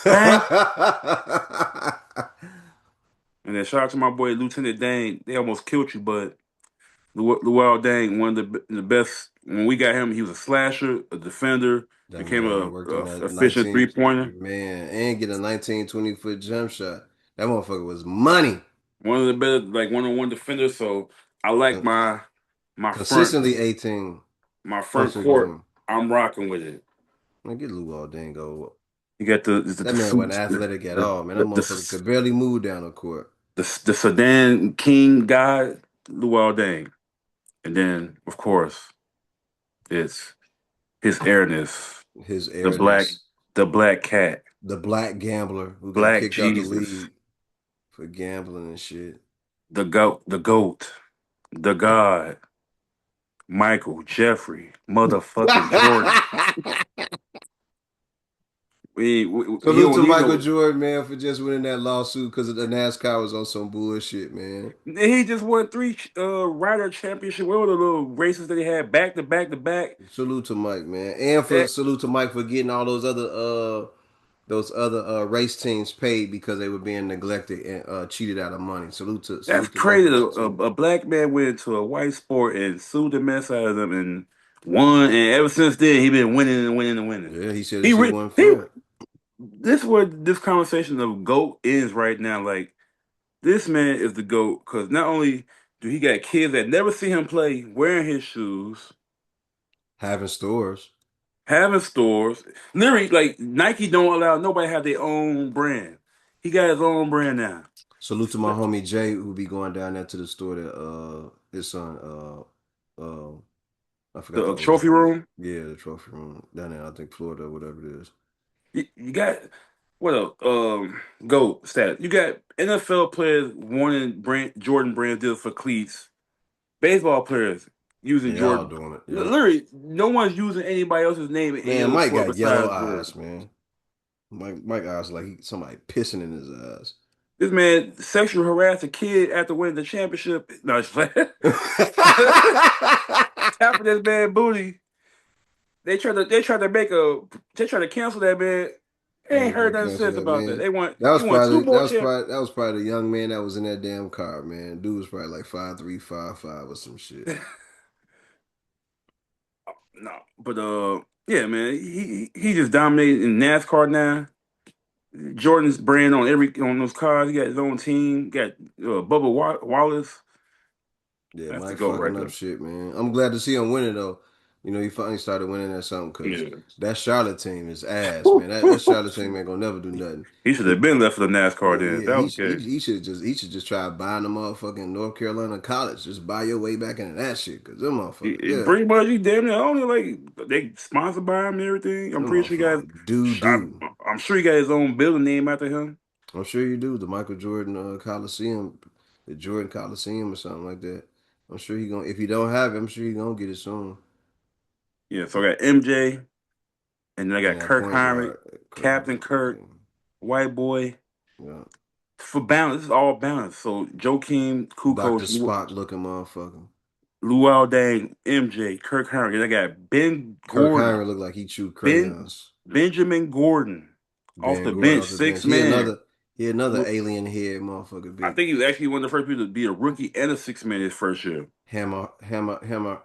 Bang! And then shout out to my boy Lieutenant Dane. They almost killed you, but Luau Dang, one of the best. When we got him, he was a slasher, a defender, That became man a, worked on a that efficient 19 three pointer. man and get a 19, 20-foot jump shot. That motherfucker was money. One of the better, like one-on-one defenders. So I like Con- my front Consistently 18 my front points a court. game. I'm rocking with it. Man, get Lou Aldango. You got the That man wasn't suits, athletic at the all, man. That the motherfucker the, could barely move down the court. the Sedan King guy, Luau Dang, and then of course it's his airness, His the black airness. the black cat, The black gambler who got Black kicked out the Jesus, league for gambling and shit. the goat, the God, Michael Jeffrey, motherfucking Jordan. He Salute don't to need Michael no. Jordan, man, for just winning that lawsuit because the NASCAR was on some bullshit, man. He just won three rider championship. What were the little races that he had back to back to back? Salute to Mike, man, and for That salute to Mike for getting all those other race teams paid because they were being neglected and cheated out of money. that's Salute to Mike crazy. for A, that a, too. a black man went into a white sport and sued the mess out of them and won. And ever since then, he been winning and winning and winning. Yeah, he said the He shit re- wasn't he. fair. This is where this conversation of GOAT is right now. Like this man is the GOAT because not only do he got kids that never see him play wearing his shoes, Having stores. having stores. Literally, like Nike don't allow nobody to have their own brand. He got his own brand now. Salute to my homie Jay who be going down there to the store that his son I forgot The the oldest trophy name. room. Yeah, the trophy room down there, I think Florida, whatever it is. You got what else? GOAT stat. You got NFL players wanting Jordan brand deals for cleats. Baseball players using They all Jordan. doing it. Yep. Literally, no one's using anybody else's name in any Man, other Mike sport got yellow besides eyes, Jordan. man. Mike eyes like somebody pissing in his eyes. This man sexually harassed a kid after winning the championship. No, it's flat. Tapping this man booty. They tried to cancel that man. They They ain't ain't heard gonna nothing cancel since that, about that. man. They want That he was won two probably that more was champ. probably that was probably the young man that was in that damn car, man. Dude was probably like 5'3", 5'5" or some shit. No, but yeah, man, he just dominated in NASCAR now. Jordan's brand on those cars. He got his own team. Got Bubba Wallace. Yeah, That's the Mike goat right fucking up there. shit, man. I'm glad to see him winning though. You know, he finally started winning at something because Yeah. that Charlotte team is ass, man. Whew. That Charlotte team ain't gonna never do nothing. He should He, have been left for the NASCAR then. If yeah, that was the case. he should just try buying the motherfucking North Carolina college. Just buy your way back into that shit, cause them motherfuckers, yeah, Pretty much, he damn near only like they sponsored by him and everything. I'm them pretty sure he got. motherfuckers do. I'm sure he got his own building name after him. I'm sure you do. The Michael Jordan Coliseum, the Jordan Coliseum or something like that. I'm sure he gonna. If he don't have it, I'm sure he gonna get it soon. Yeah, so I got MJ, and then I And got that Kirk point Heinrich, guard, Kirk Captain Hinrich, Kirk, White Boy. yeah, For balance, this is all balance. So Joakim, Dr. Kukoc, Spock looking motherfucker. Luau Dang, MJ, Kirk Heinrich. And I got Ben Kirk Gordon, Hinrich look like he chewed Ben crayons. Benjamin Gordon, off Ben the Gordon bench, off the bench. six man. He another Look, alien head motherfucker. I Big think he was actually one of the first people to be a rookie and a six man his first year. hammerhead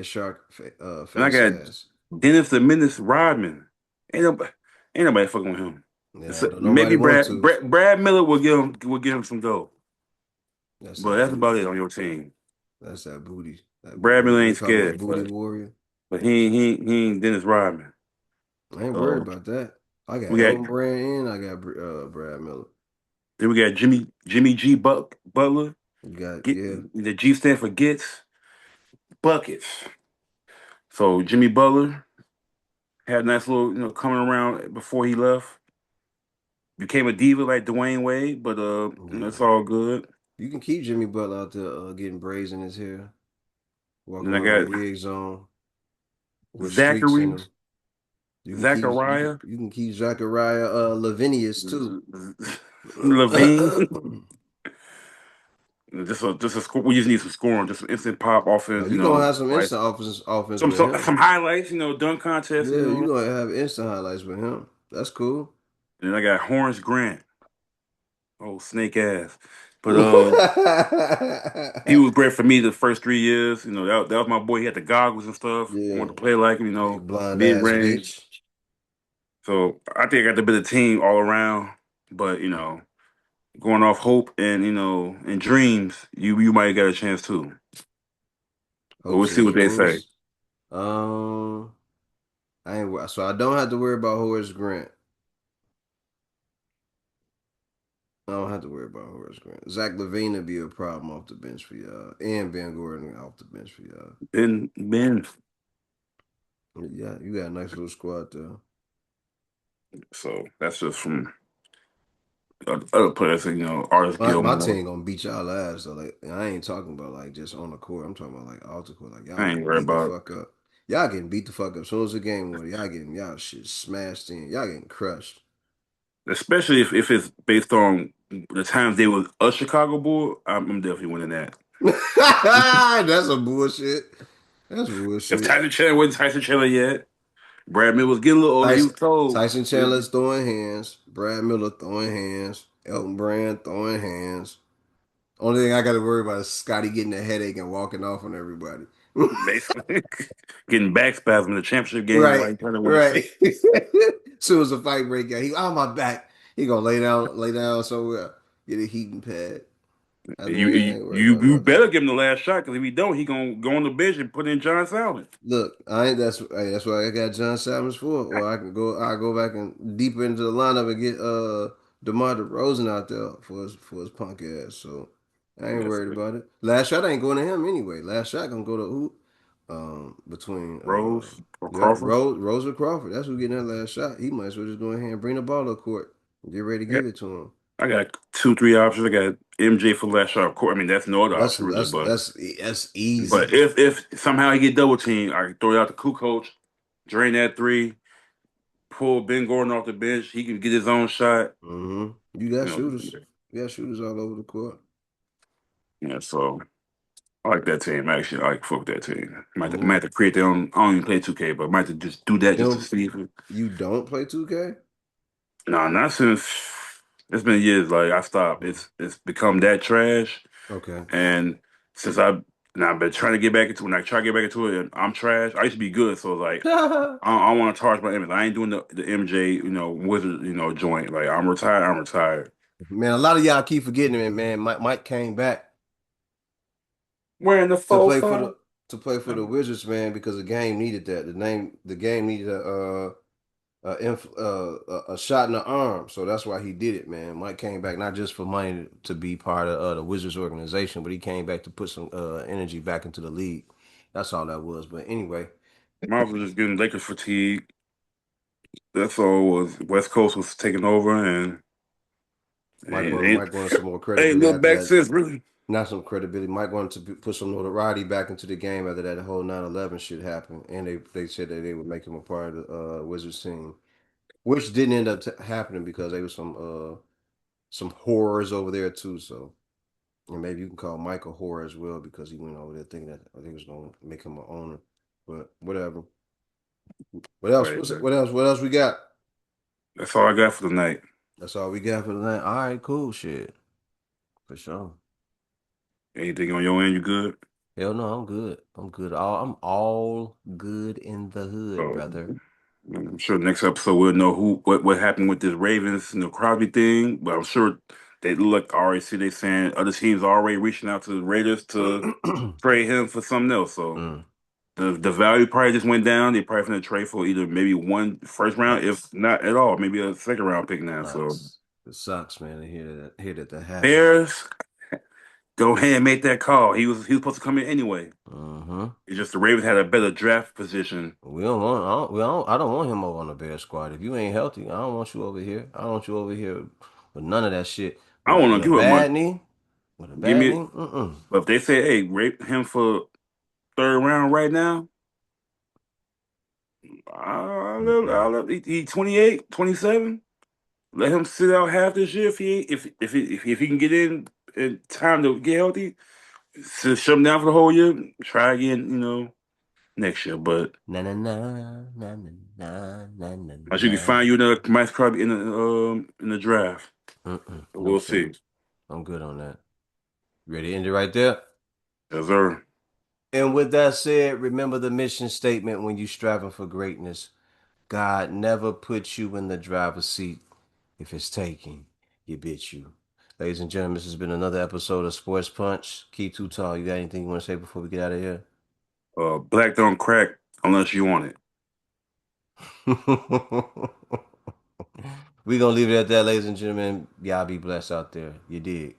shark And I face got ass. Dennis the Menace Rodman. Ain't nobody, ain't nobody fucking with him. Yeah, don't Maybe nobody want to. Brad Miller will give him some dough, That's but that that's booty. about it on your team. That's that booty. That Brad Miller they ain't call him a scared, booty warrior. but he ain't Dennis Rodman. I ain't worried Uh, about that. I got we got Elton Brand and I got Brad Miller. then we got Jimmy G Butler. You got Get yeah. the G stand for gets buckets. So Jimmy Butler had a nice little coming around before he left. Became a diva like Dwayne Wade, but it's Yeah. all good. You can keep Jimmy Butler out there getting braids in his hair, walking Then I around with got wigs on, with streaks in Zachary them. Zachariah You can keep Zachariah Lavinius too. Levine. Just a score. We just need some scoring, just some instant pop No, offense. you gonna have some Like instant offense with him. some highlights. Dunk contest. Yeah, you gonna have instant highlights with him. That's cool. And I got Horace Grant. Oh, snake ass. But he Yeah, was great for me the first 3 years. That was my boy. He had the goggles and stuff. I want to play like him. you blind Mid ass range. bitch. So I think I got the better team all around. But going off hope and and dreams, you might get a chance too. But we'll Hopes see and what they say. dreams. Um, so I don't have to worry about Horace Grant. I don't have to worry about Horace Grant. Zach LaVine would be a problem off the bench for y'all, and Ben Gordon off the bench for y'all. Ben. Yeah, you got a nice little squad there. So that's just from other players, Artist My Gilmore. team gonna beat y'all ass though. Like I ain't talking about like just on the court. I'm talking about like off the court. Like y'all I ain't getting worried beat the about it. fuck up. Y'all getting beat the fuck up. As soon as the game went, y'all getting y'all shit smashed in. Y'all getting crushed. Especially if it's based on the times they was a Chicago Bull, I'm definitely winning that. That's a bullshit. That's If bullshit. Tyson Chandler wasn't Tyson Chandler yet, Brad Miller was getting a little older. He was Tyson, told. Tyson Chandler's throwing hands. Brad Miller throwing hands. Elton Brand throwing hands. Only thing I got to worry about is Scotty getting a headache and walking off on everybody. Basically getting back spasm in the championship game Right, while he trying to win right. the Soon as the fight break out, he on my back. He gonna lay down somewhere, get a heating pad. That's You one thing I you ain't worried you about you about that. better give him the last shot because if he don't, he gonna go on the bench and put in John Salmon. Look, I ain't that's hey, that's what I got John Salmons for. Or I go back and deeper into the lineup and get DeMar DeRozan out there for his punk ass. So I ain't That's worried about it. Last shot ain't going to him anyway. Last shot gonna go to who? Between Rose or yeah, Crawford. Rose or Crawford. That's who getting that last shot. He might as well just go ahead and bring the ball to court and get ready to Yeah, give it to him. I got two, three options. I got MJ for last shot. Of course, I mean that's no other That's option really. that's But that's that's but easy. if somehow he get double teamed, I can throw it out to Kukoc, drain that three, pull Ben Gordon off the bench. He can get his own shot. You got You know, shooters. You got shooters all over the court. yeah. So I like that team. Actually, I like fuck that team. Might hmm have to create their own. I don't even play 2K, but might have to just do that You just to don't see if it. you don't play 2K? No, not since it's been years. Like I stopped. Mm. It's become that trash. Okay. And since I've been trying to get back into when I try to get back into it, and I'm trash. I used to be good, so like I want to charge my image. I ain't doing the MJ wizard joint. Like I'm retired. I'm retired. Man, a lot of y'all keep forgetting it, man. Mike came back Wearing the to faux play for fur. the Wizards, man, because the game needed that. The game needed a shot in the arm, so that's why he did it, man. Mike came back not just for money to be part of the Wizards organization, but he came back to put some energy back into the league. That's all that was. But anyway, Miles was just getting Lakers fatigue. That's all it was. West Coast was taking over, and Mike wanted some more ain't credibility looked after back that. since really. Not some credibility. Mike wanted to put some notoriety back into the game after that whole 9/11 shit happened, and they said that they would make him a part of the Wizards team, which didn't end up happening because there was some horrors over there too. So, and maybe you can call Mike a horror as well because he went over there thinking that they was gonna make him an owner. But whatever. What else? But What else? What else we got? that's all I got for tonight. That's all we got for tonight. All right, cool shit for sure. Anything on your end? You good? Hell no, I'm good. I'm good. I'm all good in the hood, Oh, brother. I'm sure next episode we'll know what happened with this Ravens Crosby thing. But I'm sure they look already see they saying other teams are already reaching out to the Raiders to trade him for something else. So Mm, the value probably just went down. They probably going to trade for either maybe one first round, if nice, not at all, maybe a second round pick now. So nice. It sucks, man, to hear that happened. Bears, go ahead and make that call. He was supposed to come in anyway. Mm-hmm. It's just the Ravens had a better draft position. I don't want him over on the Bear squad. If you ain't healthy, I don't want you over here. I don't want you over here with none of that shit. I With don't want with to a give up money. bad knee, with a Give bad me, knee. Mm-mm. but if they say, hey, rate him for third round right now, Mm-mm. he 28, 27. Let him sit out half this year if he can get in time to get healthy. Shut him down for the whole year. Try again, next year. But Na na na na na na na na I should na. find you another Max Crosby in the draft. Mm-mm. No We'll sir. see. I'm good on that. Ready to end it right there? Yes, sir. And with that said, remember the mission statement when you striving for greatness. God never puts you in the driver's seat. If it's taken, you bitch you. Ladies and gentlemen, this has been another episode of Sports Punch. KeefTooTall, you got anything you want to say before we get out of here? Black don't crack unless you want it. We're gonna leave it at that, ladies and gentlemen. Y'all be blessed out there. You dig?